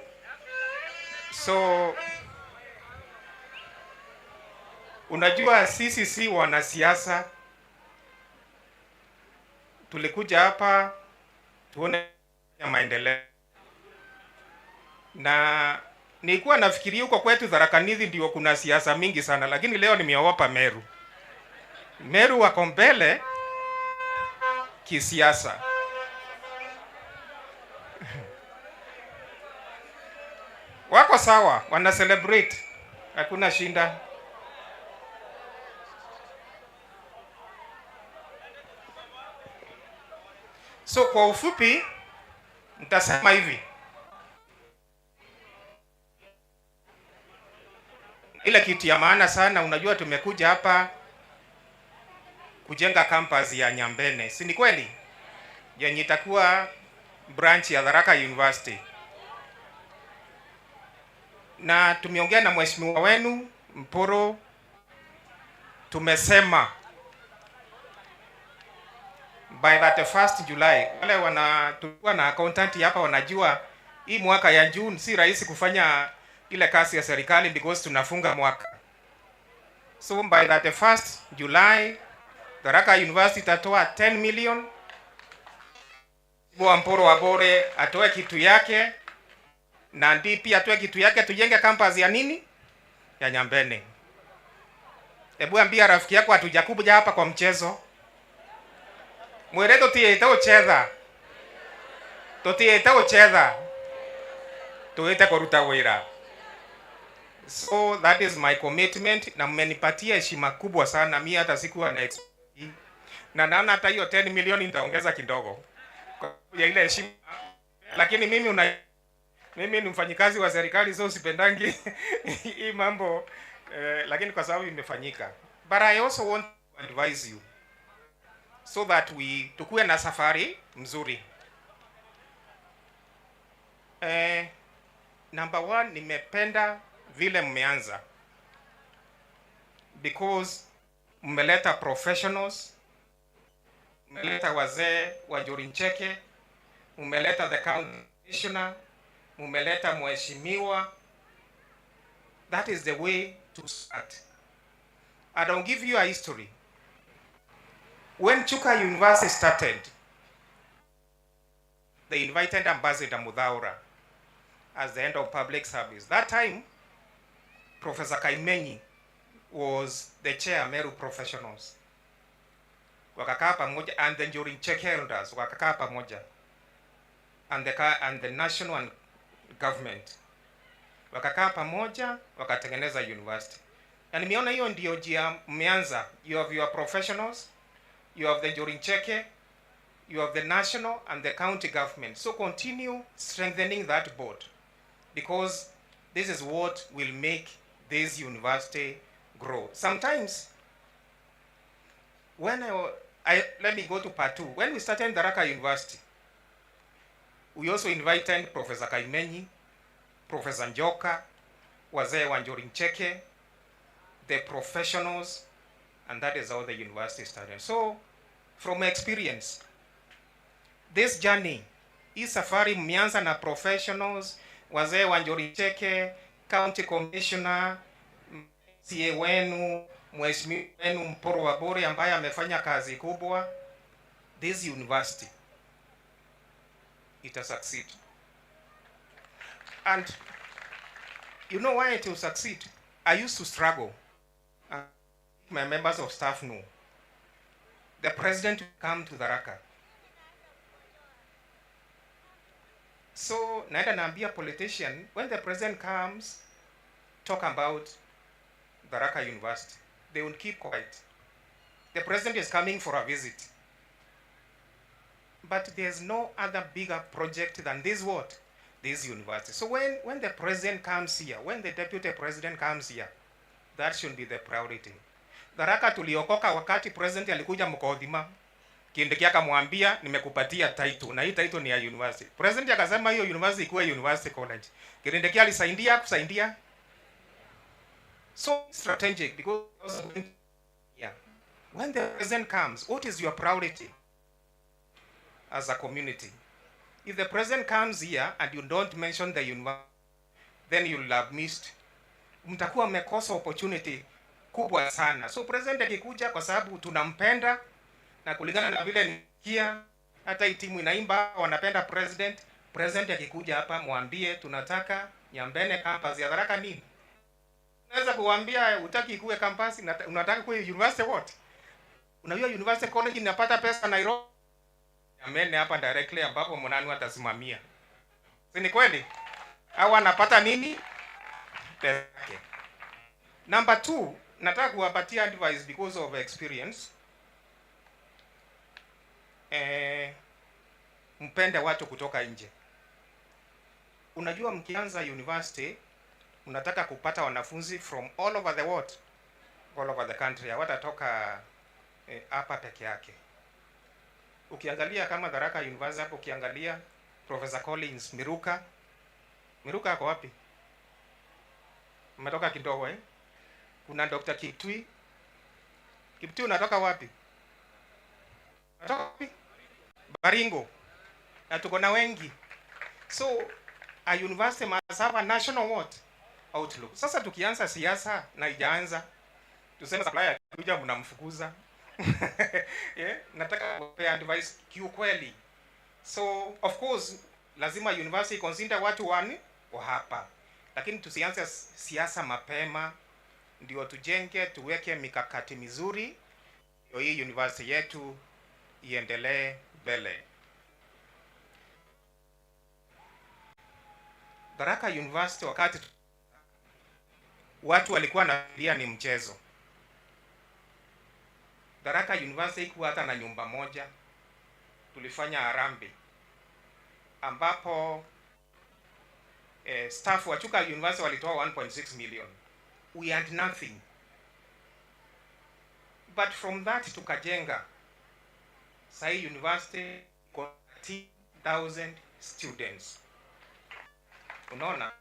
So unajua sisi si wanasiasa, tulikuja hapa tuone maendeleo, na nilikuwa nafikiria huko kwetu Tharaka Nithi ndio kuna siasa mingi sana, lakini leo nimeogopa Meru wako mbele kisiasa. Wako sawa, wana celebrate, hakuna shinda. So kwa ufupi nitasema hivi, ile kitu ya maana sana, unajua tumekuja hapa kujenga campus ya Nyambene, si ni kweli? Yenye itakuwa branch ya Tharaka University. Na tumeongea na mheshimiwa wenu Mporo, tumesema by that 1st July, wale tulikuwa na accountant hapa wanajua hii mwaka ya June si rahisi kufanya ile kazi ya serikali because tunafunga mwaka. So by that 1st July Tharaka University itatoa 10 million. Bwa Mporo Abore atoe kitu yake, na ndi pia atoe kitu yake, tujenge campus ya nini, ya Nyambene. Hebu ambia rafiki yako hatujakuja hapa kwa mchezo. Mweredo tieta uchedha tuite kuruta wira. So that is my commitment, na mmenipatia heshima kubwa sana. Mimi hata sikuwa na expect, na naona hata hiyo 10 million nitaongeza kidogo ya ile heshima. Lakini mimi ni mfanyikazi wa serikali, so sipendangi hii mambo lakini kwa sababu imefanyika. But I also want to advise you so that tukue na safari mzuri. Number 1, nimependa vile mmeanza, because mmeleta professionals, mmeleta wazee wa Jorincheke, mmeleta the county commissioner, mmeleta mheshimiwa. That is the way to start. I don't give you a history. When Chuka University started, they invited Ambassador Mudhaura as the head of public service. That time, Professor Kaimenyi was the chair Meru Professionals. Wakakaa pamoja, and then during Czech elders wakakaa pamoja, and the national government. wakakaa pamoja, wakatengeneza university. Na nimeona hiyo ndio njia mmeanza. You have your professionals, you have the Njuri Ncheke, you have the national and the county government. So continue strengthening that board, because this is what will make this university grow. Sometimes, when let me go to part 2. When we started Tharaka University, we also invited Professor Kaimenyi, Professor Njoka, wazee wa Njuri Ncheke, the professionals, and that is how the university started. So, from experience, this journey, hii safari mmeanza na professionals, wazee wa Njuri Ncheke, county commissioner, MCA wenu, mheshimiwa wenu Mporo wa Bore ambaye amefanya kazi kubwa. This university, it will succeed. And you know why it will succeed? I used to struggle. My members of staff know. The president will come to Tharaka. So, naenda naambia politician, when the president comes, talk about Tharaka University, they will keep quiet. The president is coming for a visit. But there's no other bigger project than this what? This university. So when the president comes here, when the deputy president comes here, that should be the priority. Tharaka tuliokoka wakati president alikuja Mkodhima. Kindiki akamwambia nimekupatia title na hii title ni ya university. President akasema hiyo university ikuwe university college. Kindiki alisaidia kusaidia. So strategic, because yeah. When the president comes, what is your priority as a community? If the president comes here and you don't mention the university, then you'll have missed. Mtakuwa mmekosa opportunity kubwa sana. So president akikuja, kwa sababu tunampenda na kulingana na vile nikia hata timu inaimba wanapenda president. President akikuja hapa mwambie tunataka Nyambene campus ya Tharaka nini? Unaweza kuambia utaki kuwe campus, unataka kuwe university what? Unajua university college inapata pesa Nairobi. Nyambene hapa directly ambapo mwanani atasimamia. Si ni kweli? Au anapata nini? Pesa. Number 2, nataka kuwapatia advice because of experience. Mpende watu kutoka nje. Unajua mkianza university, unataka kupata wanafunzi from all over the world, all over the country. Hawatatoka hapa peke yake. Ukiangalia kama Tharaka University hapo, ukiangalia Professor Collins Miruka. Miruka ako wapi? Umetoka kidogo Kuna Dr. Kiptui. Kiptui unatoka wapi? Unatoka wapi? Baringo. Na tuko na wengi. So a university must have a national what? Outlook. Sasa tukianza siasa na ijaanza, tuseme supplier kuja mnamfukuza. Yeah, nataka kupea advice kiukweli. So of course lazima university consider watu wani wa hapa. Lakini tusianze siasa mapema, ndio tujenge, tuweke mikakati mizuri ndio hii university yetu iendelee mbele. Tharaka University wakati watu walikuwa wanafikiria ni mchezo. Tharaka University ikuwa hata na nyumba moja. Tulifanya harambee ambapo staff wa Chuka University walitoa 1.6 million. We had nothing. But from that tukajenga. Sai university got 30,000 students. Unaona?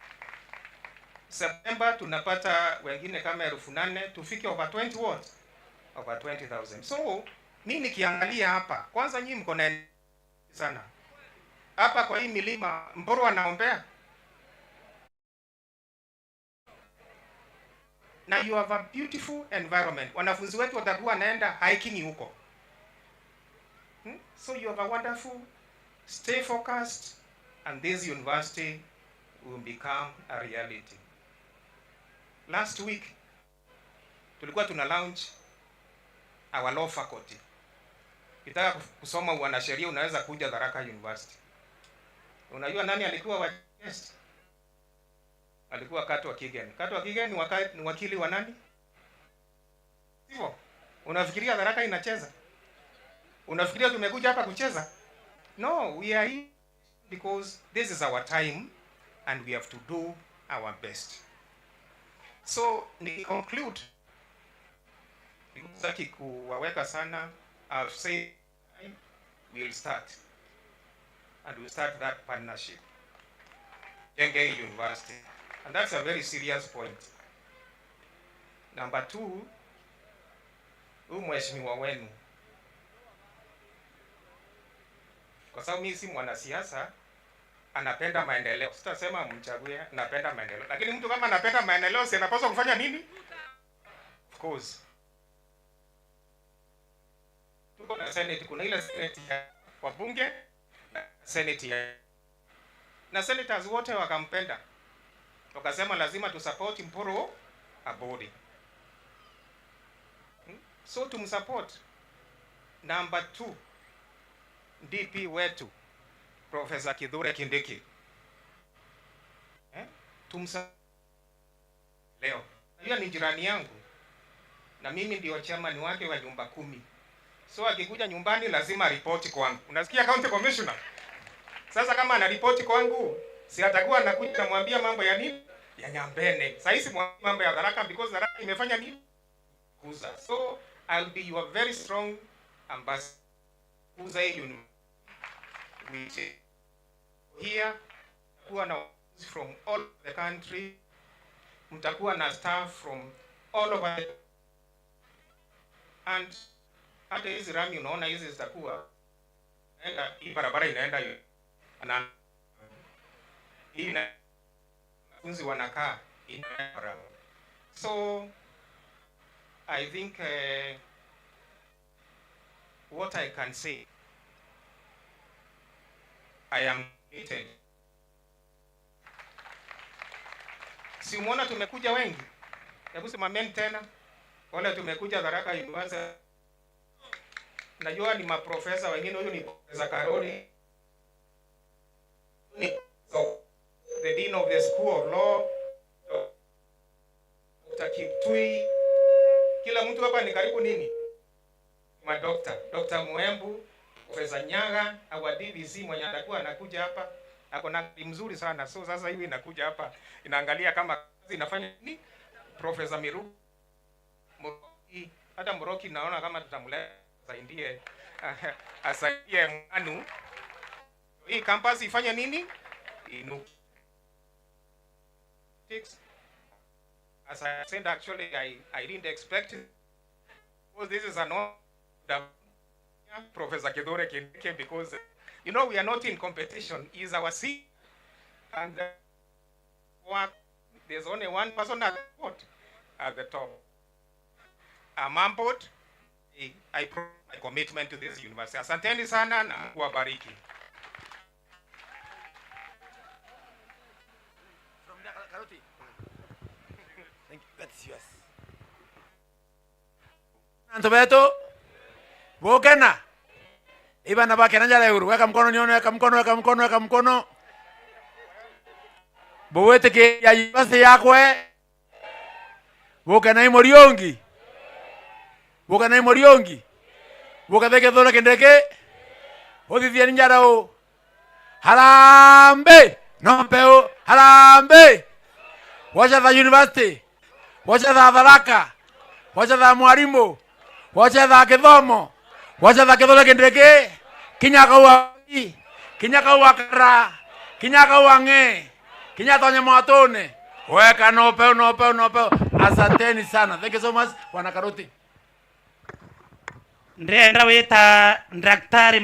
September tunapata wengine kama 8,000, tufike over 20 what? Over 20,000. So, mimi nikiangalia hapa, kwanza nyinyi mko na sana. Hapa kwa hii milima Mboro anaombea. Na you have a beautiful environment. Wanafunzi wetu watakuwa wanaenda hiking huko. So you have a wonderful, stay focused, and this university will become a reality. Last week, tulikuwa tuna launch our law faculty. Ukitaka kusoma uanasheria unaweza kuja Tharaka University. Unajua nani alikuwa wa guest? alikuwa Katwa Kigen. Katwa Kigen ni wakili wa nani? Sivyo? Unafikiria Tharaka inacheza? Unafikiria tumekuja hapa kucheza? No, we are here because this is our time and we have to do our best. So, ni conclude. Sitaki kuwaweka sana. I've said we'll start. And we'll start that partnership. Jenge University. And that's a very serious point. Number 2, mheshimiwa wenu. Kwa sababu mimi si mwanasiasa, anapenda maendeleo. Sitasema mchague, anapenda maendeleo. Lakini mtu kama anapenda maendeleo, si anapaswa kufanya nini? Of course. Tuko na Senate, kuna ile Senate ya wabunge na Senate ya na senators wote wakampenda. Wakasema lazima tusupport Mporo Abodi. So tumsupport. Number 2, DP wetu Professor Kithure Kindiki. Leo. Hiyo ni jirani yangu. Na mimi ndio chairman wake wa nyumba 10. So akikuja nyumbani lazima ripoti kwangu. Unasikia county commissioner? Sasa kama ana ripoti kwangu, si atakuwa anakuja kumwambia mambo ya nini? Ya Nyambene. Sasa hizi mambo ya Tharaka because Tharaka imefanya nini? Kuza. So I'll be your very strong ambassador. Kuza hii which here kuwa na from all over the country. Mtakuwa na staff from all over and hata hizi rami unaona hizi zitakuwa hii barabara inaenda hiyo ana hii na funzi wanakaa inaenda. So I think what I can say, I am committed. Si umeona tumekuja wengi? Hebu simameni tena. Wale tumekuja Tharaka University. Najua ni maprofesa wengine, huyu ni Professor Karoli. So, the Dean of the School of Law, Dr. Kiptui. Kila mtu hapa ni karibu nini? Madokta. Dr. Muembu, Professor Nyaga, our DVC mwenye atakuwa anakuja hapa. Ako na mzuri sana. So sasa hivi inakuja hapa inaangalia kama kazi inafanya nini. Professor Miru. Mroki, hata Mroki naona kama tutamleta saidie asaidie Manu. Hii campus ifanye nini? Inuki. As I said, actually, I didn't expect it. Because this is an order, Professor Kithure Kindiki, because, you know, we are not in competition. He is our seat. And there's only one person at the top. I'm on board. I prove my commitment to this university. Asanteni sana na kuwabariki. Antobeto Bokena Iba na baki nanja leuru, weka mkono nione, weka mkono, weka mkono, weka mkono. Bowete ke ya university yakwe. Bokena imoriongi. Bokena imoriongi. Boketheke thona kendeke. Othithia njara o. Harambe, nompeo, harambe. Wacha the university. Wacha the Tharaka. Wacha the mwalimu. Wacha the kithomo. Wacha the Kithure Kindiki. Kinyaka uwaki. Kinyaka uwakara. Kinyaka uwange. Kinyaka onye mwatone. Weka nopeo, nopeo, nopeo. Asanteni sana. Thank you so much. Bwana Karoti. Ndenda weta Daktari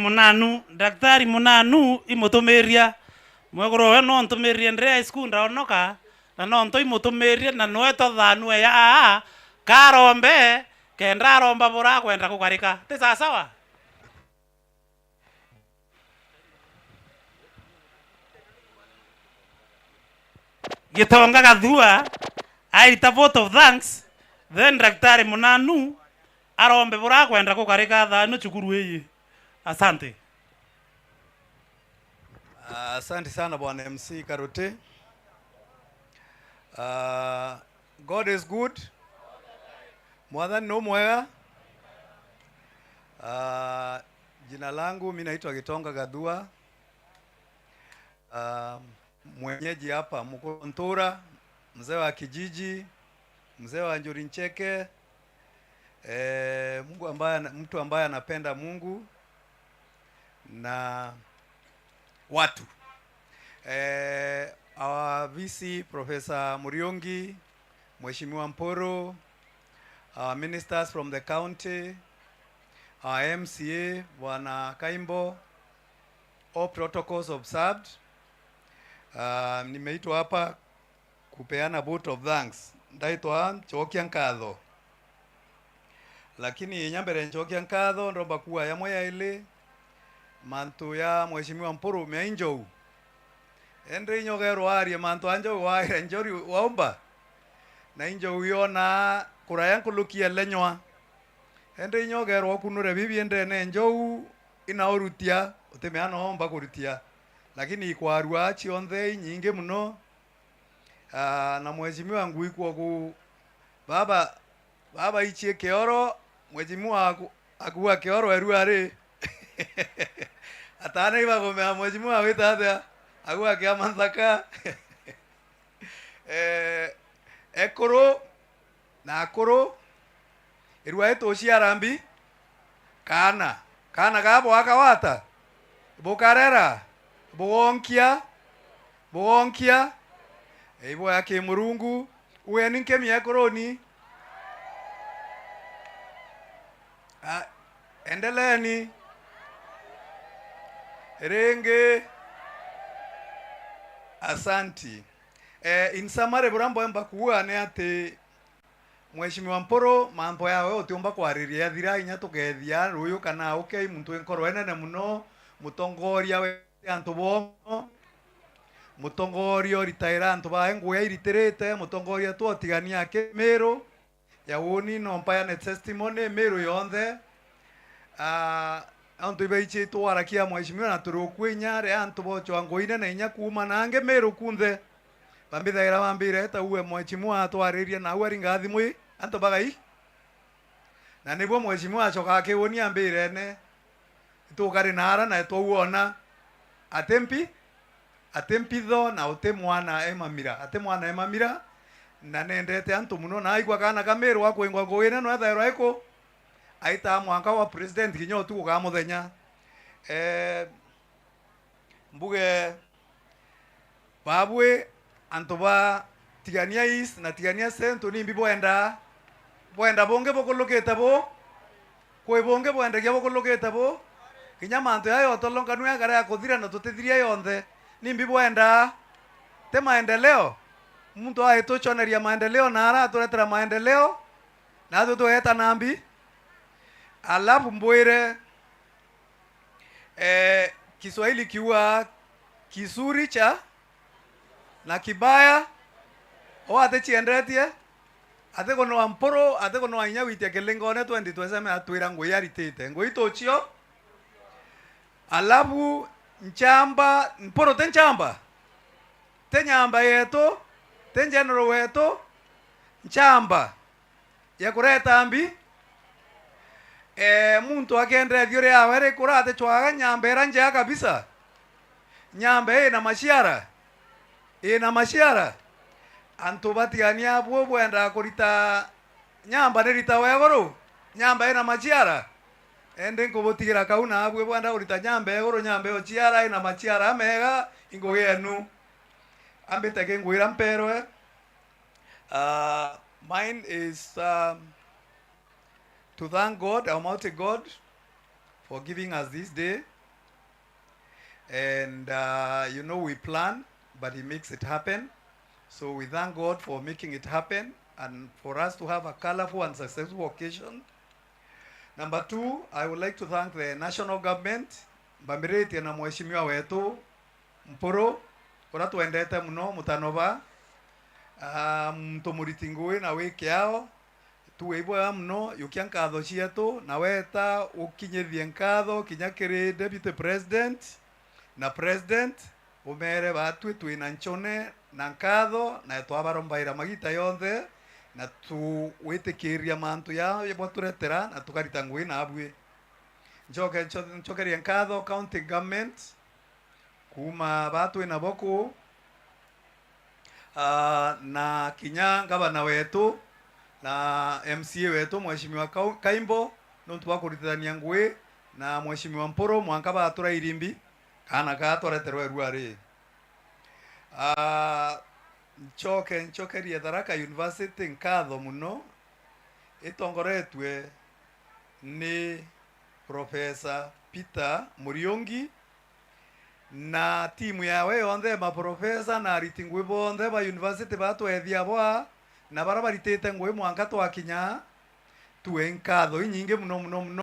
Munanu imotomeria. Mwegoro no ntomeria ndre school ndaonoka. Na no nto imotomeria na noeto thanu ya Karombe kenda romba bora kwenda kukarika. Ti sawa? Gitonga gathua I a vote of thanks, then Daktari Munanu arombe bora kwenda kukarika thanu chukuru iyi. Asante. Asante sana bwana MC Karote. God is good. Mwathani no mwega. Jina langu mimi naitwa Gitonga Gadua. Mwenyeji hapa Mkontora, mzee wa kijiji, mzee wa Njuri Ncheke. Mtu ambaye anapenda Mungu na watu. Our VC Professor Muriongi, Mheshimiwa Mporo, our ministers from the county, our MCA Bwana Kaimbo, all protocols observed. Nimeitwa hapa kupeana vote of thanks. Ndaitwa Njokia Nkatho. Lakini nyambere Njokia Nkatho ndomba kuwa ya moya ile mantu ya Mheshimiwa Mporo meinjou. Endre nyogero arie mantu anjo wa njori waomba. Na injo yona kuraya kulukia lenywa. Endre nyogero kunure bibi endre ne njou inaorutia utemeana omba kurutia. Lakini ikwarua chionde nyinge muno. Na Mheshimiwa ngui kwa ku baba ichie keoro Mheshimiwa akuwa keoro eruare. Atana iba gome Mheshimiwa weta akuwa kia manzaka. Ekoro na akoro irua eto shiarambi kana gabo akawata bukarera buonkia ibo yake murungu uwe ninke miakoroni endeleeni renge asanti. In summary burambo emba kuwa ne ate Mheshimiwa Mporo mambo yawe otiomba kwariria thira inya tugethia ruyu kana okay muntu enkoro enene muno mutongoria we antu bomo mutongoria ritaira antu ba nguya iritirite mutongoria twotigania ke mero ya woni no mpaya ne testimony mero yonthe antu ibeichi twarakia Mheshimiwa na turukwenya re antu bocho angoine na inya kuma nange mero kunthe bambithaira bambire ta uwe Mheshimiwa twariria na uwe ringathimwi antu bagai na nibo Mheshimiwa achoka akiwonia mbire ne tukari nara na twuona atempitho na utemwana emamira na nendete antu muno na igwa kana kamero wako ingwa goina no ethairo eko aita mwanga wa president kinyo tu ga muthenya mbuge babwe antu ba tigania east na tigania central ni mbibo enda bonge bokoloketa bo kwe bonge boende gya bokoloketa bo kinyama antu ayo tolonga nwa gara ya kuthira na tutithiria yonthe ni mbibo enda te maendeleo mtu aitochoneria maendeleo na ara tuletera maendeleo na tutoeta nambi alafu mbwire Kiswahili kiwa kizuri cha na kibaya o ate chiendetie ate kono Mporo ate kono inya witia kelengone 2027 atwira ngui aritite ngui tochio alafu nchamba Mporo tenchamba tenyamba yeto tenjenero weto nchamba ya kureta ambi muntu akendre thiore awere kurate chwaga nyambera nje kabisa nyambe ina mashiara antu batiania bwo bwenda kurita nyamba ne rita wegoro nyamba ina mashiara ende ngobotigira kauna bwo bwenda kurita nyambe egoro nyambe ochiara ina mashiara mega ingogenu ambete ke ngwira mpero mine is to thank God, Almighty God, for giving us this day. And, we plan, but He makes it happen. So we thank God for making it happen and for us to have a colorful and successful occasion. Number 2, I would like to thank the national government, Mbambireti na Mheshimiwa wetu, Mporo, kora tuendete muno, mutanova, mtomuritingui na wiki yao, tuwebwa mno yukia nkatho cietu na weta ukinyithie nkatho kinya kiri deputy president na president umere batwe twina nchone na nkatho na twabarombaira magita yonthe na tuwitikiria mantu yao yabwaturetera na tukarita ngui na abwe nchokeria nkatho county government kuma batwe na boku na kinya gavana wetu na MCA wetu mheshimiwa Kaimbo nontu bakuritithania ngui na mheshimiwa Mporo mwanka batura irimbi kana gatwareterwe ruari nchokeria Tharaka University nkatho muno itongoretwe ni Professor Peter Muriungi na timu yawe yonthe maprofesa na ariti ngui bonthe ba university batwethia bwa na bara baritite ngui mwanka twakinya tuwe nkatho inyingi muno